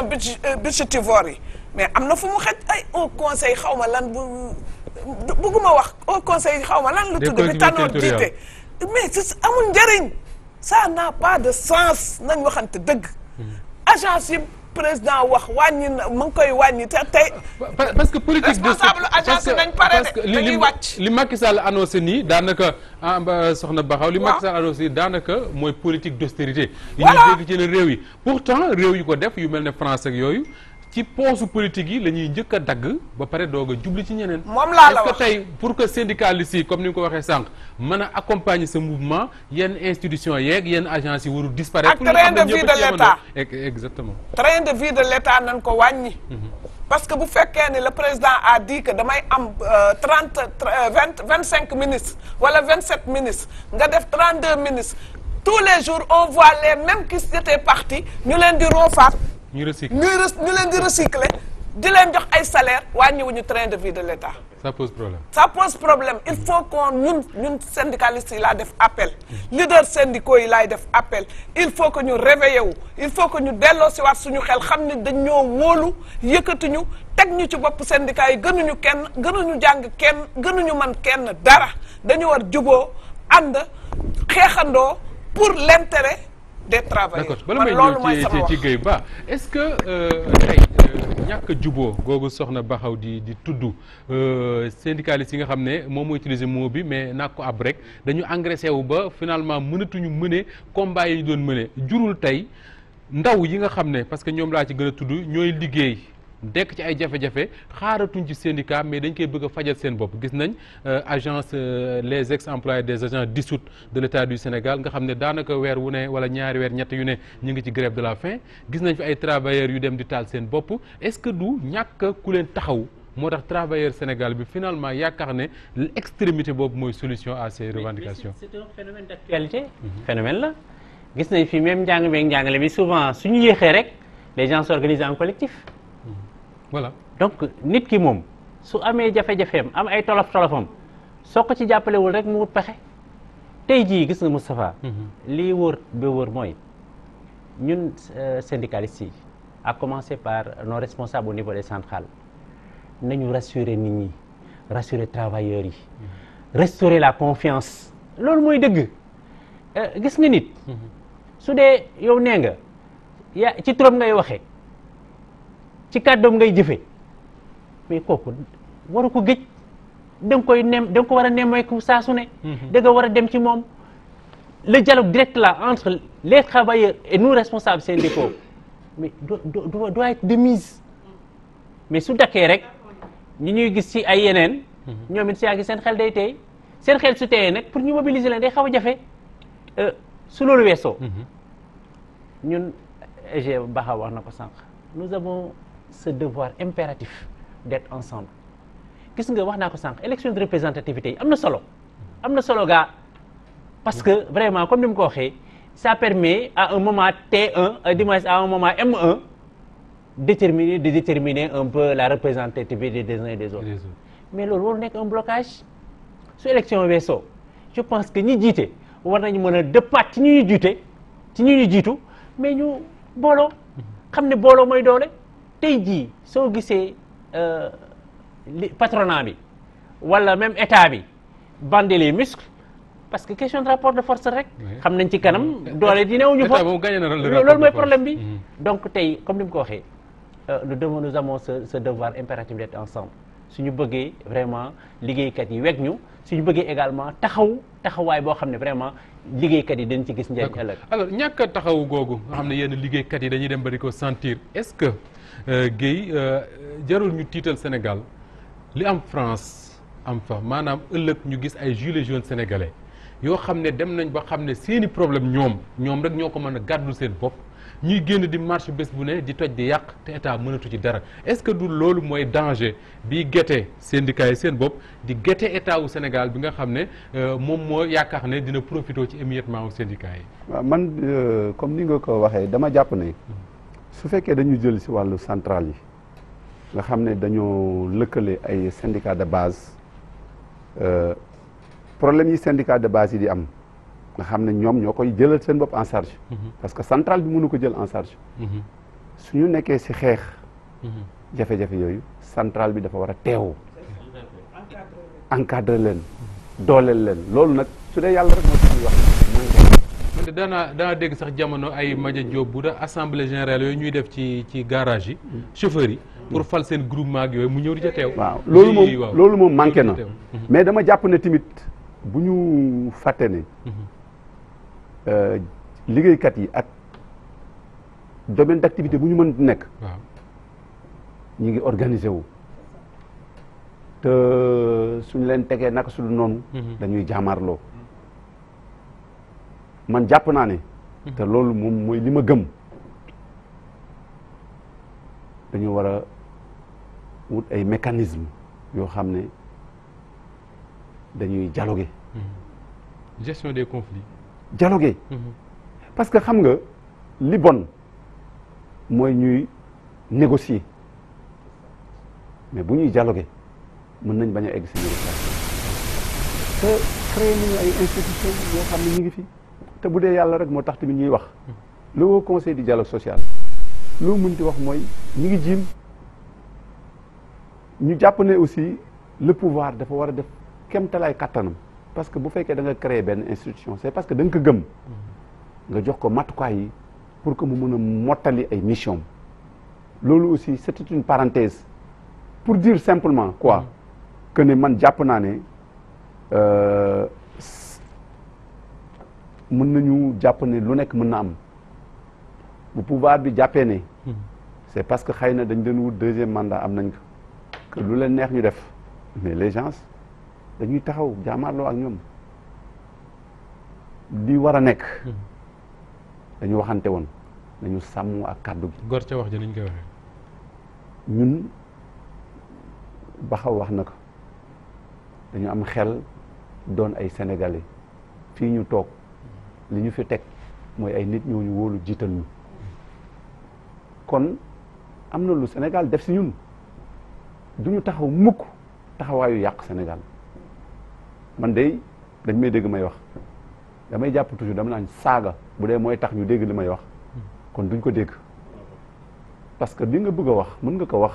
budgétivore yi mais am na fu mu xej ay au conseil xaw ma lan bëgguma wax au conseil xaw ma lan la tudd bi tanoor jiite mais amul njëriñ ça n'a pas de sens nañ waxante dëgg agence yi président wax wàññi na mu ngi koy wàññi te tey parce que politique responsable agence yi nañ pare de dañuy wàcc li Macky Sall annoncé nii daanaka soxna Baxaw li Macky Sall annoncé nii daanaka mooy politique d'austérité yi ñuy dégg ci ne réew yi pourtant réew yi ko def yu mel ne France ak yooyu ci poosu politique yi la ñuy njëkk a dagg ba pare doog a jubli ci ñeneen. moom laa la wax est-ce que tey pour que syndicalistes yi comme ni nga ko waxee sànq mën a accompagner ce mouvement yenn institutions yeeg yenn agences yi warul disparaître. ak train de vie de l'État exactement. train de vie de l'État nañ ko wàññi. parce que bu fekkee ni le président a dit que damay am 25 ministres wala 27 ministres nga def 32 ministres tous les jours on voit les mêmes qui étaient partis ñu leen di roofaat. ñu leen di recycler di leen jox ay salaire wàññiwuñu train de vie de l'État. ça pose problème. ça pose problème il faut qu'on ñun syndicalistes yi laa def appel leaders syndicaux yi laay def appel il faut que ñu réveiller wu il faut que ñu delloo si waat suñu xel xam ne dañoo wóolu yëkkatuñu teg ñu ci bopp syndicats yi gënuñu kenn gënuñu jàng kenn gënuñu man kenn dara dañu war juboo ànd xeexandoo pour l'intérêt des travailleurs. d'accord bala may ñëw ci Gueye Ba est-ce que tey ñàkk a juboo googu soxna Baxaw di tudd syndicalistes yi nga xam ne moom moo utiliser mot bi mais naa ko ab rek dañu engraissé wu ba finalement mënatuñu mëne combat yi ñu doon mëne jurul tey ndaw yi nga xam ne parce que ñoom laa ci gën a tudd ñooy liggéey dekk ci ay jafe-jafe xaaratuñ ci syndicat mais dañ koy bëgg a fajal seen bopp gis nañ agence les ex-employés des agents dissous de l'État du Sénégal nga xam ne daanaka weer wu ne wala ñaari weer ñett yu ne ñu ngi ci grève de la faim gis nañ fi ay travailleurs yu dem di taal seen bopp est-ce que du ñàkk ku leen taxaw moo tax travailleur Sénégal bi finalement yaakaar ne l'extrémité boobu mooy solution à ces revendications. c'est un phénomène d'actualité. Phénomène la gis nañ fi même njàng meeg njàngale bi souvent suñu yéexee rek les gens s'organisent en collectif. voilà donc nit ki moom su amee jafe-jafeem am ay tolof-tolofam soo ko ci jàppalewul rek mu wut pexe tey jii gis nga Moustapha lii wóor ba wóor mooy ñun syndicalistes yi à commencer par nos responsables au niveau des centrales nañu rassurer nit ñi rassurer travailleurs yi restaurer la confiance loolu mooy dëgg gis nga nit su dee yow nee nga yaa ci turam ngay waxee ci kàddoom ngay jëfe mais kooku waru ko gëj da nga ko war a nemmeeku saa su ne da nga war a dem ci moom le dialogue direct là entre les travailleurs et nous responsables syndicaux mais doit être de mise mais su dakkee rek ñi ñuy gis ci ay yeneen ñoom it si yàgg seen xel day tey seen xel su teyee nag pour ñu mobiliser leen day xaw a jafe su loolu weesoo ñun EG Baxa wax na ko sànq nous avons ce devoir impératif d'être ensemble gis nga wax naa ko sànq élection de représentativité yi am na solo gaa parce que vraiment comme ni mu ko waxee ça permet à un moment T1 du moins à un moment M1 de déterminer un peu la représentativité des uns et des autres mais loolu waru nekk un blocage su élection weesoo je pense que ñi jiite war nañu mën a dëppaat ci ñi ñu jiitu mais ñu booloo xam ne booloo mooy doole tey jii soo gisee patronat bi wala même état bi bander les muscles parce que question de rapport de force rek xam nañ ci kanam doole di newuñu fa loolu mooy problème bi donc tey comme ni mu ko waxee nous avons ce devoir impératif d'être ensemble suñu bëggee vraiment liggéeykat yi weg ñu suñu bëggee également taxawaay boo xam ne vraiment liggéeykat yi dañ ci gis njëriñ ëllëg alors ñàkk a taxawu googu nga xam ne yenn liggéeykat yi dañuy dem ba di ko sentir est-ce que Guèye jarul ñu tiital Sénégal li am France am fa maanaam ëllëg ñu gis ay gilets jaunes sénégalais yoo xam ne dem nañ ba xam ne seeni problème ñoom rek ñoo ko mën a gàddul seen bopp ñuy génn di marche bés bu ne di toj di yàq te état mënatu ci dara est-ce que du loolu mooy danger bi gete syndicat yi seen bopp di gete état wu Sénégal bi nga xam ne moom moo yaakaar ne dina profité ci émiettement wu syndicat yi. waaw man comme ni nga ko waxee dama jàpp ne su fekkee dañu jël si wàllu centrale yi nga xam ne dañoo lëkkale ay syndicat de base problème yi syndicat de base yi di am. nga xam ne ñoom ñoo koy jëlal seen bopp en charge parce que centrale bi mënu ko jël en charge suñu nekkee ci xeex jafe-jafe yooyu centrale bi dafa war a teewu encadrer leen dooleel leen loolu nag su dee yàlla rek moo tax ñuy wax man de daana dégg sax jamono ay Madia Diop bu da assemblée générale yooyu ñuy def ci garage yi chauffeurs yi pour fal seen groupement ak yooyu mu ñëw di ca teew waaw loolu moom manqué na mais dama jàpp ne tamit bu ñu fàtte ne liggéeykat yi ak domaine d'activité bu ñu mën nekk ñu ngi organiser wu te suñu leen tegee naka su dul noonu dañuy jaamarloo man jàpp naa ne te loolu moom mooy li ma gëm dañu war a wut ay mécanisme yoo xam ne dañuy dialoguer gestion des conflits dialoguer parce que xam nga li bon mooy ñuy négocier mais bu ñuy dialoguer mën nañ bañ a egg si négociation te créé nañu ay institutions yoo xam ne ñu ngi fi te bu dee yàlla rek moo tax tamit ñuy wax le Haut Conseil du dialogue social loo mënti wax mooy ñu ngi jiim ñu jàpp ne aussi le pouvoir dafa war a def kéemtalaay kattanam parce que bu fekkee da nga créer benn institution c'est parce que da nga ko gëm nga jox ko matukaay yi pour que mu mën a mottali ay mission loolu aussi c'était une parenthèse pour dire simplement quoi que ne man jàpp naa ne mën nañu jàpp ne lu nekk mën na am bu pouvoir bi jàppee ne c'est parce que xëy na dañ doon wut deuxième mandat am nañ ko que lu leen neex ñu def mais les gens dañuy taxaw jaamaarloo ak ñoom li war a nekk dañu waxante woon dañu sàmm ak kàddu gi gor ca wax ji niñ koy waxee ñun Baxaw wax na ko dañu am xel doon ay sénégalais fii ñu toog li ñu fi teg mooy ay nit ñooñu wóolu jiital ñu kon am na lu Sénégal def si ñun duñu taxaw mukk taxawaayu yàq Sénégal man de dañ may dégg may wax damay jàpp toujours dama naan saaga bu dee mooy tax ñu dégg li may wax kon duñ ko dégg parce que li nga bëgg a wax mën nga ko wax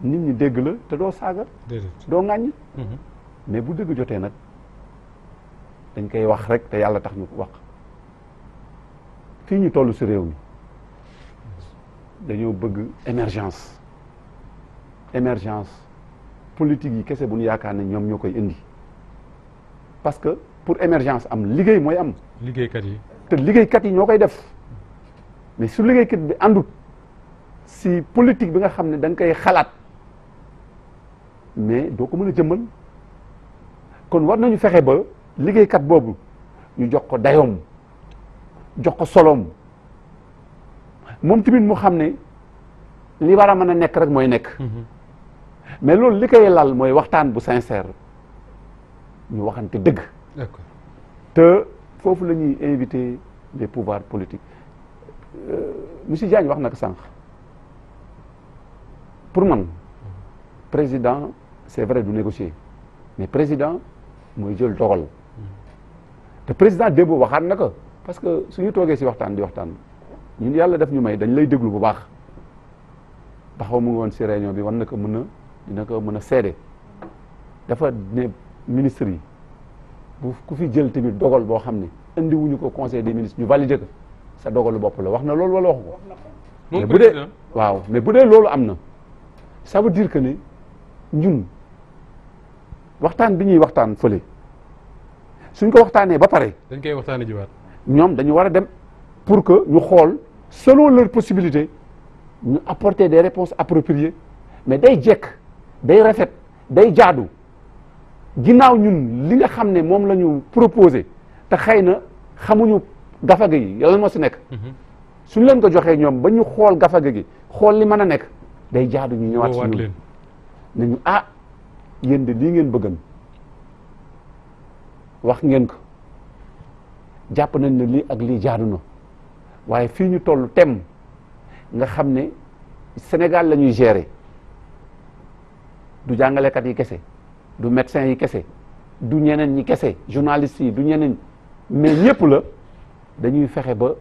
nit ñi dégg la te doo saaga doo ŋàññ mais bu dëgg jotee nag dañ koy wax rek te yàlla tax ñu wax fii ñu toll si réew mi dañoo bëgg émergence politique yi kese bu ñu yaakaar ne ñoom ñoo koy indi parce que pour émergence am liggéey mooy am liggéeykat yi te liggéeykat yi ñoo koy def mais su liggéeykat bi àndut si politique bi nga xam ne da nga koy xalaat mais doo ko mën a jëmmal kon war nañu fexe ba liggéeykat boobu ñu jox ko dayoom jox ko soloom moom tamit mu xam ne li war a mën a nekk rek mooy nekk mais loolu li koy lal mooy waxtaan bu sincère ñu waxante dëgg. d'accord te foofu la ñuy inviter les pouvoirs politiques monsieur Diagne wax na ko sànq pour man président c'est vrai du négocier mais président mooy jël dogal te président démb waxaat na ko parce que suñu toogee si waxtaan di waxtaan ñun yàlla def ñu may dañ lay déglu bu baax taxaw mu ngi woon si réunion bi war na ko mën a dina ko mën a seede dafa ne ministre yi bu ku fi jël tamit dogal boo xam ne indi wuñu ko conseil des ministres ñu valider ko sa dogalu bopp la wax na loolu wala waxu ko mais bu dee waaw mais bu dee loolu am na ça veut dire que ne ñun waxtaan bi ñuy waxtaan fële suñ ko waxtaanee ba pare dañ koy waxtaanee jiwaat ñoom dañu war a dem pour que ñu xool selon leurs possibilités ñu apporter des réponses appropriées mais day jekk day rafet day jaadu ginnaaw ñun li nga xam ne moom la ñu proposé te xëy na xamuñu gafaga yi lan moo si nekk suñ leen ko joxee ñoom ba ñu xool gafaga gi xool li mën a nekk day jaadu ñu ñëwaat si ñun nañu ah yéen de lii ngeen bëggan wax ngeen ko jàpp nañ ne lii ak lii jaadu na waaye fii ñu toll tem nga xam ne Sénégal la ñuy gérer du jàngalekat yi kese du médecin yi kese du ñeneen ñi kese journalistes yi du ñeneen mais ñëpp la dañuy fexe ba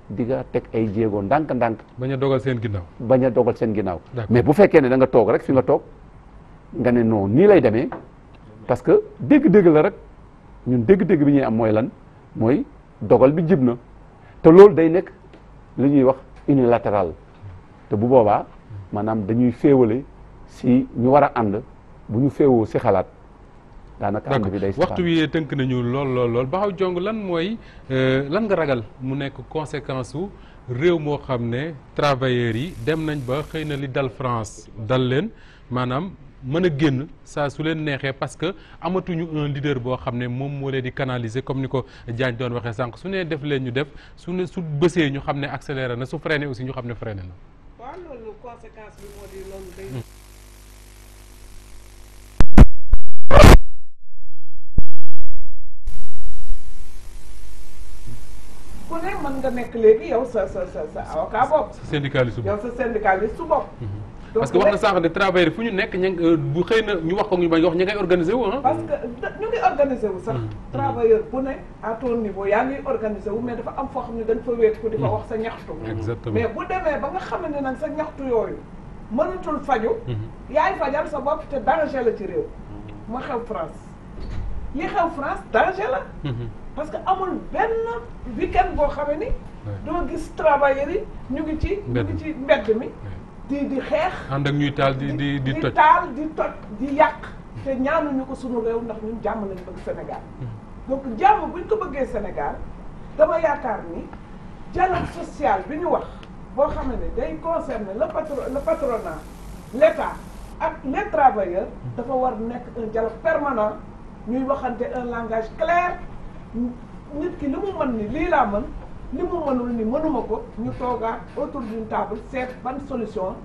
di nga teg ay jéego ndànk-ndànk. bañ a dogal seen ginnaaw. bañ a dogal seen ginnaaw. mais bu fekkee ne da nga toog rek fi nga toog nga ne non nii lay demee parce que dégg-dégg la rek ñun dégg-dégg bi ñuy am mooy lan mooy dogal bi jib na te loolu day nekk li ñuy wax unilatéral te bu boobaa maanaam dañuy féewale si ñu war a ànd bu ñu féewoo si xalaat daanaka ànd bi day waxtu wi tënk nañu lool Bakhaw Diong lan mooy lan nga ragal mu nekk conséquence su réew moo xam ne travailleurs yi dem nañ ba xëy na li dal France dal leen maanaam mën a génn saa su leen neexee parce que amatuñu un leader boo xam ne moom moo leen di canaliser comme ni ko Diagne doon waxee sànq su nee def leen ñu def su bësee ñu xam ne accéléré na su freiné aussi ñu xam ne freiné na. waaw loolu conséquence bi moo di loolu day. ku ne mën nga nekk léegi yow sa avocat bopp. sa syndicaliste bopp yow sa syndicaliste su bopp. parce que wax na sànq ne travailleurs fu ñu nekk bu xëy na ñu wax ko ñu bañ wax ña ngay organisé wu ah. parce que ñu ngi organisé wu sax. travailleur bu ne à ton niveau yaa ngi organisé wu mais dafa am foo xam ne dañ fa wéet ko di fa wax sa ñaxtu. exactement mais bu demee ba nga xam ne nag sa ñaxtu yooyu mënatul faju yaay fajal sa bopp te danger la ci réew. ma xew France yi xew France danger la. parce que amul benn week-end boo xamee ni. doo gis travailleurs yi ñu ngi ci mbedd mi. di xeex. ànd ak ñuy taal di toj di toj di yàq. te ñaanuñu ko sunu réew ndax ñun jàmm lañu bëgg Sénégal. donc jàmm buñ ko bëggee Sénégal dama yaakaar ni dialogue social bi ñu wax boo xam ne day concerner le patronat l'État ak les travailleurs dafa war nekk un dialogue permanent ñuy waxante un langage clair nit ki li mu mën ni lii laa mën li mu mënul ni mënuma ko ñu toogaat autour d'une table seet ban solution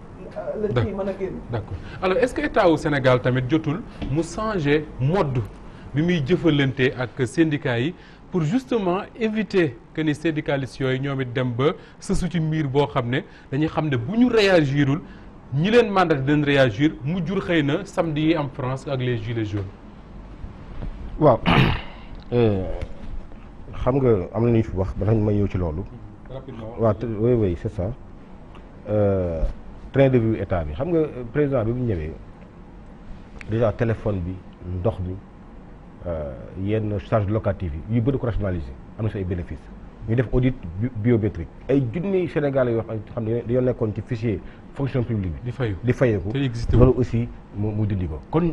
la ciy mën a génn. d'accord alors est-ce que état wu Sénégal tamit jotul mu changer mode bi muy jëfalante ak syndicats yi pour justement éviter que ni syndicalistes yooyu ñoom it dem ba sësu ci miir boo xam ne dañuy xam ne bu ñu réagirul ñi leen mandat dañ réagir mu jur xëy na samedi yi am France ak les gilets jaunes. waaw xam nga am na ñu fi wax ba tax ma ñëw ci loolu. rapidement waaw oui c'est ça train de vie état bi xam nga président bi bu ñëwee déjà téléphone bi ndox mi yenn charge locative yi yu bëri ko rationaliser am na si ay bénéfices ñu def audit biométrique ay junni Sénégalais yoo xam ne dañoo nekkoon ci fichier fonction publique bi. di fayeeku loolu aussi mu dindi ko. kon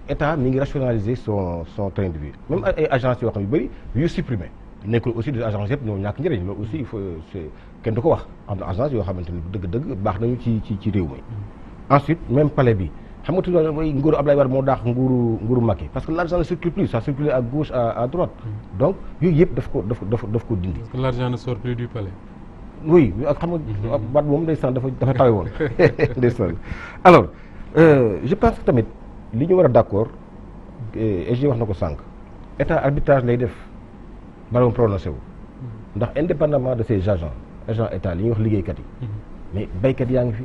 état mi ngi rationaliser son train de vie même ay agences yoo xam yu bëri yu supprimer nekkul aussi des agences yëpp ñoo ñàkk njëriñ loolu aussi il faut kenn du ko wax am na agence yoo xamante ni dëgg-dëgg baax nañu ci réew mi. ensuite même palais bi xam nga toujours mooy nguuru Abdoulaye Wade moo daax nguuru Macky parce que l'argent ne circule plus ça circule à gauche à droite donc yooyu yëpp daf ko dindi. parce que l'argent ne sort plus du palais. oui ak xam nga baat moom ndeysaan dafa tawe woon ndeysaan alors je pense que tamit li ñu war a d'accord et wax na ko sànq état arbitrage lay def bala mu prononcé wu ndax indépendamment de ces agents état li ñuy wax liggéeykat yi mais baykat yaa ngi fi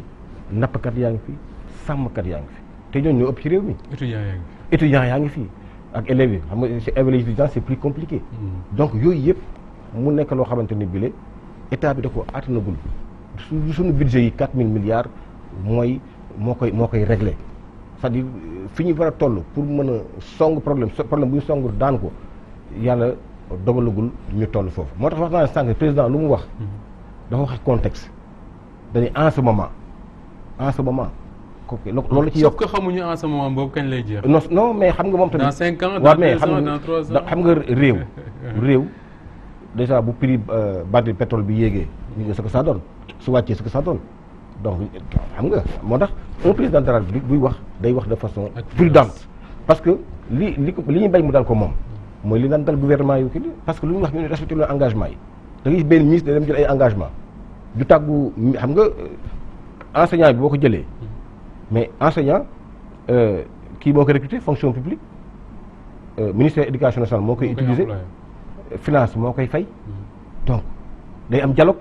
nappkat yaa ngi fi sàmmkat yaa ngi fi te ñooñu ñoo ëpp ci réew mi. étudiants yaa ngi fi ak élèves yi xam nga ci étudiants c'est plus compliqué. donc yooyu yëpp mu nekk loo xamante ni bile état bi da ko attanagul suñu budget yi 4000 milliards moo koy régler c'est-à-dire fi ñu war a toll pour mën a song problème bu ñu song daan ko yàlla dogalagul ñu toll foofu moo tax wax naa ne sànq président lu mu wax dafa wax contexte dañuy en ce moment loolu la ci yokk. sauf que xamuñu en ce moment boobu kañ lay jeex. non mais xam nga moom tamit. dans 5 ans dans 2 ans dans 3 ans xam nga réew déjà bu prix baril pétrole bi yéegee ñu ngi ce que ça donne su wàccee ce que ça donne donc xam nga moo tax un président de la République buy wax day wax de façon prudente parce que li ñuy bañ mu dal ko moom mooy li daan dal gouvernement yu kii parce que lu ñu wax ñu respecté le engagement yi da ngay gis benn ministre da dem jël ay engagement du tàggu xam nga enseignant bi boo ko jëlee mais enseignant kii moo koy recruter fonction publique ministère éducation nationale moo koy utiliser finance moo koy fay donc day am dialogue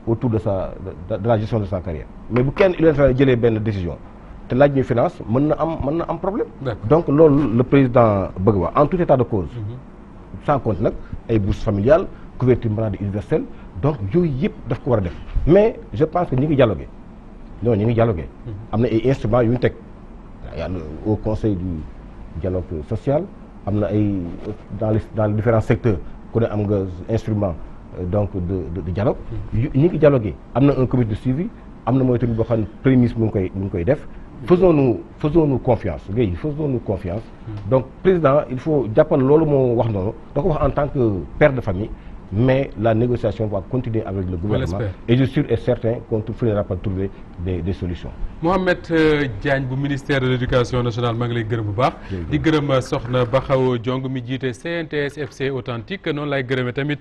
autour de la gestion de sa carrière mais bu kenn université jëlee benn décision te laaj ñu finance mën na am problème. donc loolu le président bëgg wax en tout état de cause. sans compte nag ay bourses familiales couverture maladie universelle donc yooyu yëpp daf ko war a def mais je pense que ñi ngi dialogué am na ay instruments yu ñu teg au conseil du dialogue social am na ay dans les différents secteurs ku ne am nga instrument donc de dialogue ñi ngi dialogué am na un comité de suivi am na mooy tamit boo xam ne premier ministre mu ngi koy def faisons-nous confiance Guèye faisons-nous confiance donc président il faut jàppal loolu moo wax noonu da ko wax en tant que père de famille mais la négociation va continuer avec le gouvernement et je suis sûr et certain qu'on finira par trouver des solutions. Mohamed Diagne bu ministère de l'éducation nationale maa ngi lay gërëm bu baax di gërëm soxna Bakhaw Diong mi jiite CNTS FC authentique noonu lay gërëmee tamit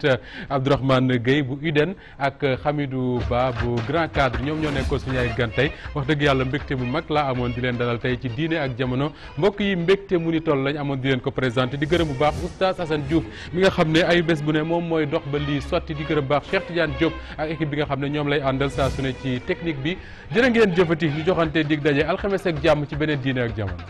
Abdourahmane Gueye bu UDEN ak Hamidou Ba bu Grand Cadre ñoom ñoo nekkoon suñu ay gan tey wax dëgg yàlla mbégte mu mag laa amoon di leen dalal tey ci diine ak jamono mbokk yi mbégte mu ni toll lañ amoon di leen ko présenté di gërëm bu baax oustaz Assane Diouf mi nga xam ne ay bés bu ne moom mooy dox ba lii sotti di gërëm baax Cheikh Tidiane Diop ak équipe bi nga xam ne ñoom lay àndal saa su ne ci technique bi jërë ngeen jëfati ñu joxante dig daje alxames ak jàmm ci beneen diine ak jamono